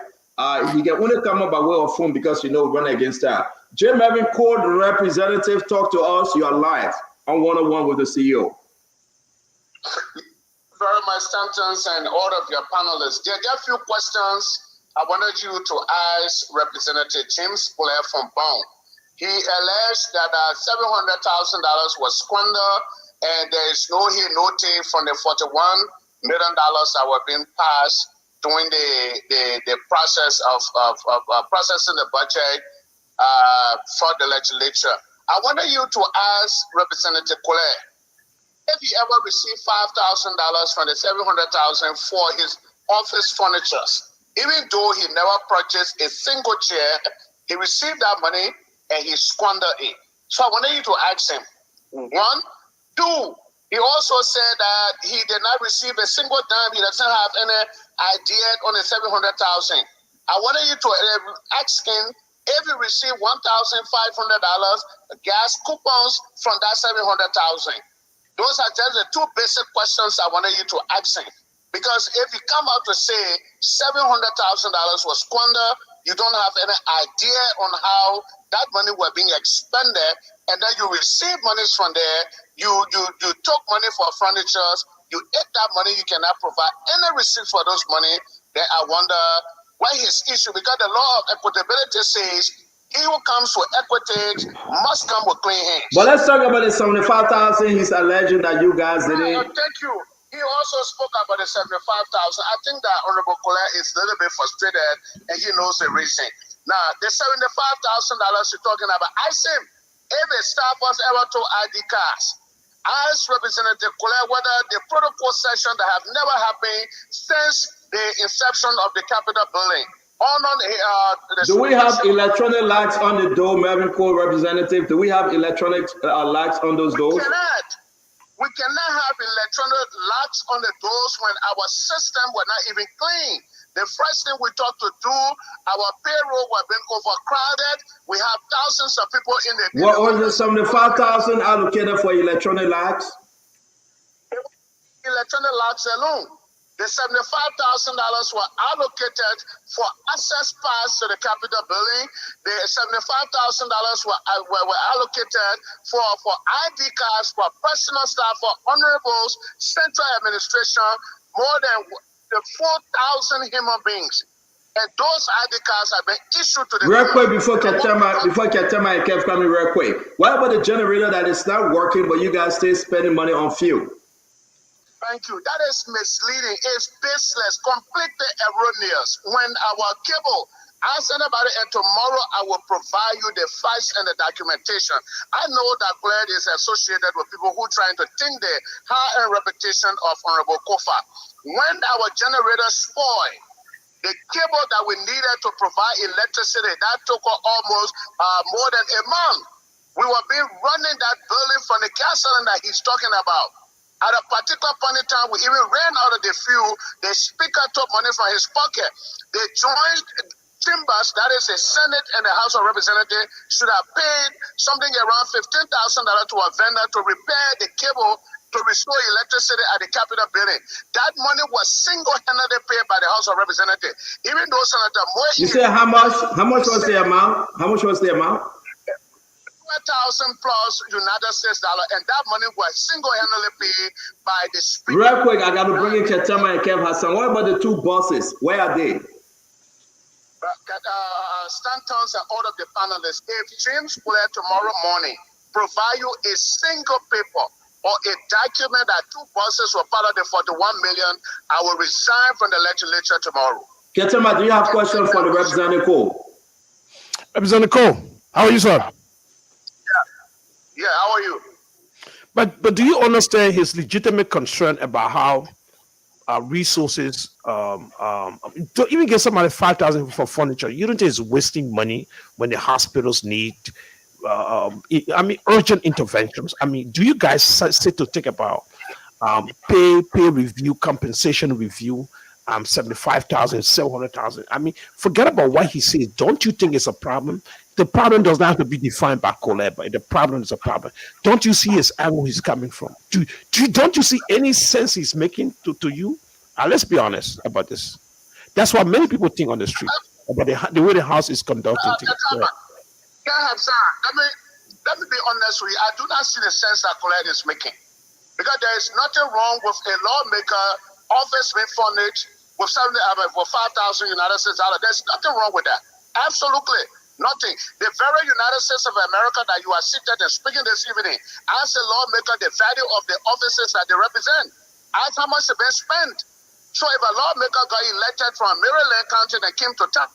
He can only come up by way of phone because, you know, run against that. Jay Melvin Cole, the representative, talk to us. You are live on one-on-one with the CEO. Very much, Stanton's and all of your panelists. There are a few questions I wanted you to ask Representative James Blair from Bond. He alleged that $700,000 was squandered, and there is no tay from the $41 million that were being passed during the process of processing the budget for the legislature. I wanted you to ask Representative Colette if he ever received $5,000 from the $700,000 for his office furniture. Even though he never purchased a single chair, he received that money and he squandered it. So I wanted you to ask him, one. Two, he also said that he did not receive a single dime. He doesn't have any idea on the $700,000. I wanted you to ask him if he received $1,500 gas coupons from that $700,000. Those are just the two basic questions I wanted you to ask him. Because if you come out to say $700,000 was squandered, you don't have any idea on how that money were being expended, and then you receive monies from there, you took money for furniture, you ate that money, you cannot provide any receipts for those money, then I wonder why his issue, because the law of equitability says he who comes with equity must come with clean hands. But let's talk about the 75,000 he's alleging that you guys did it. Thank you. He also spoke about the 75,000. I think that Honorable Colette is a little bit frustrated, and he knows the reason. Now, the $75,000 you're talking about, I said, if a staff was ever to ID cards, ask Representative Colette whether the protocol session that have never happened since the inception of the Capitol building. Do we have electronic lights on the door, Melvin Cole representative? Do we have electronic lights on those doors? We cannot have electronic locks on the doors when our system were not even clean. The first thing we thought to do, our payroll was being overcrowded. We have thousands of people in the What was the 75,000 allocated for electronic lights? Electronic lights alone. The $75,000 were allocated for access pass to the Capitol building. The $75,000 were allocated for ID cards, for personal staff, for honorables, central administration, more than the 4,000 human beings. And those ID cards have been issued to the Real quick, people. before Ketema and Kev coming real quick. What about the generator that is not working, but you guys still spending money on fuel? Thank you. That is misleading. It's baseless, completely erroneous. When our cable, I send about it, and tomorrow I will provide you the facts and the documentation. I know that Claire is associated with people who are trying to think the high-end reputation of Honorable Kofa. When our generator spoiled, the cable that we needed to provide electricity, that took almost more than a month. We were running that building from the gas cylinder he's talking about. At a particular point in time, we even ran out of the fuel. The speaker took money from his pocket. The joint chambers, that is the Senate and the House of Representatives, should have paid something around $15,000 to a vendor to repair the cable to restore electricity at the Capitol building. That money was single-handedly paid by the House of Representatives. Even though Senator Moore... You said how much? How much was the amount? How much was the amount? 1,000 plus United States dollar, and that money was single-handedly paid by the speaker. Real quick, I got to bring in Ketema and Kev Hassan. What about the two bosses? Where are they? Stantons and all of the panelists, if James Blair tomorrow morning provide you a single paper or a document that two bosses were part of the 41 million, I will resign from the legislature tomorrow. Ketema, do you have questions for the Representative Cole? Representative Cole, how are you, sir? Yeah, how are you? But do you understand his legitimate concern about how resources to even get somebody 5,000 for furniture? You don't think it's wasting money when the hospitals need urgent interventions? I mean, do you guys sit to think about pay review, compensation review, 75,000, 700,000? I mean, forget about what he says. Don't you think it's a problem? The problem does not have to be defined by Colette, but the problem is a problem. Don't you see his angle he's coming from? Don't you see any sense he's making to you? Let's be honest about this. That's what many people think on the street about the way the house is conducting things. Let me be honest with you. I do not see the sense that Colette is making. Because there is nothing wrong with a lawmaker office being furnished with 5,000 United States dollars. There's nothing wrong with that. Absolutely. Nothing. The very United States of America that you are seated and speaking this evening, as a lawmaker, the value of the offices that they represent, as how much they've been spent. So if a lawmaker got elected from Maryland County and came to town,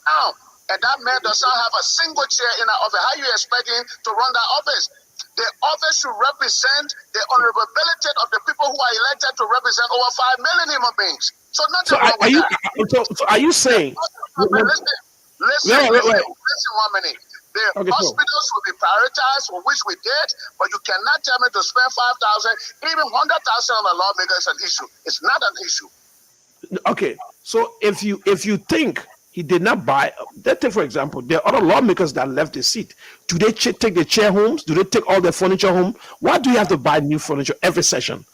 and that man does not have a single chair in that office, how are you expecting to run that office? The office should represent the honorability of the people who are elected to represent over 5 million human beings. So nothing wrong with that. So are you saying... Listen 1 minute. The hospitals will be prioritized, for which we did, but you cannot tell me to spend 5,000, even 100,000 on a lawmaker is an issue. It's not an issue. Okay, so if you think he did not buy, let's take for example, there are other lawmakers that left the seat. Do they take the chair homes? Do they take all their furniture home? Why do you have to buy new furniture every session?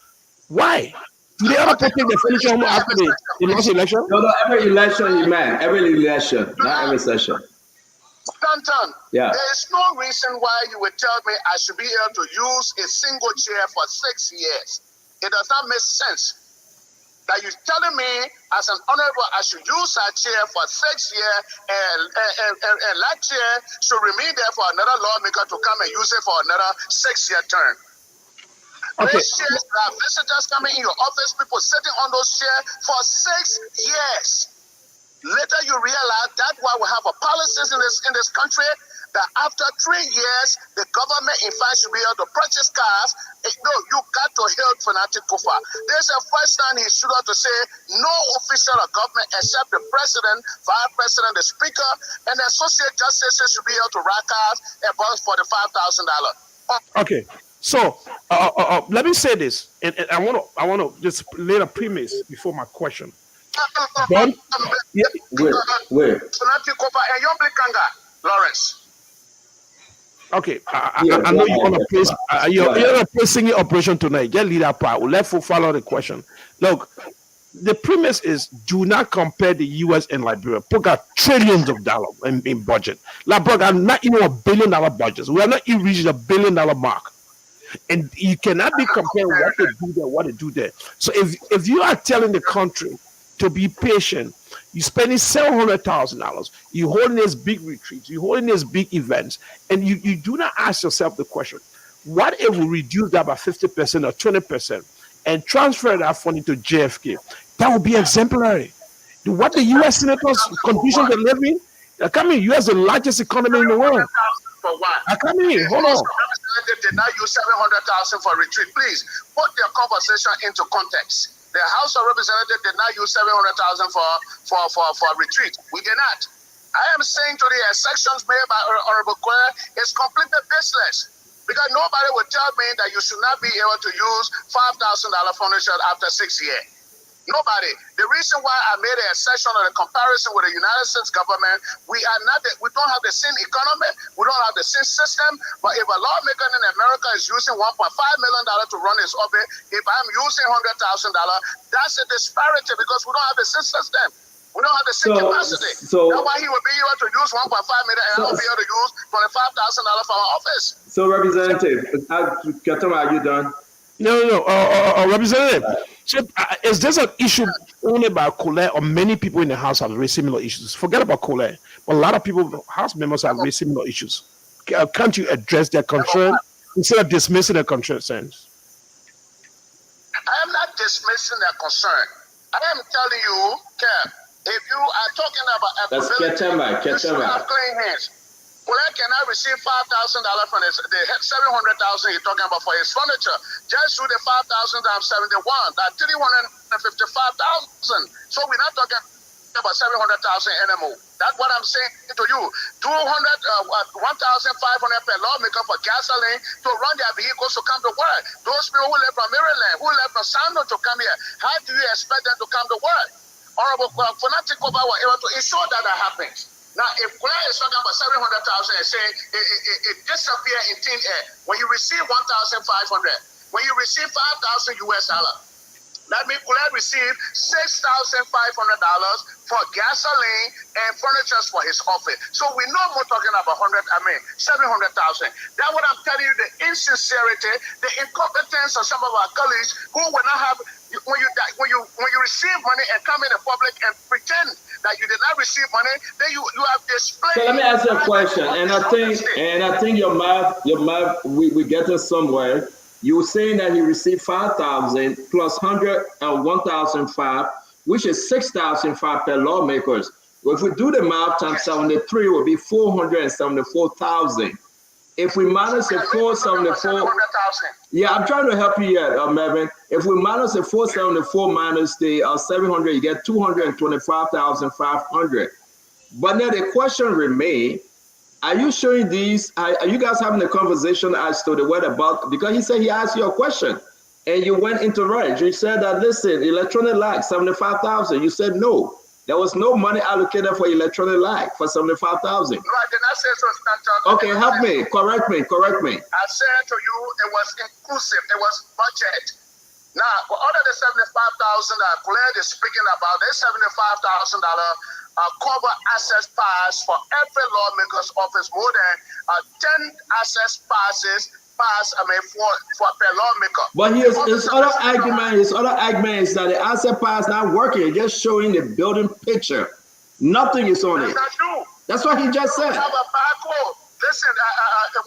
Why? Do they ever take the furniture home after the last election? No, every election, man. Every election, not every session. Stanton, yeah. There is no reason why you would tell me I should be able to use a single chair for 6 years. It does not make sense that you're telling me as an honorable I should use that chair for 6 years and that chair should remain there for another lawmaker to come and use it for another 6-year term. Okay. Those chairs, there are visitors coming in your office, people sitting on those chairs for 6 years. Later you realize that's why we have a policies in this country that after 3 years, the government in fact should be able to purchase cars. No, you got to help Fanatic Kufa. There's a first time he should have to say no official of government except the president, vice president, the speaker, and the associate justices should be able to ride cars above $45,000. Okay. So let me say this, and I want to just lay a premise before my question. Don, yeah, Where? Lawrence. okay. Yeah, I go know you want to ahead, place. Ketamar. You're Go ahead. going to play singing operation tonight. Get lead that part. We'll let folk follow the question. Look, the premise is do not compare the US and Liberia. Put got trillions of dollars in budget. Liberia got not even $1 billion budgets. We are not even reaching $1 billion mark. And you cannot be comparing what they do there, what they do there. So if you are telling the country to be patient, you're spending $700,000, you're holding these big retreats, you're holding these big events, and you do not ask yourself the question, what if we reduce that by 50% or 20% and transfer that funding to JFK? That would be exemplary. What the US senators conditions they're living, come in, US is the largest economy in the world. For one. Come in, hold on. Representative did not use 700,000 for retreat. Please put their conversation into context. The House of Representatives did not use 700,000 for retreat. We did not. I am saying to the sections made by Honorable Quer is completely baseless. Because nobody would tell me that you should not be able to use $5,000 furniture after 6 years. Nobody. The reason why I made a section of the comparison with the United States government, we don't have the same economy, we don't have the same system. But if a lawmaker in America is using $1.5 million to run his orbit, if I'm using $100,000, that's a disparity because we don't have the same system. We don't have the same capacity. That's why he would be able to use 1.5 million and I will be able to use $25,000 for our office. So, Representative, Ketamar, are you done? No, Representative. So, is this an issue only by Colette or many people in the House have raised similar issues? Forget about Colette, but a lot of people, House members, have raised similar issues. Can't you address their concern instead of dismissing their concerns? I am not dismissing their concern. I am telling you, Kev, if you are talking about equability, you should have clean hands. Colette cannot receive $5,000 from the $700,000 you're talking about for his furniture. Just do the 5,000 times 71, that's $355,000. So we're not talking about 700,000 anymore. That's what I'm saying to you. 1,500 per lawmaker for gasoline to run their vehicles to come to work. Those people who live from Maryland, who live from Sando to come here, how do you expect them to come to work? Honorable Fanatic Over were able to ensure that happens. Now, if Claire is talking about 700,000 and saying it disappears in thin air, when you receive 1,500, when you receive 5,000 US dollars, that means Claire received $6,500 for gasoline and furniture for his office. So we know we're talking about 700,000. That's what I'm telling you, the insincerity, the incompetence of some of our colleagues who will not have, when you receive money and come in the public and pretend that you did not receive money, then you have displayed. So let me ask you a question, and I think your math, we getting somewhere. You were saying that he received 5,000 plus 100 and 1,005, which is 6,005 per lawmakers. Well, if we do the math times 73, it would be 474,000. If we minus the 474, yeah, I'm trying to help you here, Melvin. If we minus the 474 minus the 700, you get 225,500. But now the question remains, are you showing these, are you guys having a conversation as to the what about, because he said he asked you a question and you went into right. You said that, listen, electronic light, 75,000. You said no. There was no money allocated for electronic light for 75,000. No, I did not say so, Stanton. Okay, help me. Correct me. I said to you, it was inclusive. It was budget. Now, out of the 75,000 that Claire is speaking about, there's $75,000 cover access pass for every lawmaker's office. More than 10 access passes for per lawmaker. But his other argument is that the asset pass not working. It's just showing the building picture. Nothing is on it. That's not true. That's what he just said. We have a barcode. Listen,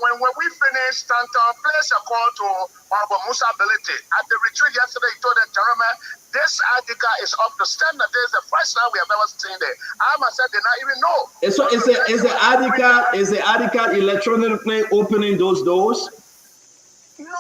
when we finished, Stanton placed a call to Honorable Musa Ability. At the retreat yesterday, he told the gentleman, this article is up to standard. This is the first time we have ever seen it. I myself did not even know. So is the article electronically opening those doors? No,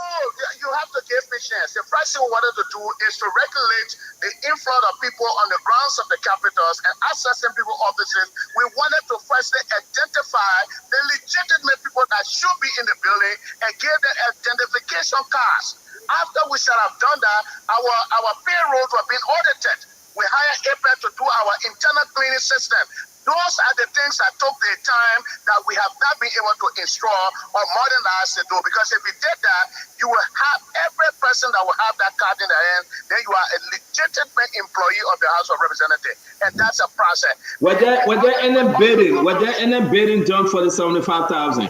you have to give me chance. The first thing we wanted to do is to regulate the inflow of people on the grounds of the capitals and accessing people offices. We wanted to firstly identify the legitimate people that should be in the building and give them identification cards. After we should have done that, our payrolls were being audited. We hired April to do our internal cleaning system. Those are the things that took the time that we have not been able to install or modernize to do. Because if we did that, you will have every person that will have that card in their hand, then you are a legitimate employee of the House of Representatives. And that's a process. Was there any bidding? Was there any bidding done for the 75,000?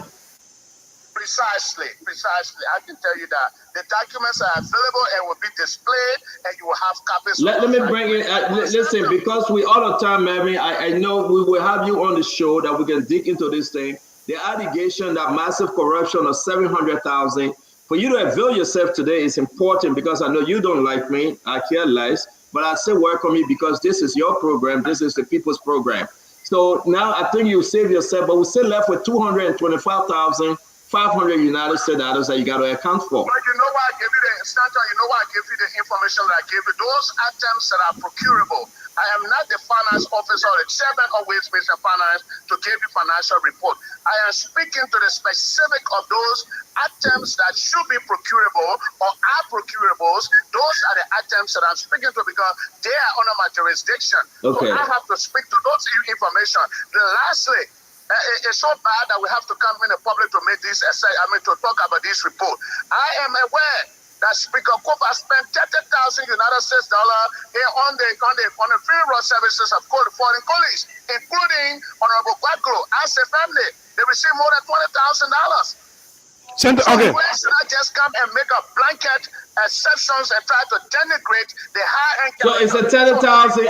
Precisely. I can tell you that the documents are available and will be displayed, and you will have copies. Let me bring it. Listen, because we all the time, Mary, I know we will have you on the show that we can dig into this thing. The allegation that massive corruption of 700,000 for you to avail yourself today is important because I know you don't like me. I care less, but I still welcome you because this is your program. This is the people's program. So now I think you save yourself, but we're still left with 225,500 United States dollars that you got to account for. But you know why I gave you the Stanton, you know why I gave you the information that I gave you? Those items that are procurable. I am not the finance officer or the chairman of Waste Management and Finance to give you financial report. I am speaking to the specific of those items that should be procurable or are procurables. Those are the items that I'm speaking to because they are under my jurisdiction. Okay. So I have to speak to those information. Then lastly, it's so bad that we have to come in the public to make this essay, to talk about this report. I am aware that Speaker Cooper spent 30,000 United States dollars on the free road services of foreign colleagues, including Honorable Quadro as a family. They received more than $20,000. Senator, So okay. we should not just come and make a blanket exceptions and try to denigrate the high-end. So is it 10,000?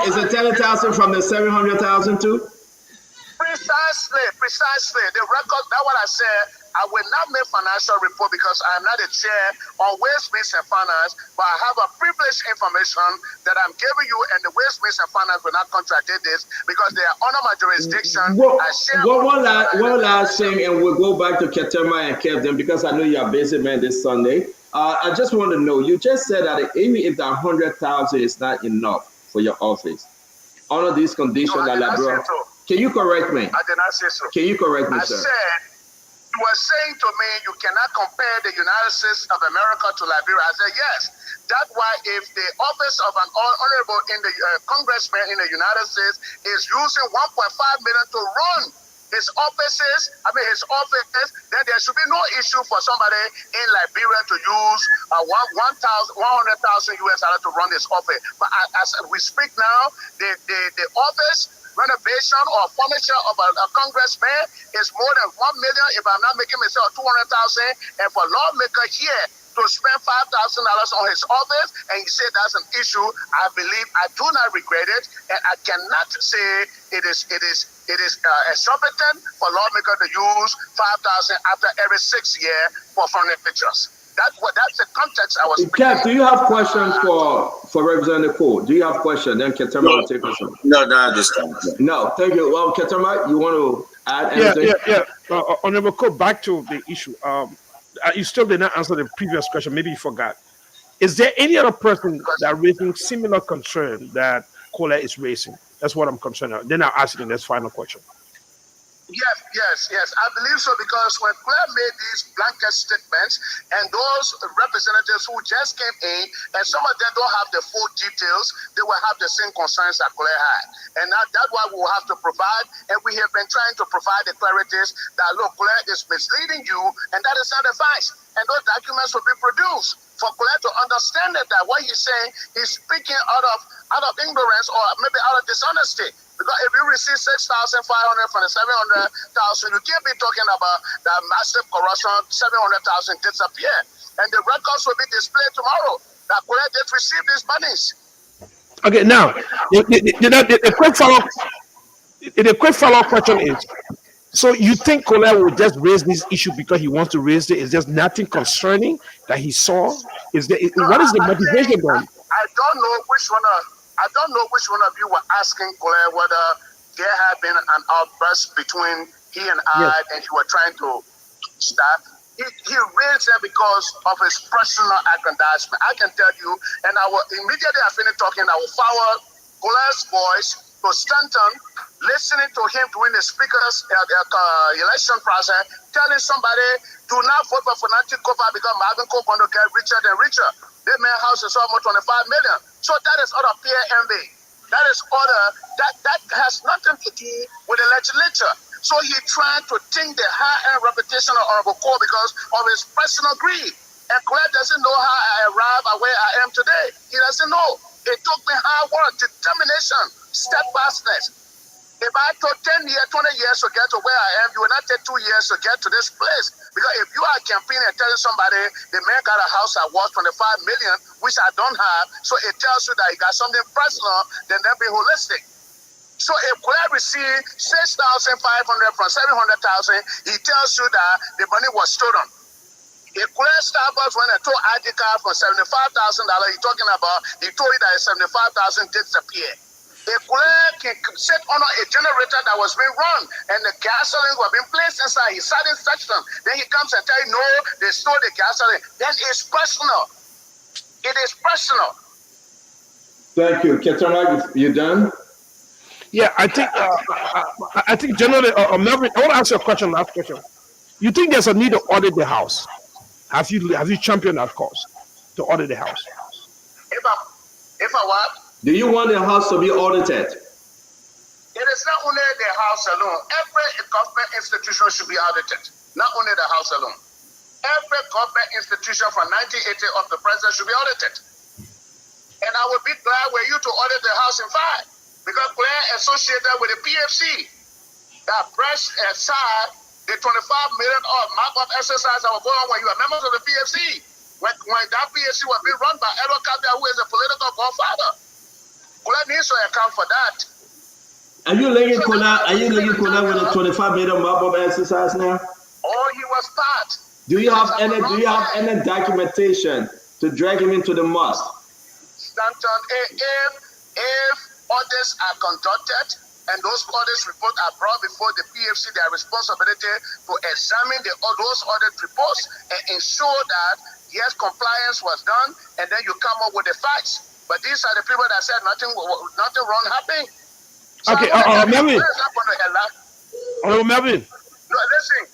Is it 10,000 from the 700,000 too? Precisely. The record, that's what I said. I will not make financial report because I am not a chair on Waste, Means and Finance, but I have a privileged information that I'm giving you, and the Waste, Means and Finance will not contradict this because they are under my jurisdiction. One last thing, and we'll go back to Ketema and Kevin because I know you are busy, man, this Sunday. I just want to know, you just said that even if the 100,000 is not enough for your office, under these conditions, can you correct me? I did not say so. Can you correct me, sir? I said, you were saying to me you cannot compare the United States of America to Liberia. I said, yes. That's why if the office of an honorable in the congressman in the United States is using 1.5 million to run his office, then there should be no issue for somebody in Liberia to use 100,000 US dollars to run his office. But as we speak now, the office renovation or formation of a congressman is more than 1 million, if I'm not making myself 200,000, and for lawmaker here to spend $5,000 on his office, and you say that's an issue, I believe I do not regret it, and I cannot say it is exorbitant for lawmaker to use 5,000 after every 6 years for furnitures. That's the context I was speaking. Kev, do you have questions for Representative Cole? Do you have questions? Then Ketema will take questions. No, this time. No, thank you. Well, Ketema, you want to add anything? Yeah. Honorable Cole, back to the issue. You still did not answer the previous question. Maybe you forgot. Is there any other person that raising similar concern that Cole is raising? That's what I'm concerned about. Then I'll ask you the next final question. Yes. I believe so because when Claire made these blanket statements and those representatives who just came in, and some of them don't have the full details, they will have the same concerns that Claire had. And that's why we will have to provide, and we have been trying to provide the clarities that, look, Claire is misleading you, and that is not advice. And those documents will be produced for Claire to understand that what he's saying, he's speaking out of ignorance or maybe out of dishonesty. Because if you receive 6,500 from the 700,000, you can't be talking about that massive corruption, 700,000 disappear. And the records will be displayed tomorrow that Colette did receive these monies. Okay, now, the quick follow-up question is, so you think Colette will just raise this issue because he wants to raise it? Is there nothing concerning that he saw? What is the motivation then? I don't know which one of you were asking Claire whether there had been an outburst between he and I, and he were trying to stop. He raised that because of his personal aggrandizement. I can tell you, and immediately I finished talking, I will forward Claire's voice to Stanton, listening to him during the speaker's election process, telling somebody, do not vote for Fernando Kofa because Marvin Cook going to get richer and richer. That man's house is almost 25 million. So that is out of peer envy. That is order that has nothing to do with the legislature. So he trying to think the high-end reputation of Honorable Cole because of his personal greed. And Claire doesn't know how I arrived at where I am today. He doesn't know. It took me hard work, determination, steadfastness. If I took 10 years, 20 years to get to where I am, you will not take 2 years to get to this place. Because if you are campaigning and telling somebody the man got a house that worth 25 million, which I don't have, so it tells you that he got something personal, then they'll be holistic. So if Claire received 6,500 from 700,000, he tells you that the money was stolen. If Claire Starbucks went and told ID card for $75,000, he's talking about, he told you that 75,000 disappeared. If Claire can sit on a generator that was being run and the gasoline was being placed inside, he sat in section, then he comes and tell you, no, they stole the gasoline. Then it's personal. It is personal. Thank you. Ketama, you done? Yeah, I think generally, Melvin, I want to ask you a question. Last question. You think there's a need to audit the house? Have you championed that cause to audit the house? If I what? Do you want the house to be audited? It is not only the house alone. Every government institution should be audited. Not only the house alone. Every government institution from 1980 up to present should be audited. And I would be glad were you to audit the house in 5. Because Claire associated with the PFC that brushed aside the 25 million markup exercise that was going on when you were members of the PFC. When that PFC was being run by Edward Kabia, who is a political godfather. Claire needs to account for that. Are you linking Kona with the 25 million markup exercise now? Oh, he was part. Do you have any documentation to drag him into the must? Stanton, if audits are conducted and those audit reports are brought before the PFC, their responsibility to examine those audit reports and ensure that yes, compliance was done, and then you come up with the facts. But these are the people that said nothing wrong happened. So Okay, Melvin. Melvin. No, listen.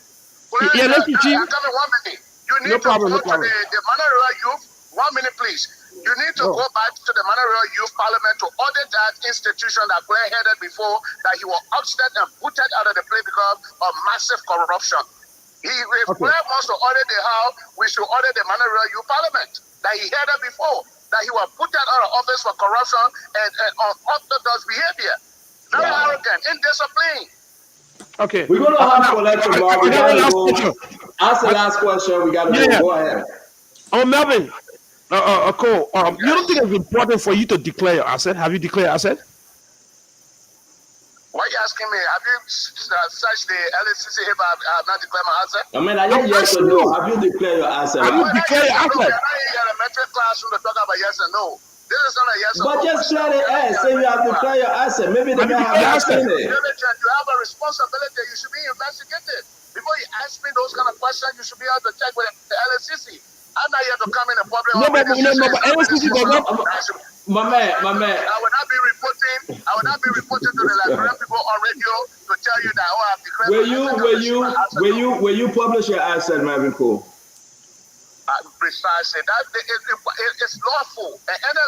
Yeah, listen, Chief. I'm coming 1 minute. You need No problem, to no go problem. to the Manarela Youth. 1 minute, please. You need to go back to the Manarela Youth Parliament to audit that institution that Claire headed before, that he was upset and booted out of the place because of massive corruption. If Claire wants to audit the house, we should audit the Manarela Youth Parliament that he headed before, that he was put out of office for corruption and unorthodox behavior. Very arrogant, indisciplined. Okay. We're going to have for that tomorrow. We got to go. Ask the last question. We got to go. Go ahead. Melvin, Cole, you don't think it's important for you to declare your asset? Have you declared your asset? Why are you asking me? Have you searched the LSCC if I have not declared my asset? I mean, I didn't yes or no. Have you declared your asset? Have you declared your asset? I'm not in elementary classroom to talk about yes and no. This is not a yes or no. But just clear the air. Say you have declared your asset. Maybe the guy has not seen it. You have a responsibility. You should be investigated. Before you ask me those kind of questions, you should be able to check with the LSCC. I'm not here to come in the public. No, but LSCC does not. My man. I will not be reporting to the Liberian people on radio to tell you that I've declared. Will you publish your asset, Marvin Cole? Precisely. That it's lawful. And any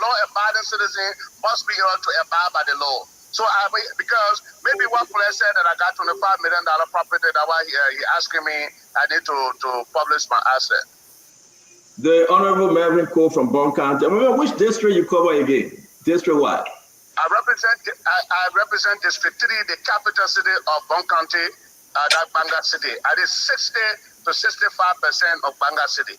law-abiding citizen must be able to abide by the law. So because maybe one player said that I got $25 million property, that why he asking me I need to publish my asset. The Honorable Marvin Cole from Bond County. Remember which district you cover again? District what? I represent District 3, the capital city of Bond County, that Banga City. I did 60 to 65% of Banga City.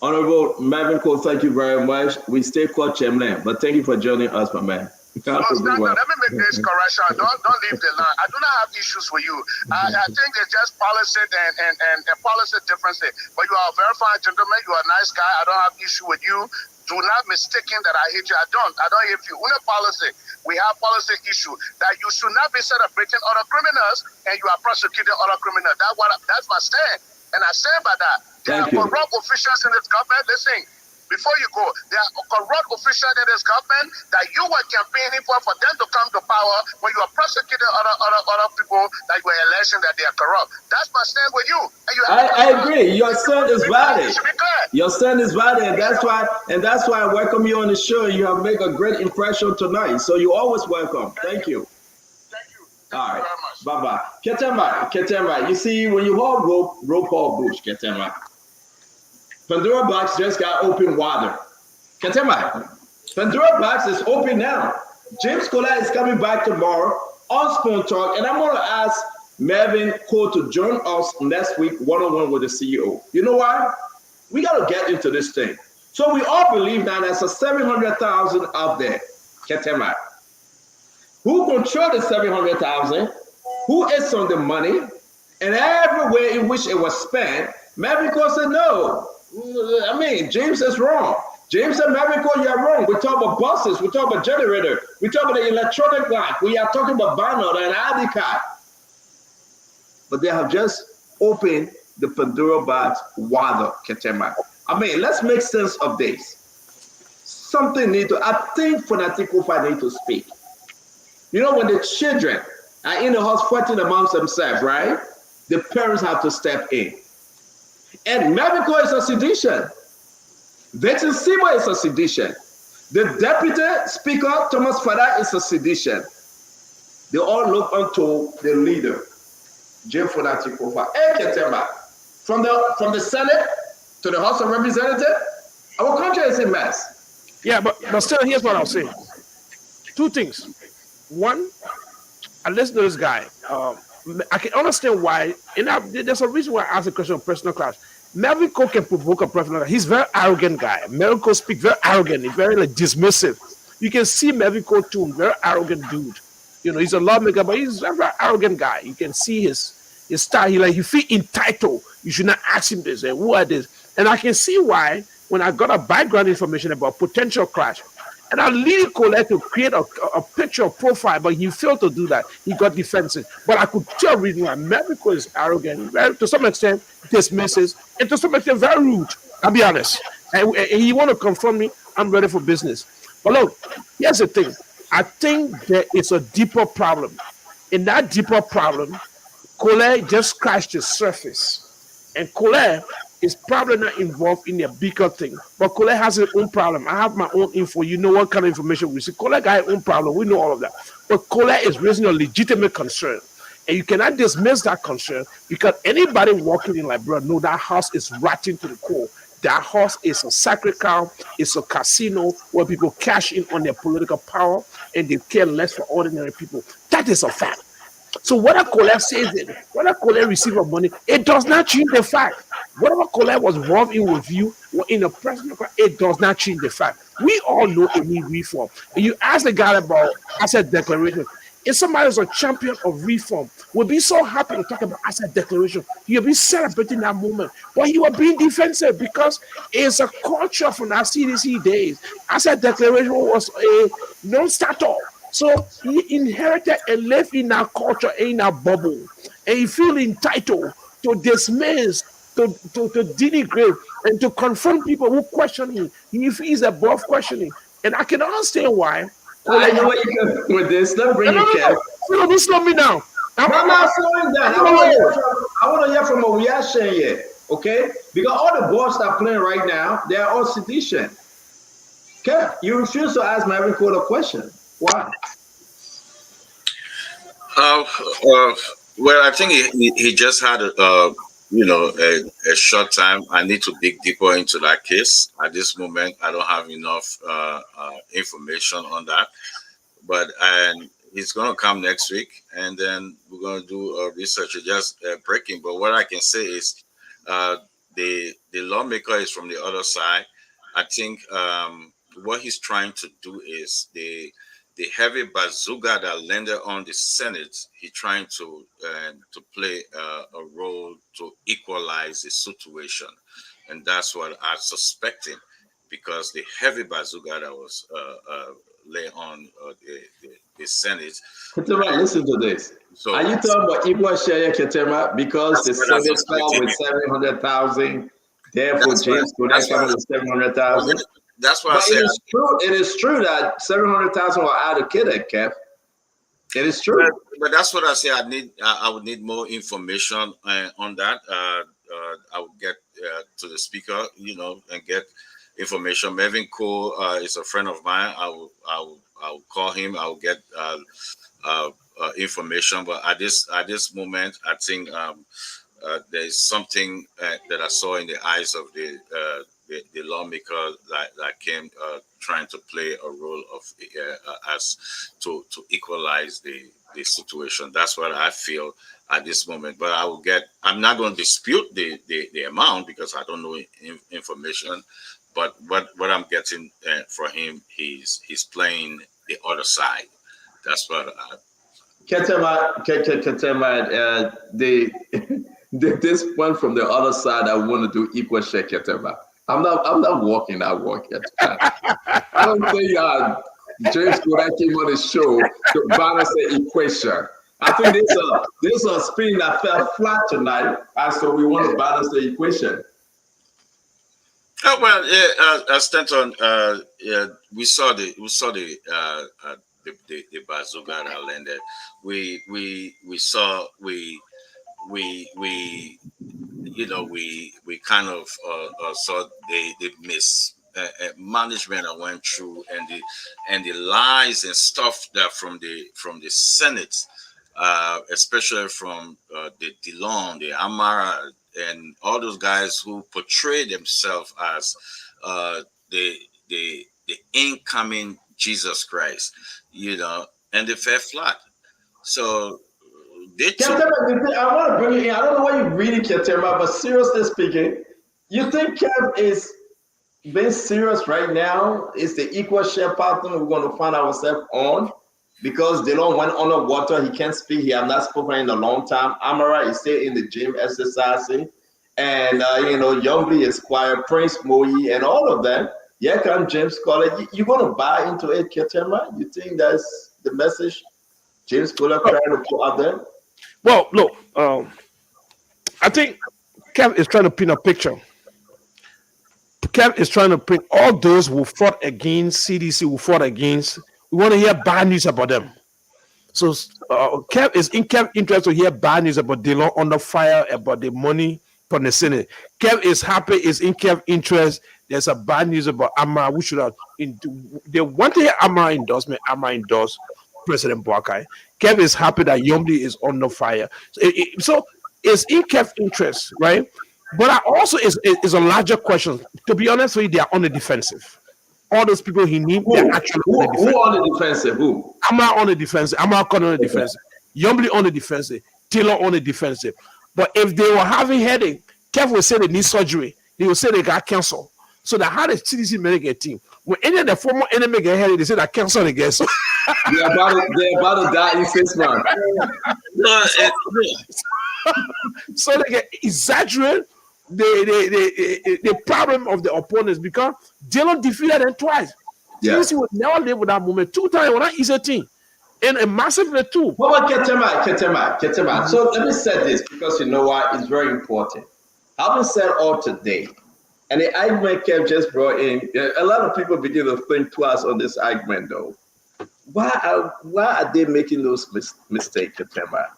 Honorable Marvin Cole, thank you very much. We stay called Chamberlain, but thank you for joining us, my man. Let me make this correction. Don't leave the line. I do not have issues with you. I think it's just policy and policy differences. But you are a very fine gentleman. You are a nice guy. I don't have issue with you. Do not mistake that I hate you. I don't hate you. Under policy, we have policy issue that you should not be celebrating other criminals and you are prosecuting other criminals. That's my stand. And I stand by that. There are corrupt officials in this government. Listen. Before you go, there are corrupt officials in this government that you were campaigning for them to come to power when you are prosecuting other people that you were alleging that they are corrupt. That's my stand with you. And you I agree. Your stand is valid. You should be clear. Your son is valid, and that's why I welcome you on the show. You have made a great impression tonight, so you're always welcome. Thank you. All right, bye bye. Ketema. You see, when you hold rope hold bush, Ketema. Pandora box just got open water. Ketema. Pandora box is open now. James Kola is coming back tomorrow on Spoon Talk, and I'm going to ask Melvin Cole to join us next week one-on-one with the CEO. You know why? We got to get into this thing. So we all believe now there's a 700,000 out there. Ketema. Who control the 700,000? Who is on the money? And everywhere in which it was spent, Melvin Cole said no. I mean, James is wrong. James and Melvin Cole, you're wrong. We talk about buses, we talk about generator, we talk about the electronic line, we are talking about banner and ID card. But they have just opened the Pandora box water, Ketema. I mean, let's make sense of this. Something need to, I think Fanatical need to speak. You know, when the children are in the house fighting amongst themselves, right? The parents have to step in. And Melvin Cole is a sedition. Vincent Sima is a sedition. The deputy speaker, Thomas Fada, is a sedition. They all look unto the leader, Jim Fanatical. Hey, Ketema. From the Senate to the House of Representatives, our country is a mess. Yeah, but still, here's what I'll say. Two things. One, I listen to this guy. I can understand why. And there's a reason why I asked the question of personal class. Melvin Cole can provoke a personal class. He's a very arrogant guy. Melvin Cole speaks very arrogant. He's very dismissive. You can see Melvin Cole too, very arrogant dude. You know, he's a lawmaker, but he's a very arrogant guy. You can see his style. He feel entitled. You should not ask him this and who are this. And I can see why when I got a background information about potential clash. And I really collect to create a picture, profile, but he failed to do that. He got defensive. But I could tell reason why Melvin Cole is arrogant, very, to some extent dismisses, and to some extent very rude. I'll be honest. And he want to confront me, I'm ready for business. But look, here's the thing. I think there is a deeper problem. In that deeper problem, Cole just scratched the surface. And Cole is probably not involved in a bigger thing. But Cole has his own problem. I have my own info. You know what kind of information we see. Cole got his own problem. We know all of that. But Cole is raising a legitimate concern. And you cannot dismiss that concern because anybody walking in like, bro, no, that house is rotting to the core. That house is a sacred cow. It's a casino where people cash in on their political power and they care less for ordinary people. That is a fact. So whether Cole says it, whether Cole receives money, it does not change the fact. Whatever Cole was involved in with you or in a personal, it does not change the fact. We all know it needs reform. And you ask the guy about asset declaration. If somebody is a champion of reform, would be so happy to talk about asset declaration. He'll be celebrating that moment. But he was being defensive because it's a culture from our CDC days. Asset declaration was a non-starter. So he inherited and lived in our culture, in our bubble. And he feels entitled to dismiss, to denigrate, and to confront people who question him. He feels above questioning. And I can understand why. I know what you're going with this. Don't bring your cat. No, don't slow me down. I'm not slowing down. I want to hear from a reaction here, okay? Because all the boys that are playing right now, they are all sedition. Okay? You refuse to ask Melvin Cole a question. Why? Well, I think he just had a short time. I need to dig deeper into that case. At this moment, I don't have enough information on that. But he's going to come next week, and then we're going to do research, just breaking. But what I can say is the lawmaker is from the other side. I think what he's trying to do is the heavy bazooka that landed on the Senate, he's trying to play a role to equalize the situation. And that's what I'm suspecting, because the heavy bazooka that was laid on the Senate. Ketema, listen to this. So, are you talking about equal share, Ketema? Because the Senate fell with 700,000, therefore James could not come with 700,000? That's what I said. It is true that 700,000 were allocated, Kev. It is true. But that's what I say. I would need more information on that. I would get to the speaker, and get information. Melvin Cole is a friend of mine. I'll call him. I'll get information. But at this moment, I think there's something that I saw in the eyes of the lawmaker that came trying to play a role of as to equalize the situation. That's what I feel at this moment. But I'm not going to dispute the amount because I don't know information. But what I'm getting for him, he's playing the other side. That's what Ketema, this one from the other side, I want to do equal share, Ketema. I'm not walking that walk yet. I don't think James Kodak came on the show to balance the equation. I think there's a spin that fell flat tonight, and so we want to balance the equation. Oh, well, Stanton, we saw the bazooka that landed. We saw we kind of saw the mismanagement I went through and the lies and stuff that from the Senate, especially from the DeLong, the Amara, and all those guys who portray themselves as the incoming Jesus Christ, and they fell flat. So Ketema, I want to bring you in. I don't know why you're reading Ketema, but seriously speaking, you think Kev is being serious right now? Is the equal share partner we're going to find ourselves on? Because they don't went underwater, he can't speak. He has not spoken in a long time. Amara is still in the gym exercising, and Youngly is quiet. Prince Moyi and all of them. Yeah, come James College. You're going to buy into it, Ketema? You think that's the message James College trying to put out there? Well, look, I think Kev is trying to paint a picture. Kev is trying to paint all those who fought against CDC, who fought against. We want to hear bad news about them. So Kev is in Kev's interest to hear bad news about DeLong under fire, about the money from the Senate. Kev is happy, is in Kev's interest. There's a bad news about Amara. We should have. They want to hear Amara endorsement. Amara endorsed President Boakai. Kev is happy that Yomdi is under fire. So it's in Kev's interest, right? But I also is a larger question. To be honest with you, they are on the defensive. All those people he needs, they're actually on the defensive. Who on the defensive? Who? Amara on the defensive. Amara on the defensive. Yomdi on the defensive. Taylor on the defensive. But if they were having headache, Kev will say they need surgery. They will say they got cancer. So that how the CDC medical team, when any of the former enemy get headache, they say that cancer again. So they're about to die in 6 months. So they get exaggerate the problem of the opponents because Dylan defeated them twice. Yeah. CDC would never live with that moment. 2 times when that is a team. And a massively too. What about Ketema? So let me say this because you know why it's very important. Having said all today, and the argument Kev just brought in, a lot of people begin to think twice on this argument though. Why are they making those mistakes, Ketema?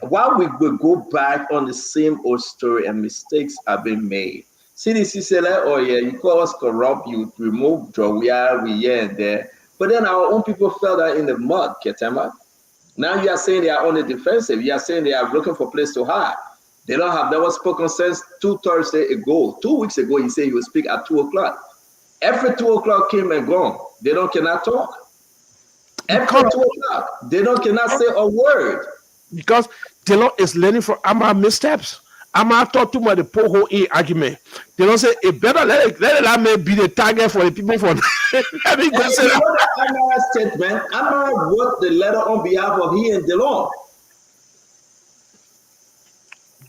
Why we will go back on the same old story and mistakes have been made? CDC said, oh yeah, you call us corrupt, you remove draw, we here and there. But then our own people fell down in the mud, Ketema. Now you are saying they are on the defensive. You are saying they are looking for a place to hide. They don't have, that was spoken since 2 Thursdays ago. 2 weeks ago, he said he would speak at 2 o'clock. Every 2 o'clock came and gone. They cannot talk. Every 2 o'clock, they cannot say a word. Because Taylor is learning from Amara missteps. Amara talk too much the poho in argument. They don't say it better let it be the target for the people for let me go say that. Amara's statement, Amara wrote the letter on behalf of he and DeLong.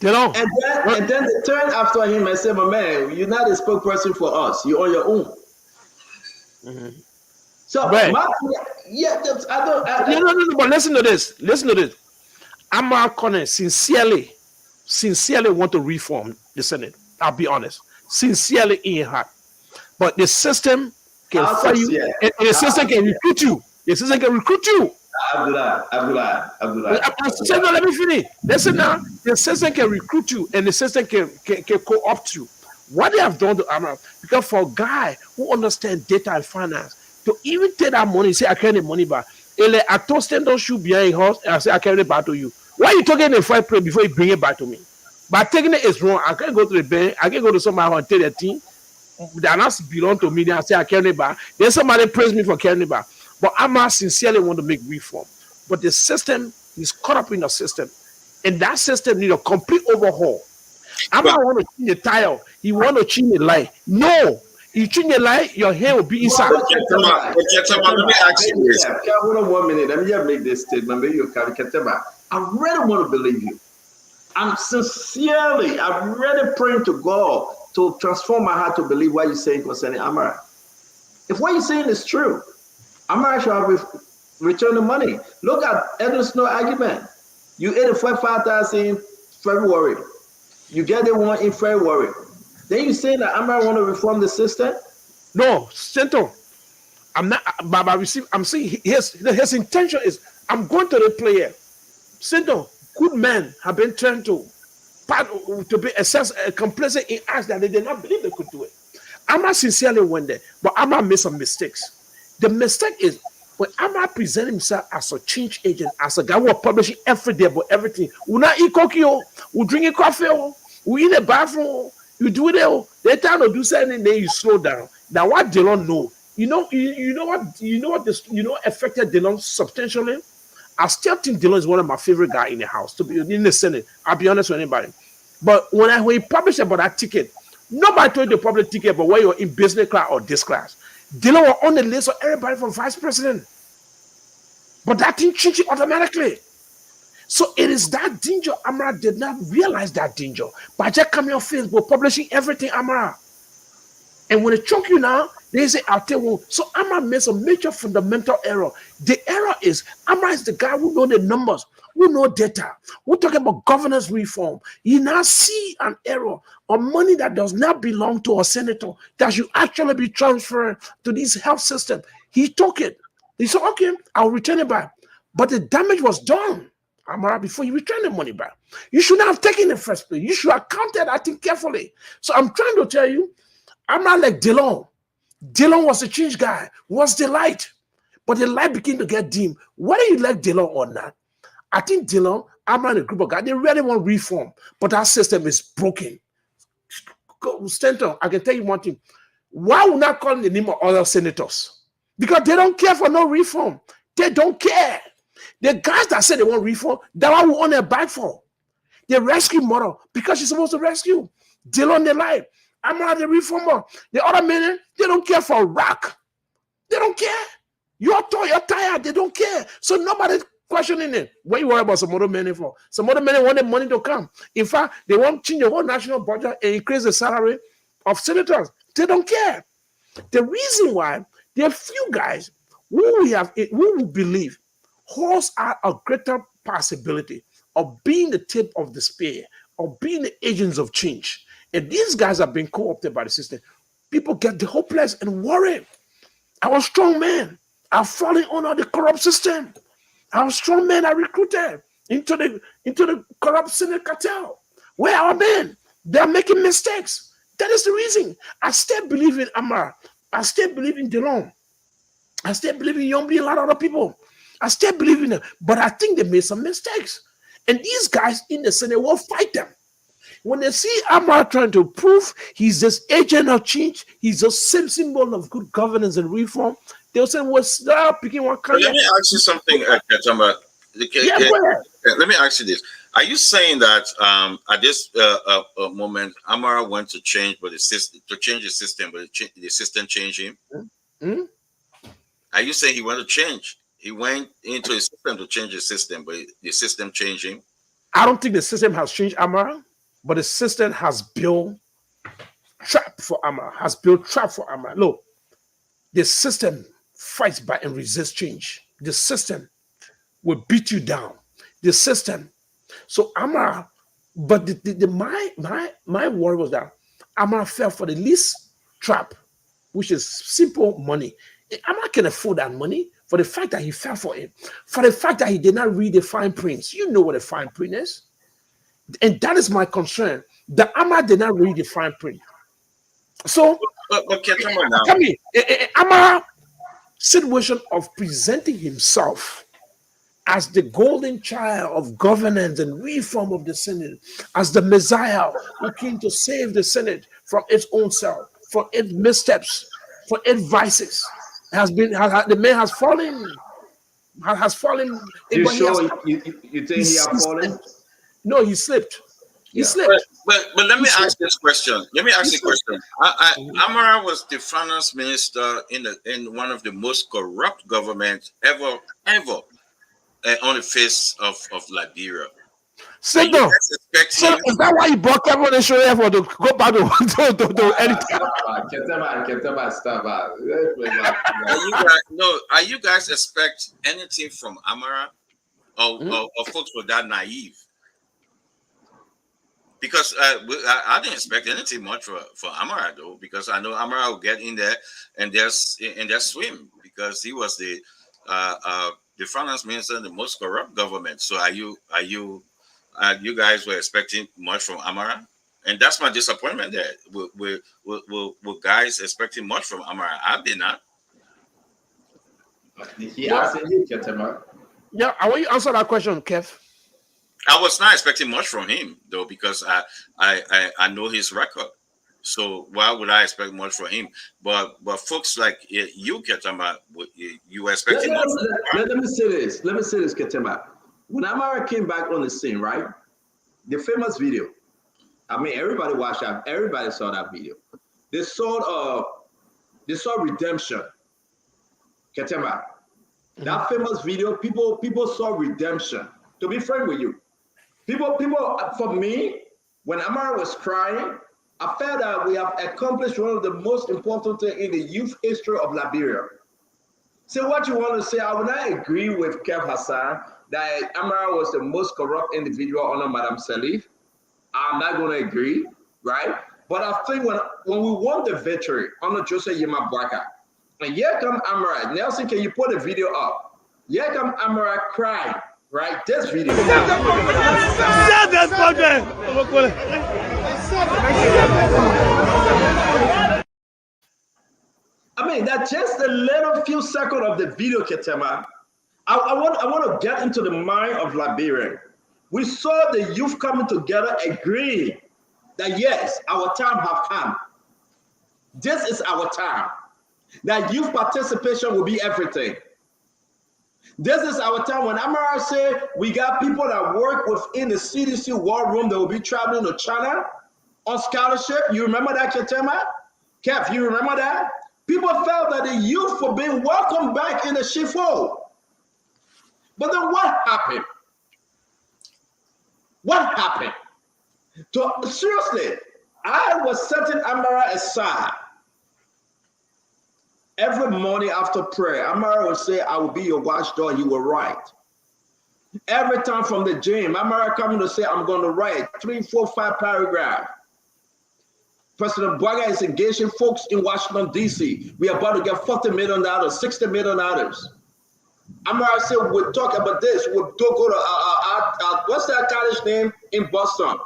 And then they turned after him and said, "My man, you're not a spokesperson for us. You're on your own." Mm-hmm. So, right. No. But listen to this. Amara Connor sincerely want to reform the Senate. I'll be honest. Sincerely in heart. But the system can fire you, and the system can recruit you. The system can recruit you. Abdullah. Let me finish. Listen now. The system can recruit you, and the system can co-opt you. What they have done to Amara, because for a guy who understands data and finance, to even take that money, say, I carry the money back. I told stand on shoe behind a horse and I say, I carry it back to you. Why are you talking in the first place before you bring it back to me? But taking it is wrong. I can't go to the bank. I can't go to somebody and tell the team that not belong to me. Then I say, I carry it back. Then somebody praise me for carrying it back. But Amara sincerely want to make reform. But the system is caught up in the system. And that system needs a complete overhaul. I'm not want to change the tire. He want to change the light. No, you change the light, your hair will be inside. Let me ask you this. Hold on 1 minute. Let me just make this statement. Maybe you can Keteba. I really want to believe you. I'm really praying to God to transform my heart to believe what you're saying concerning Amara. If what you're saying is true, Amara should have returned the money. Look at Edwin Snow argument. You ate a 5,000 in February. You get the one in February. Then you say that Amara want to reform the system? No, Center. I'm not. I'm saying his intention is. I'm going to the player. Center. Good men have been turned to be complacent in acts that they did not believe they could do it. Amara sincerely went there, but Amara made some mistakes. The mistake is when Amara present himself as a change agent, as a guy who will publishing every day about everything. We not eat cookie, we drink coffee, we in the bathroom, you do it. They try to do something, then you slow down. Now what they don't know, you know what affected Delon substantially. I still think Delon is one of my favorite guys in the house to be in the Senate. I'll be honest with anybody. But when he published about that ticket, nobody told you the public ticket about whether you're in business class or this class. Delon was on the list of everybody from vice president. But that thing changed it automatically. So it is that danger. Amara did not realize that danger. By just coming on Facebook, publishing everything, Amara. And when they choke you now, they say, I'll tell you. So Amara makes a major fundamental error. The error is, Amara is the guy who knows the numbers, who knows data. We're talking about governance reform. You now see an error on money that does not belong to a senator that should actually be transferred to this health system. He took it. He said, okay, I'll return it back. But the damage was done, Amara, before you return the money back. You should not have taken it in the first place. You should have counted that thing carefully. So I'm trying to tell you, Amara like Delon. Delon was a change guy, was the light. But the light began to get dim. Whether you like Delon or not, I think Delon, Amara and a group of guys, they really want reform. But that system is broken. Stanton, I can tell you one thing. Why would not call the name of other senators? Because they don't care for no reform. They don't care. The guys that say they want reform, that one will on their back for. The rescue model, because she's supposed to rescue. Delon the life. Amara the reformer. The other men, they don't care for rock. They don't care. You're tired. They don't care. So nobody's questioning it. What you worry about some other men for? Some other men want the money to come. In fact, they want to change the whole national budget and increase the salary of senators. They don't care. The reason why there are few guys who believe holds out a greater possibility of being the tip of the spear, of being the agents of change. And these guys are being co-opted by the system. People get hopeless and worried. I'm a strong man. I'm falling under the corrupt system. I'm a strong man. I recruited into the corrupt Senate cartel. Where are men? They're making mistakes. That is the reason. I still believe in Amara. I still believe in Delon. I still believe in Yombi and a lot of other people. I still believe in them. But I think they made some mistakes. And these guys in the Senate will fight them. When they see Amara trying to prove he's this agent of change, he's a same symbol of good governance and reform, they'll say, well, stop picking one kind. Let me ask you something, Ketamba. Let me ask you this. Are you saying that at this moment, Amara went to change, but to change the system, but the system changed him? Mm-hmm. Are you saying he went to change? He went into a system to change the system, but the system changed him? I don't think the system has changed Amara, but the system has built trap for Amara, Look, the system fights back and resists change. The system will beat you down. The system. So Amara, but my worry was that Amara fell for the least trap, which is simple money. Amara can afford that money for the fact that he fell for it, for the fact that he did not read the fine prints. You know what a fine print is. And that is my concern. That Amara did not read the fine print. So, But Ketama now. tell me, Amara situation of presenting himself as the golden child of governance and reform of the Senate, as the Messiah who came to save the Senate from its own self, from its missteps, from its vices, the man has fallen, has fallen. You But he has, sure you think he have fallen? no, he slipped. He Yeah. slipped. But let He me ask slipped. this question. Let me ask He you a question. Amara was the finance minister in one of the most corrupt governments ever on the face of Liberia. Sit And you down. guys expect So him? is that why you brought Kevin on the show here for to go back to edit? Stop. Are you guys expect anything from Amara, or folks were that naive? Because I didn't expect anything much for Amara though, because I know Amara will get in there and there's swim, because he was the finance minister in the most corrupt government. So are you guys were expecting much from Amara? And that's my disappointment there. Were guys expecting much from Amara? I did not. He asking you, Ketema. Yeah, I want you to answer that question, Kev. I was not expecting much from him though, because I know his record. So why would I expect much from him? But folks like you, Ketama, you were expecting much. Let me say this, Ketema. When Amara came back on the scene, right? The famous video. I mean, everybody watched that. Everybody saw that video. They saw redemption. Ketema. That famous video, people saw redemption. To be frank with you, people, for me, when Amara was crying, I felt that we have accomplished one of the most important things in the youth history of Liberia. So what you want to say, I would not agree with Kev Hassan that Amara was the most corrupt individual under Madame Salif. I'm not going to agree, right? But I think when we won the victory under Joseph Yema Bwaka, and here come Amara. Nelson, can you put the video up? Here come Amara crying, right? This video. I mean, that's just a little few seconds of the video, Ketema. I want to get into the mind of Liberia. We saw the youth coming together, agreeing that yes, our time have come. This is our time. That youth participation will be everything. This is our time. When Amara said we got people that work within the CDC war room that will be traveling to China on scholarship. You remember that, Ketema? Kev, you remember that? People felt that the youth were being welcomed back in the sheepfold. But then what happened? What happened? Seriously, I was setting Amara aside. Every morning after prayer, Amara would say, I will be your watchdog, and you will write. Every time from the gym, Amara coming to say, I'm going to write 3, 4, 5 paragraphs. President Bwaga is engaging folks in Washington, D.C. We are about to get $40 million, $60 million. Amara said, we'll talk about this. We'll go to, what's that college name in Boston?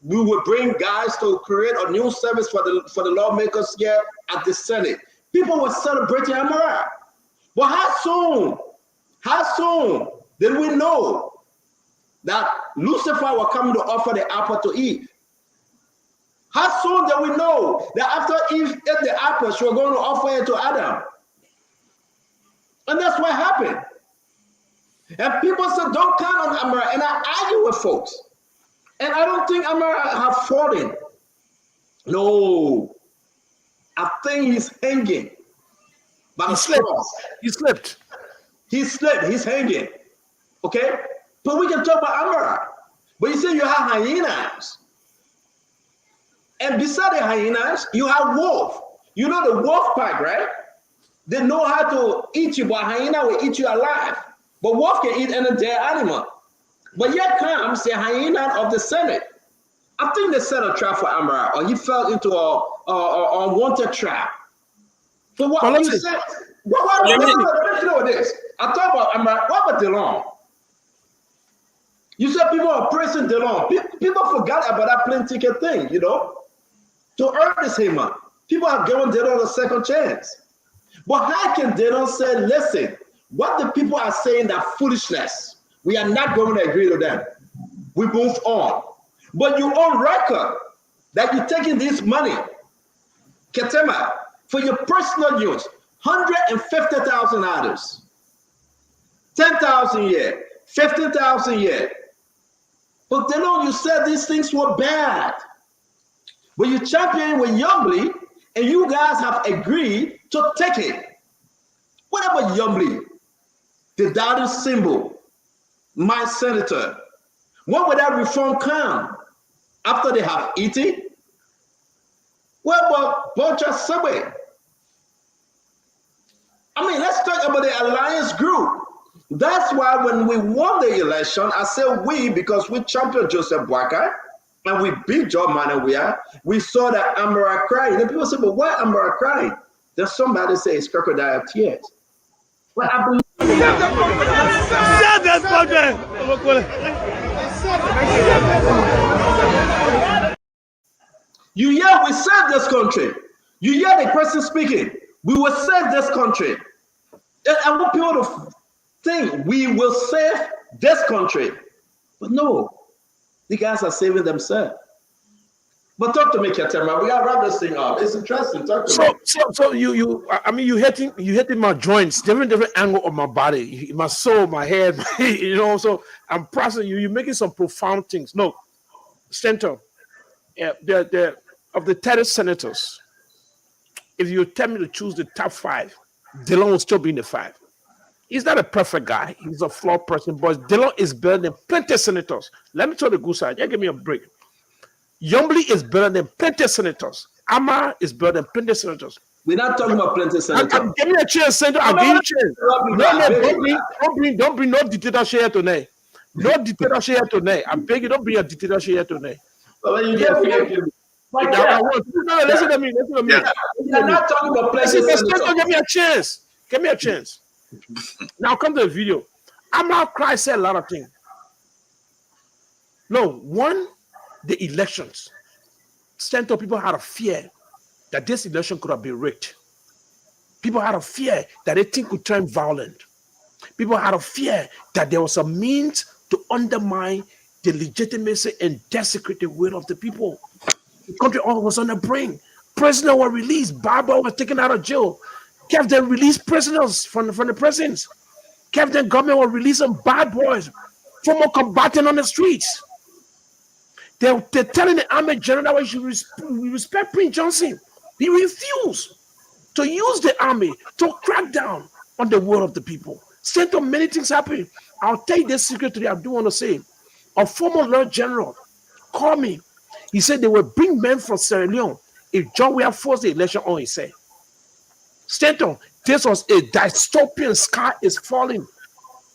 We will bring guys to create a new service for the lawmakers here at the Senate. People were celebrating Amara. But how soon did we know that Lucifer was coming to offer the apple to Eve? How soon did we know that after Eve ate the apple, she was going to offer it to Adam? And that's what happened. And people said, don't count on Amara. And I argue with folks. And I don't think Amara have fallen. No. I think he's hanging. But he slipped. He slipped. He's hanging. Okay? But we can talk about Amara. But you say you have hyenas. And beside the hyenas, you have wolf. You know the wolf pack, right? They know how to eat you, but hyena will eat you alive. But wolf can eat any dead animal. But yet comes the hyena of the Senate. I think they set a trap for Amara, or he fell into a unwanted trap. So what you said? Let's know this. I talk about Amara. What about DeLong? You said people are praising DeLong. People forgot about that plane ticket thing, you know, to earn this hammer. People have given Dillon a second chance. But how can Dillon say, listen, what the people are saying are foolishness. We are not going to agree to them. We move on. But you on record that you're taking this money, Ketema, for your personal use, $150,000, 10,000 a year, 15,000 a year. But Dillon, you said these things were bad. But you champion with Youngly, and you guys have agreed to take it. What about Youngly? The doubting symbol, my senator. When will that reform come? After they have eaten? What about Bocha Subway? I mean, let's talk about the alliance group. That's why when we won the election, I said we because we championed Joseph Boakai and we beat Joe Manawia. We saw that Amara cried. And people say, but why Amara cried? Then somebody say it's crocodile tears. Well, I believe. You hear we save this country. You hear the person speaking. We will save this country. And I want people to think we will save this country. But no, the guys are saving themselves. But talk to me, Ketema. We gotta wrap this thing up. It's interesting. Talk to me. So you hitting my joints, different angle of my body, my soul, my head, So I'm processing you. You're making some profound things. No, Center, they're of the 30 senators. If you tell me to choose the top 5, Dillon will still be in the 5. He's not a perfect guy. He's a flawed person, but Dillon is better than plenty of senators. Let me tell the good side. Yeah, give me a break. Yombly is better than plenty of senators. Amar is better than plenty of senators. We're not talking about plenty of senators. Give me a chance, Senator. I'll give you a chance. Don't bring no dictatorship here tonight. No dictatorship here tonight. I beg you, don't bring a dictatorship here tonight. Well, you get No, listen to me. We're not talking about plenty of senators. Give me a chance. Give me a chance. Now come to the video. Amar Cry said a lot of things. No, one, the elections. Center people had a fear that this election could have been rigged. People had a fear that they think could turn violent. People had a fear that there was a means to undermine the legitimacy and desecrate the will of the people. The country all was on the brink. Prisoners were released. Baba was taken out of jail. Kept them released prisoners from the prisons. Kept them government were releasing bad boys, former combatants on the streets. They're telling the army general that we should respect Prince Johnson. He refused to use the army to crack down on the will of the people. Center, many things happen. I'll tell you this secretly, I do want to say. A former Lord General called me. He said they will bring men from Sierra Leone if John Weah forced the election on, he said. Stanton, this was a dystopian sky is falling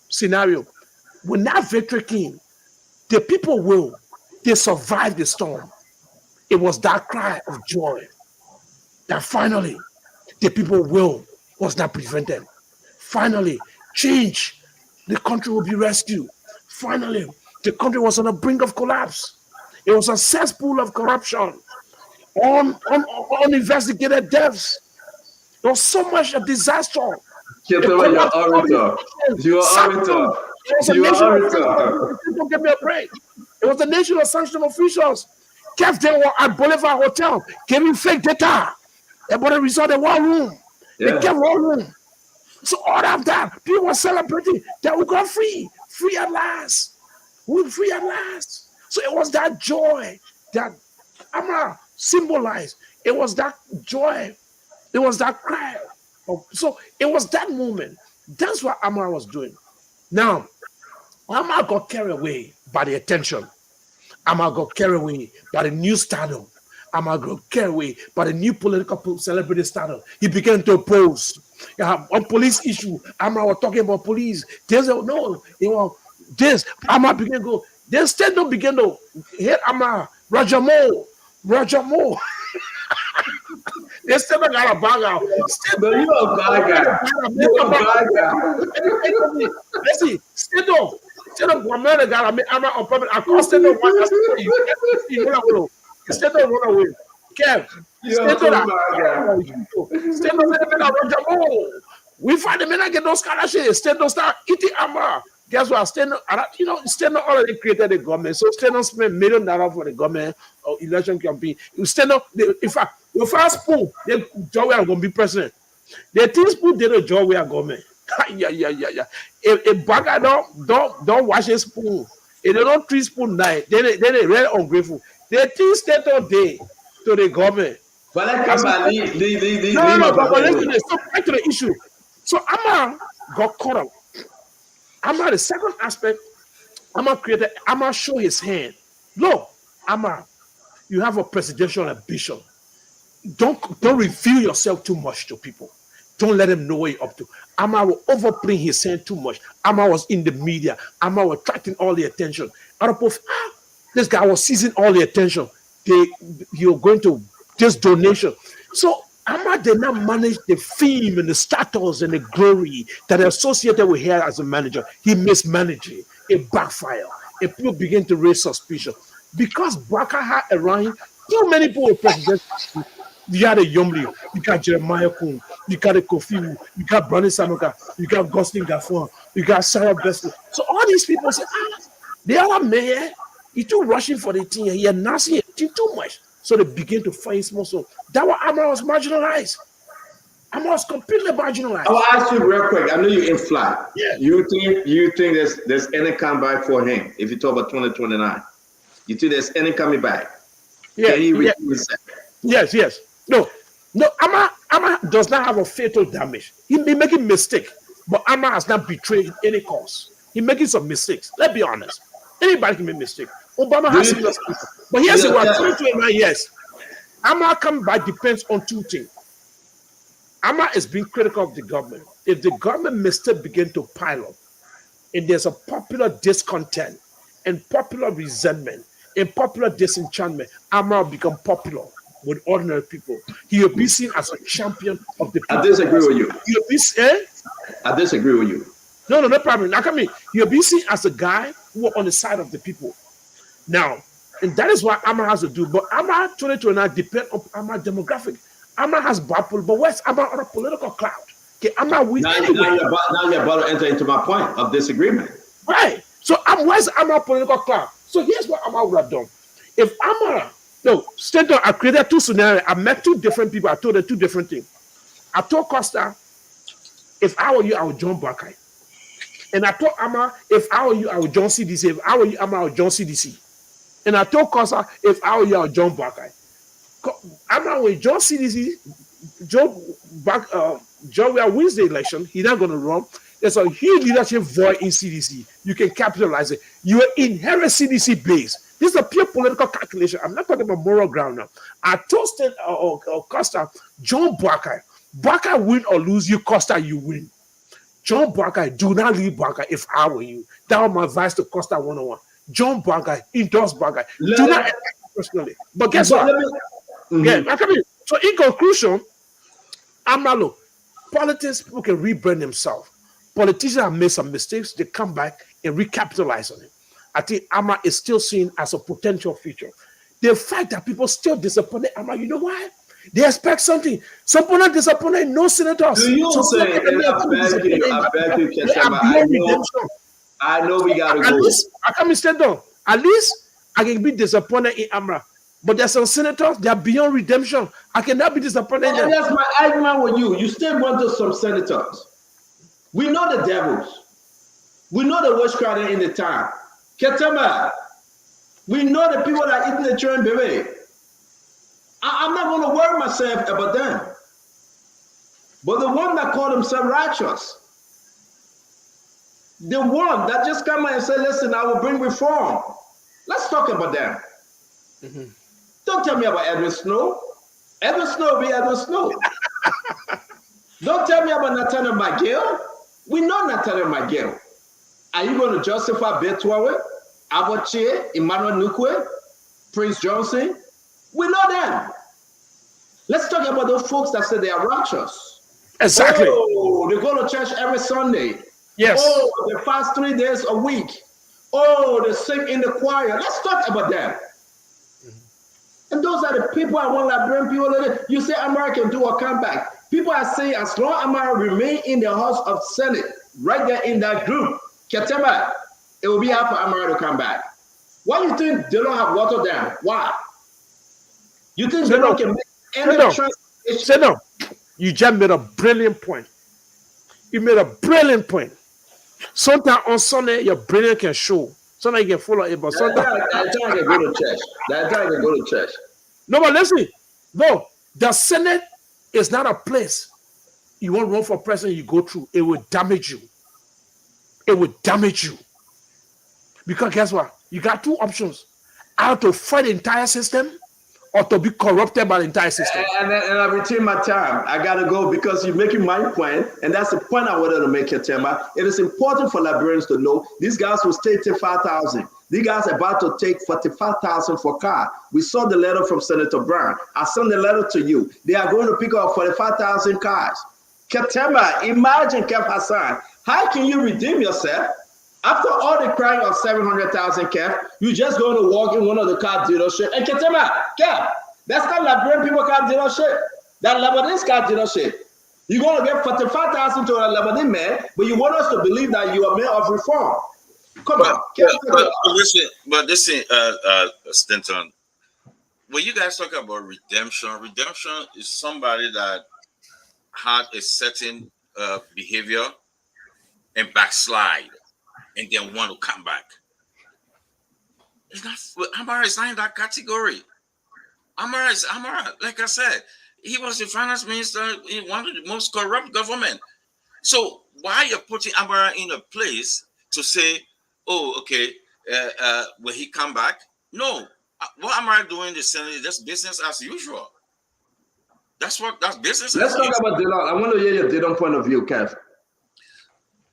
scenario. When that victory came, the people will. They survived the storm. It was that cry of joy that finally the people will was not prevented. Finally, change. The country will be rescued. Finally, the country was on the brink of collapse. It was a cesspool of corruption, uninvestigated deaths. There was so much a disaster. You're orator. You are orator. Don't give me a break. It was the nation of sanctioned officials. Kept them at Boulevard Hotel, giving fake data about the result of war room. They kept war room. So all of that, people were celebrating that we got free at last. We're free at last. So it was that joy that Amara symbolized. It was that joy. It was that cry. So it was that moment. That's what Amara was doing. Now, Amara got carried away by the attention. Amara got carried away by the new stardom. Amara got carried away by the new political celebrity stardom. He began to oppose. On police issue, Amara was talking about police. There's this. Amara began to go. Then Stendo began to hit Amara. Rajamo. They still got a bag out. But you a bad guy. You a bad guy. Let's see. Stendo Guamela got a Amara on public. I call Stendo one. Stendo run away. Kev, You're too mad, we find the men that get those scholarship. Stand on start eating Amara. Guess what? Stand on, Stand on already created the government. So Stand on spend $1 million for the government or election campaign. You stand on, in fact, the first spoon, the job we are going to be president. The teaspoon did a job we are government. Yeah. If bagger don't wash his spoon, if they don't teaspoon night, then they really ungrateful. The things state all day to the government. But let come back, leave No, my but brother. listen, so back to the issue. So Amma got caught up. Amma, the second aspect, Amma show his hand. Look, Amma, you have a presidential ambition. Don't reveal yourself too much to people. Don't let them know what you're up to. Amma will overplay his hand too much. Amma was in the media. Amma was attracting all the attention. This guy was seizing all the attention. You're going to this donation. So Amma did not manage the fame and the status and the glory that are associated with her as a manager. He mismanaged it. It backfired. And people begin to raise suspicion. Because Baka had around him, too many people were president. You got a Yomli, you got Jeremiah Kuhn, you got a Kofi, you got Brandon Sanoka, you got Gosling Gaffron, you got Sarah Besley. So all these people say, the other man, he too rushing for the team, he announcing it too much. So they begin to find small. So that was Amma was marginalized. Amma was completely marginalized. I'll ask you real quick. I know you're in flight. Yeah. You think there's any comeback for him if you talk about 2029? You think there's any coming back? Yeah. Can he repeat himself? Yes. No. Amma does not have a fatal damage. He be making mistake, but Amma has not betrayed any cause. He making some mistakes. Let's be honest. Anybody can make mistake. Obama has seen us, but here's what 2029 years. Amma come back depends on two things. Amma is being critical of the government. If the government mistake begin to pile up, and there's a popular discontent and popular resentment and popular disenchantment, Amma will become popular with ordinary people. He will be seen as a champion of the people. I disagree with you. He'll be I disagree with you. No problem. Now come in. He'll be seen as a guy who are on the side of the people. Now, and that is what Amma has to do. But Amma 2029 depend on Amma demographic. Amma has Bapul, but where's Amma on a political cloud? Okay, Amma will now you're about to enter into my point of disagreement. Right. So where's Amma political cloud? So here's what Amma would have done. If Amma, I created two scenarios. I met two different people. I told them two different things. I told Costa, if I were you, I would join Bakai. And I told Amma, if I were you, I would join CDC. If I were you, Amma, I would join CDC. And I told Costa, if I were you, I would join Bakai. Amma will join CDC. Joe will wins the election. He's not going to run. There's a huge leadership void in CDC. You can capitalize it. You are inherent CDC base. This is a pure political calculation. I'm not talking about moral ground now. I toasted Costa, John Bakai. Bakai win or lose, you Costa, you win. John Bakai, do not leave Bakai if I were you. That was my advice to Costa 101. John Bakai, endorse Bakai. Do not attack personally. But guess what? So in conclusion, Amalo, politics, people can rebrand themselves. Politicians have made some mistakes. They come back and recapitalize on it. I think Amma is still seen as a potential future. The fact that people still disappointed Amma, you know why? They expect something. Some people are disappointed, no senators. Do you say, I beg you, Keshama, I know we got to go. At least, I can't stand down. At least I can be disappointed in Amra. But there's some senators, they are beyond redemption. I cannot be disappointed in them. That's my argument with you. You still want to some senators. We know the devils. We know the witchcraft in the town. Ketama. We know the people that are eating the children, baby. I'm not going to worry myself about them. But the one that call themselves righteous, the one that just come and say, listen, I will bring reform. Let's talk about them. Mm-hmm. Don't tell me about Edwin Snow. Edwin Snow will be Edwin Snow. Don't tell me about Nathaniel McGill. We know Nathaniel McGill. Are you going to justify Betwawe, Aboche, Emmanuel Nukwe, Prince Johnson? We know them. Let's talk about those folks that say they are righteous. Exactly. Oh, they go to church every Sunday. Yes. Oh, they fast 3 days a week. Oh, they sing in the choir. Let's talk about them. And those are the people I want Liberian people. You say America can do a comeback. People are saying as long as America remain in the House of Senate, right there in that group, Ketema, it will be hard for America to come back. Why do you think they don't have water down? Why? You think they don't can make any transition? Say no. You just made a brilliant point. You made a brilliant point. Sometimes on Sunday, your brain can show. Sometimes you can follow it, but sometimes that time I can go to church. That time I can go to church. No, but listen. No, the Senate is not a place you want to run for president. You go through. It will damage you. It will damage you. Because guess what? You got two options: either to fight the entire system, or to be corrupted by the entire system. And I retain my time. I gotta go because you're making my point, and that's the point I wanted to make here, Tema. It is important for Liberians to know these guys will stay till 5,000. These guys are about to take 45,000 for car. We saw the letter from Senator Brown. I sent the letter to you. They are going to pick up 45,000 cars. Ketema, imagine Kev Hassan. How can you redeem yourself? After all the crying of 700,000 Kev, you just going to walk in one of the car dealership and Ketema, Kev, that's not Liberian people car dealership. That Lebanese car dealership. You're going to get 45,000 to a Lebanese man, but you want us to believe that you are man of reform. Come on. But listen, Stanton, when you guys talk about redemption is somebody that had a certain behavior and backslide and then want to come back. It's not Amara is not in that category. Amara, like I said, he was the finance minister in one of the most corrupt government. So why you're putting Amara in a place to say, oh, okay, will he come back? No. What Amara doing in the Senate is just business as usual. That's business. Let's talk about Dylan. I want to hear your Dylan point of view, Kev.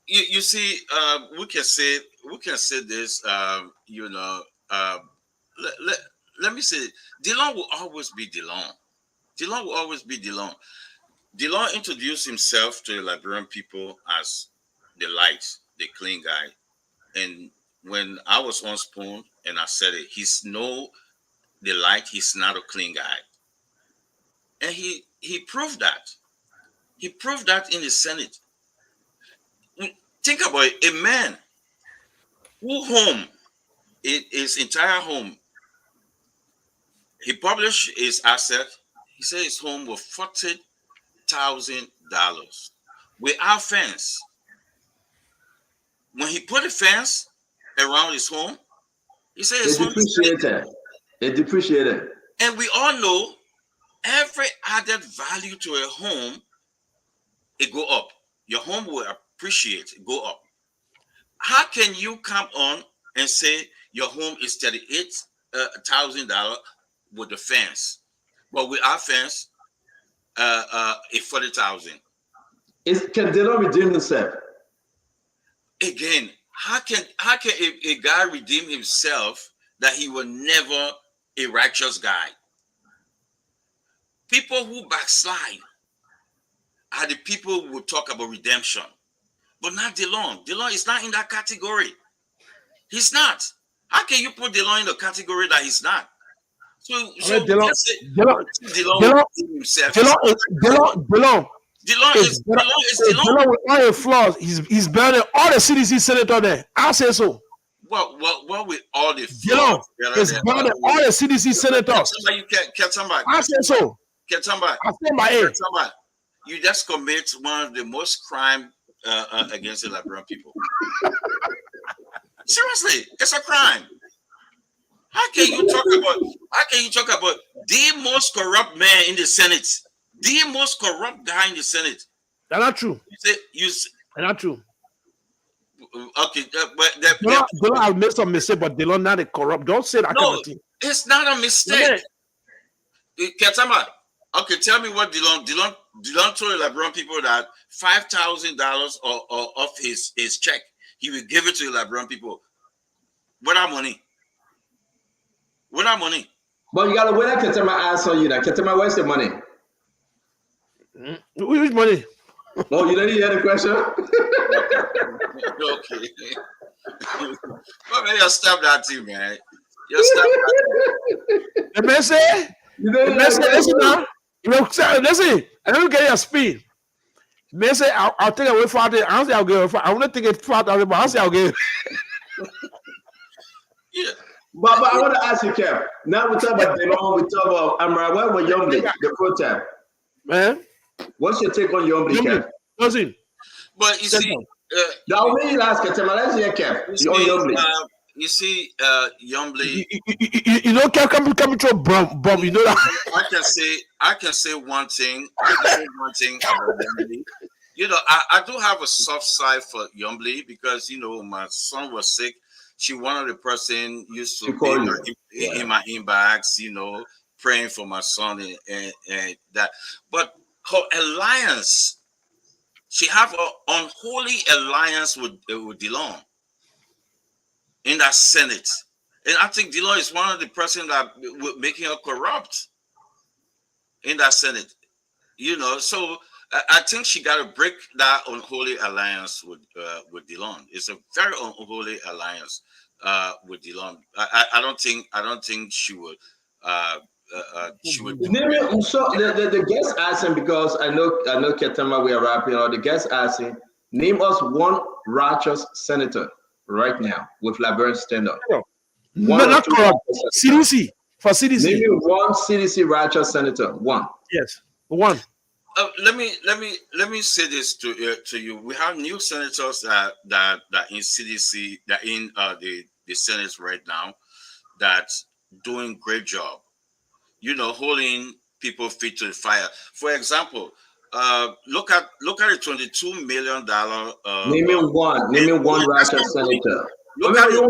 You see, we can say this. Let me say, Dylan will always be Dylan. Dylan will always be Dylan. Dylan introduced himself to the Liberian people as the light, the clean guy. And when I was on Spoon and I said it, he's no the light, he's not a clean guy. And he proved that. He proved that in the Senate. Think about it, a man who home, his entire home, he published his asset. He said his home was $40,000 without fence. When he put a fence around his home, he said his home it depreciated. And we all know every added value to a home, it go up. Your home will appreciate, go up. How can you come on and say your home is $38,000 with the fence, but without fence, it's $40,000? Can they not redeem himself? Again, how can a guy redeem himself that he was never a righteous guy? People who backslide are the people who will talk about redemption, but not DeLong. DeLong is not in that category. He's not. How can you put DeLong in the category that he's not? DeLong is with all the flaws. He's better than all the CDC senator there. I say so. What with all the flaws? Is better than all the CDC senators. I say so. I say my A. You just commit one of the most crime against the Liberian people. Seriously, it's a crime. How can you talk about the most corrupt man in the Senate? The most corrupt guy in the Senate. That's not true. That's not true. Okay, but I'll make some mistake, but Dylan not a corrupt. Don't say that kind of thing. It's not a mistake. Ketama, okay, tell me what Dylan told the Liberian people that $5,000 of his check, he will give it to the Liberian people. Without money. Without money. But you gotta wait that Ketama ask on you that. Ketama, where's the money? Which money? Oh, you didn't hear the question? Okay. Well, maybe I'll stop that too, man. Just stop. The man say, listen now. You know, listen, I don't get your speed. The man say, I'll take away for it. I don't say I'll give it. I want to take it for it, but I'll say I'll give it. Yeah. But I want to ask you, Kev. Now we talk about Delon, we talk about Amra. What about Yombly, the pro time? Man, what's your take on Yombly, Kev? Listen. But you see, now when you ask Kev, let's hear Kev. You see, Yombly. You know, Kev coming to a bomb. You know that. I can say one thing. About Yombly. You know, I do have a soft side for Yombly because you know my son was sick. She one of the person used to be in my inbox, you know, praying for my son and that. But her alliance, she have an unholy alliance with Delon in that Senate. And I think Delon is one of the person that making her corrupt in that Senate. You know, so I think she got to break that unholy alliance with Delon. It's a very unholy alliance with Delon. I don't think she would. She would. So the guest asking, because I know Ketama, we are wrapping up. The guest asking, name us one righteous senator right now with Laverne stand up. Not corrupt. CDC for CDC. Name me one CDC righteous senator. One. Yes, one. Let me say this to you. We have new senators that in CDC, that in the Senate right now, that's doing great job. You know, holding people feet to the fire. For example, look at the $22 million. Name me one righteous senator. Look at $22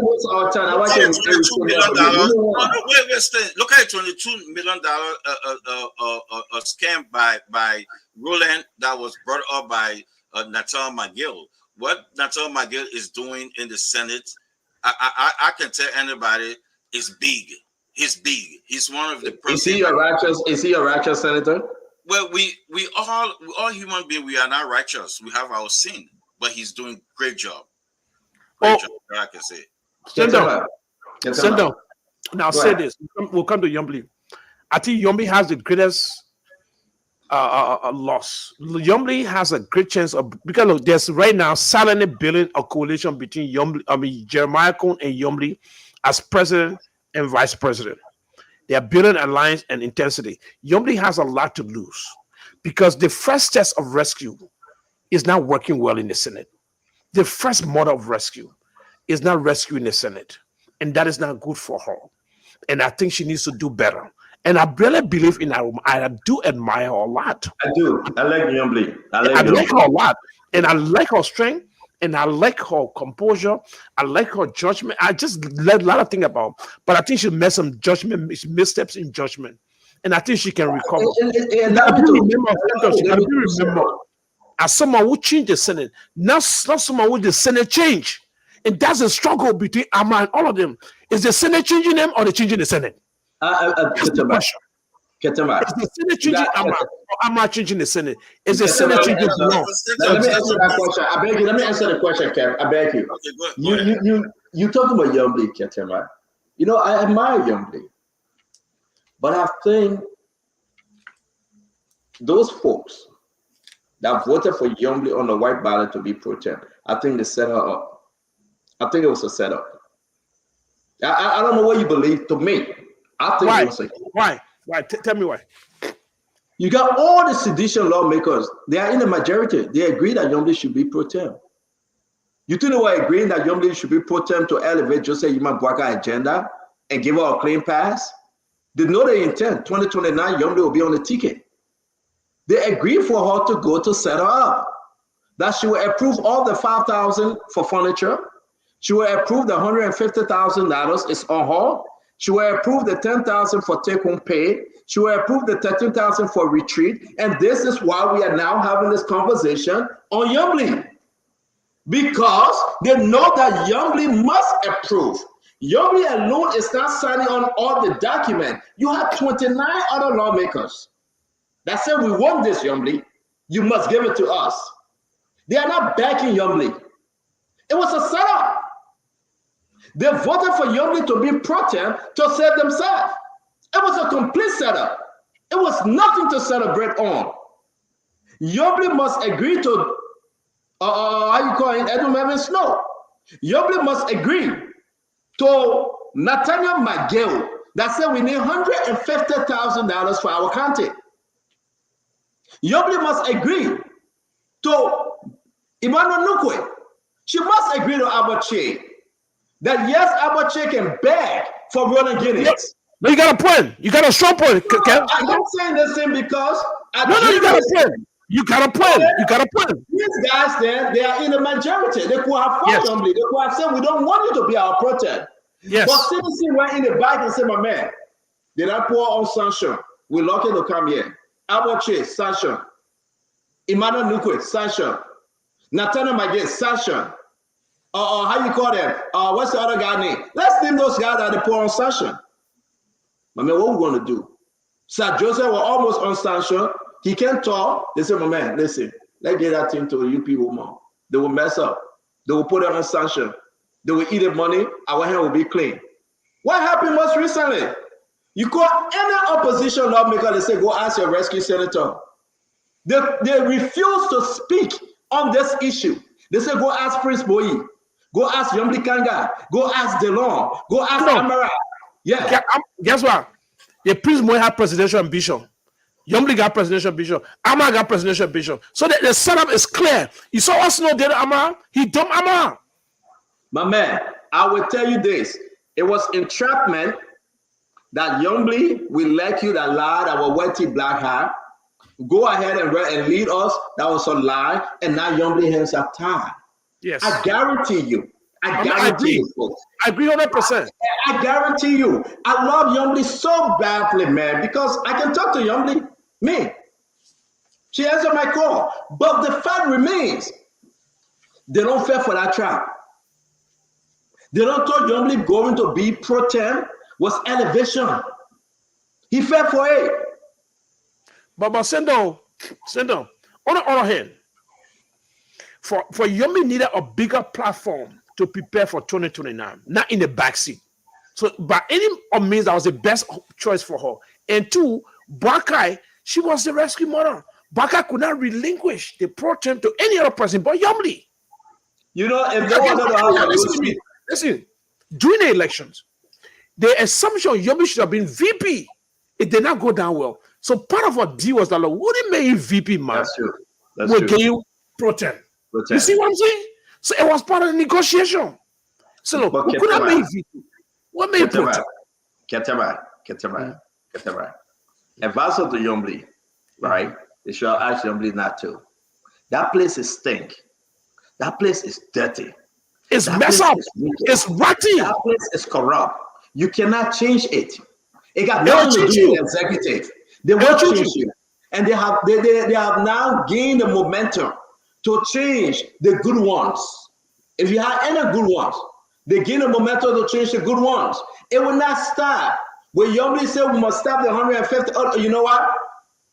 million scam by Roland that was brought up by Natal McGill. What Natal McGill is doing in the Senate, I can tell anybody, is big. He's big. He's one of the presidents. Is he a righteous senator? Well, we all human beings. We are not righteous. We have our sin, but he's doing great job. I can say. Stand down. Now say this. We'll come to Yombly. I think Yombly has the greatest loss. Yombly has a great chance of, because look, there's right now silently building a coalition between Jeremiah Cohn and Yombly as president and vice president. They are building alliance and intensity. Yombly has a lot to lose because the first test of rescue is not working well in the Senate. The first model of rescue is not rescuing the Senate, and that is not good for her. And I think she needs to do better. And I really believe in her. I do admire her a lot. I do. I like Yombly. I like her a lot, and I like her strength, and I like her composure. I like her judgment. I just let a lot of things about her. But I think she made some missteps in judgment, and I think she can recover. I do remember. As someone who changed the Senate, not someone who the Senate changed. And that's a struggle between Amma and all of them. Is the Senate changing them or they changing the Senate? That's the question. Is the Senate changing Amma or Amma changing the Senate? Is the Senate changing the law? Let me answer that question. I beg you. Let me answer the question, Kev. I beg you. Okay, you talking about Yombly, Ketema. You know, I admire Yombly. But I think those folks that voted for Yombly on the white ballot to be pro tem, I think they set her up. I think it was a setup. I don't know what you believe. To me, I think it was a why? Tell me why. You got all the sedition lawmakers. They are in the majority. They agree that Yombly should be pro tem. You think they were agreeing that Yombly should be pro tem to elevate Joseph Yuma Bwaka agenda and give her a clean pass? They know the intent. 2029, Yombly will be on the ticket. They agreed for her to go to set her up. That she will approve all the $5,000 for furniture. She will approve the $150,000 is on her. She will approve the $10,000 for take-home pay. She will approve the $13,000 for retreat. And this is why we are now having this conversation on Yombly. Because they know that Yombly must approve. Yombly alone is not signing on all the documents. You have 29 other lawmakers that said, we want this, Yombly. You must give it to us. They are not backing Yombly. It was a setup. They voted for Youngly to be pro tem to save themselves. It was a complete setup. It was nothing to celebrate on. Youngly must agree to, how you call it, Edwin Melvin Snow. Youngly must agree to Nathaniel McGill that said we need $150,000 for our county. Youngly must agree to Emmanuel Nukwe. She must agree to Abache that yes, Abache can beg for rolling Guinness. No, you got a point. You got a strong point. I'm not saying this thing because No, you got a point. You got a point. You got a point. These guys there, they are in the majority. They could have fought Youngly. They could have said, we don't want you to be our protest. Yes. But citizen went in the back and said, my man, did I pour on sanction? We lucky to come here. Abache, sanction. Emmanuel Nukwe, sanction. Nathaniel McGill, sanction. How you call them? What's the other guy name? Let's name those guys that they pour on sanction. My man, what we going to do? Sir Joseph was almost on sanction. He can't talk. They said, my man, listen, let's get that thing to you people more. They will mess up. They will put it on sanction. They will eat the money. Our hand will be clean. What happened most recently? You call any opposition lawmaker, they say, go ask your rescue senator. They refuse to speak on this issue. They say, go ask Prince Boyi. Go ask Youngly Kanga. Go ask DeLong. Go ask Amara. Yeah. Guess what? The Prince Boyi had presidential ambition. Youngly got presidential ambition. Amara got presidential ambition. So the setup is clear. You saw us know did Amara. He dumped Amara. My man, I will tell you this. It was entrapment that Youngly will let you that lie that were wetty black hair. Go ahead and lead us. That was a lie. And now Youngly hands are tied. Yes. I guarantee you. I guarantee you, folks. I agree 100%. I guarantee you. I love Youngly so badly, man, because I can talk to Youngly. Me. She answered my call. But the fact remains, they don't fall for that trap. They don't thought Youngly going to be pro tem was elevation. He fell for it. But Sendo, on the other hand, for Youngly needed a bigger platform to prepare for 2029, not in the backseat. So by any means, that was the best choice for her. And two, Bakai, she was the rescue mother. Bakai could not relinquish the pro tem to any other person but Youngly. You know, if they wanted to have listen, during the elections, the assumption Youngly should have been VP. It did not go down well. So part of our deal was that, like, wouldn't make you VP, man. That's true. We'll give you pro tem. You see what I'm saying? So it was part of the negotiation. So look, we could have made VP. What made pro tem? Ketema. Advance of the Youngly, right? They should have asked Youngly not to. That place is stink. That place is dirty. It's messed up. It's rotten. That place is corrupt. You cannot change it. It got nothing to do with the executive. They will change you. And they have now gained the momentum to change the good ones. If you have any good ones, they gain the momentum to change the good ones. It will not stop. When Youngly said we must stop the 150, you know what?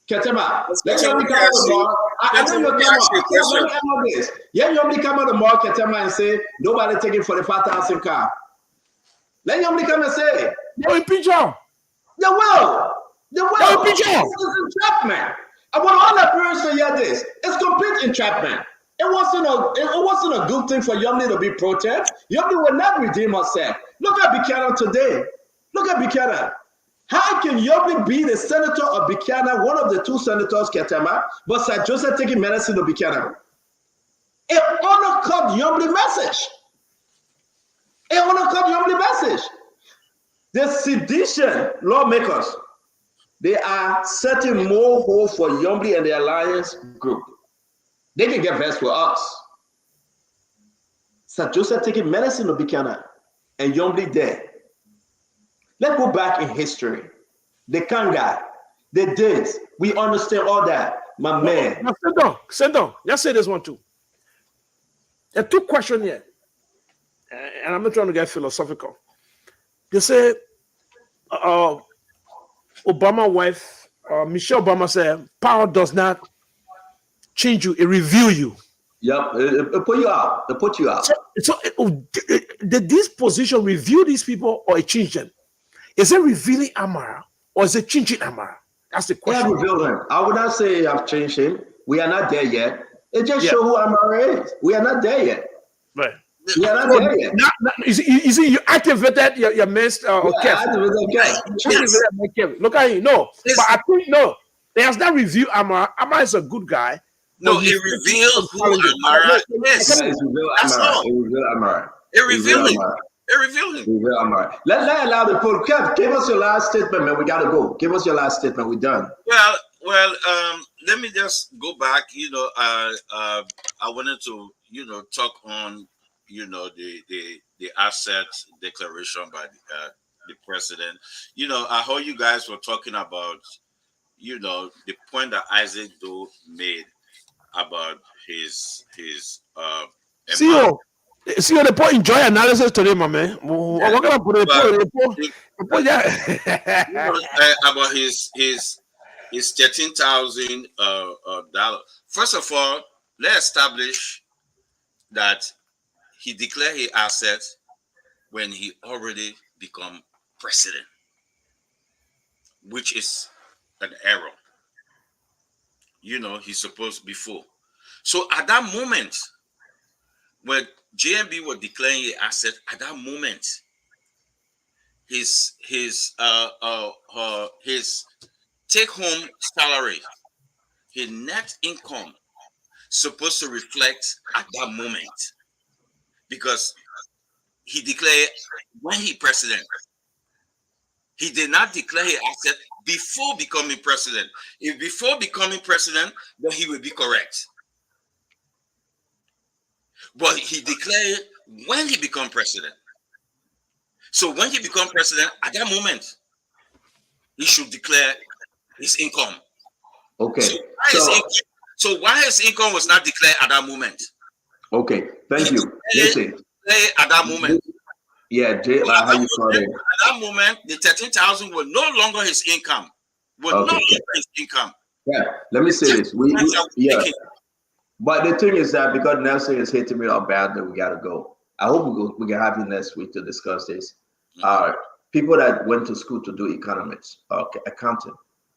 Ketema, let Youngly come out tomorrow. I know you'll come out. Let me end on this. Yeah, Youngly come out tomorrow, Ketema, and say, nobody taking 45,000 car. Let Youngly come and say, no impeach her. They will. It's entrapment. I want all the parents to hear this. It's complete entrapment. It wasn't a good thing for Youngly to be pro tem. Youngly will not redeem herself. Look at Buchanan today. Look at Buchanan. How can Youngly be the senator of Buchanan, one of the two senators, Ketema, but Sir Joseph taking medicine to Buchanan? It undercut Youngly message. The sedition lawmakers, they are setting more hope for Youngly and the alliance group. They can get vexed with us. Sir Joseph taking medicine to Buchanan and Youngly there. Let's go back in history. The Kanga, the days, we understand all that. My man. Now, Sendo, let's say this one too. There are two questions here. And I'm not trying to get philosophical. They say, Obama wife, Michelle Obama said, power does not change you, it reveals you. Yep, it put you out. It put you out. Did this position reveal these people or it changed them? Is it revealing Amara or is it changing Amara? That's the They question. have revealed him. I would not say I've changed him. We are not there yet. It just shows who Amara is. We are not there yet. Right. We are not there yet. You see, you activated your missed Kev. Look at him. No, but I think no. It has not reviewed Amara. Amara is a good guy. No, it revealed who Amara is. That's all. It revealed Amara. It revealed him. It revealed him. Amara. Let's allow the poll. Kev, give us your last statement, man. We gotta go. Give us your last statement. We're done. Well, let me just go back. I wanted to, talk on, the asset declaration by the president. I heard you guys were talking about, the point that Isaac Doe made about his CEO, the point enjoy analysis today, my man. We're gonna put about his $13,000 First of all, let's establish that he declared his assets when he already become president, which is an error. He's supposed before. So at that moment, when JMB was declaring his asset, at that moment, his take-home salary, his net income, supposed to reflect at that moment, because he declared when he president. He did not declare his asset before becoming president. If before becoming president, then he will be correct. But he declared when he become president. So when he become president, at that moment, he should declare his income. Okay. So why his income was not declared at that moment? Okay. Thank you. Listen. At that moment. Yeah, Jay, how you saw it? At that moment, the 13,000 was no longer his income. Yeah, let me say this. But the thing is that because Nelson is hitting me up bad, that we gotta go. I hope we can have you next week to discuss this. People that went to school to do economics, accounting,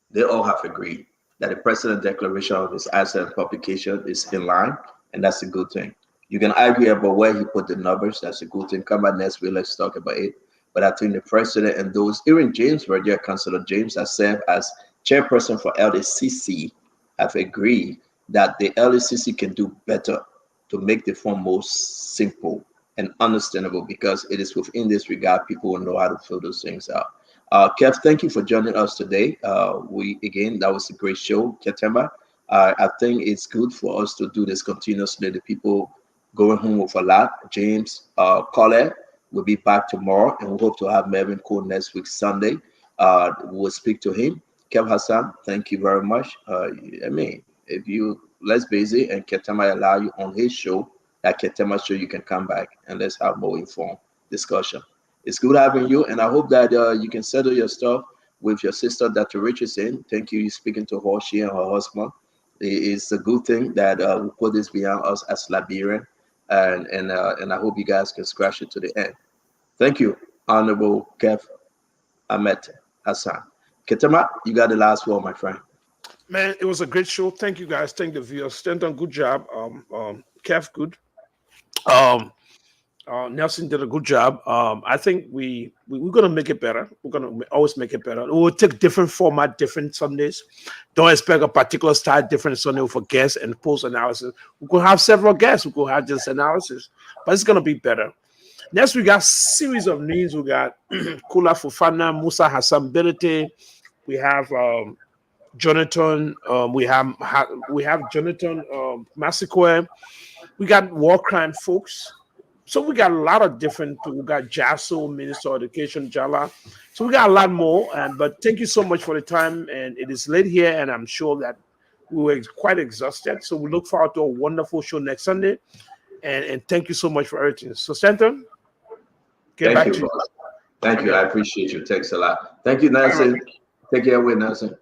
they all have agreed that the president declaration of his asset publication is in line, and that's a good thing. You can argue about where he put the numbers. That's a good thing. Come back next week, let's talk about it. But I think the president and those, even James, Virginia Councilor James, has served as chairperson for LDCC, have agreed that the LDCC can do better to make the form more simple and understandable, because it is within this regard people will know how to fill those things out. Kev, thank you for joining us today. That was a great show, Ketemba. I think it's good for us to do this continuously. The people going home with a lot. James Colette will be back tomorrow, and we hope to have Mervyn Cole next week, Sunday. We'll speak to him. Kev Hassan, thank you very much. If you less busy and Ketema allow you on his show, that Ketema show, you can come back and let's have more informed discussion. It's good having you, and I hope that you can settle your stuff with your sister, Dr. Richardson. Thank you. You're speaking to her, she and her husband. It's a good thing that we put this behind us as Liberian, and I hope you guys can scratch it to the end. Thank you, Honorable Kev Ahmed Hassan. Ketema, you got the last word, my friend. Man, it was a great show. Thank you guys. Thank the viewers. Stanton, good job. Kev, good. Nelson did a good job. I think we're gonna make it better. We're gonna always make it better. We'll take different format, different Sundays. Don't expect a particular style, different Sunday for guests and post analysis. We could have several guests. We could have just analysis, but it's gonna be better. Next, we got series of names. We got Kula Fufana, Musa Hassan Bility. We have Jonathan. We have Jonathan Massacre. We got war crime folks. So we got a lot of different. We got Jasso, Minister of Education, Jala. So we got a lot more. But thank you so much for the time. And it is late here, and I'm sure that we were quite exhausted. So we look forward to a wonderful show next Sunday. And thank you so much for everything. So Stanton, thank you, boss. Thank you. I appreciate you. Thanks a lot. Thank you, Nelson. Take care away, Nelson.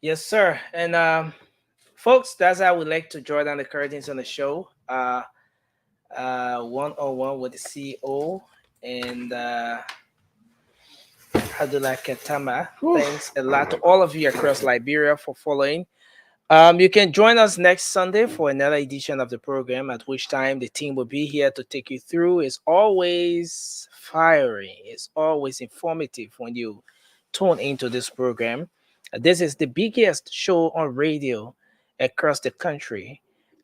Yes, sir. And Folks, that's how we like to draw down the curtains on the show. One-on-one with the CEO and Hadula Ketama. Thanks a lot to all of you across Liberia for following. You can join us next Sunday for another edition of the program, at which time the team will be here to take you through. It's always fiery, it's always informative when you tune into this program. This is the biggest show on radio across the country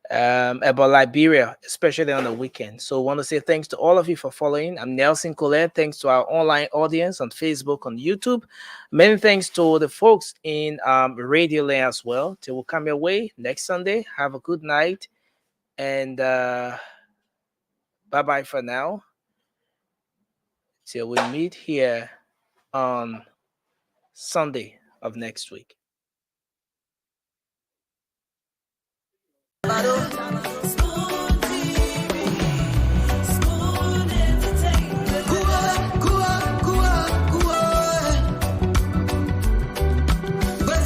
about Liberia, especially on the weekend. So I want to say thanks to all of you for following. I'm Nelson Colette. Thanks to our online audience on Facebook, on YouTube. Many thanks to the folks in Radio Land as well. Till we come your way next Sunday. Have a good night. And bye-bye for now. Till we meet here on Sunday of next week.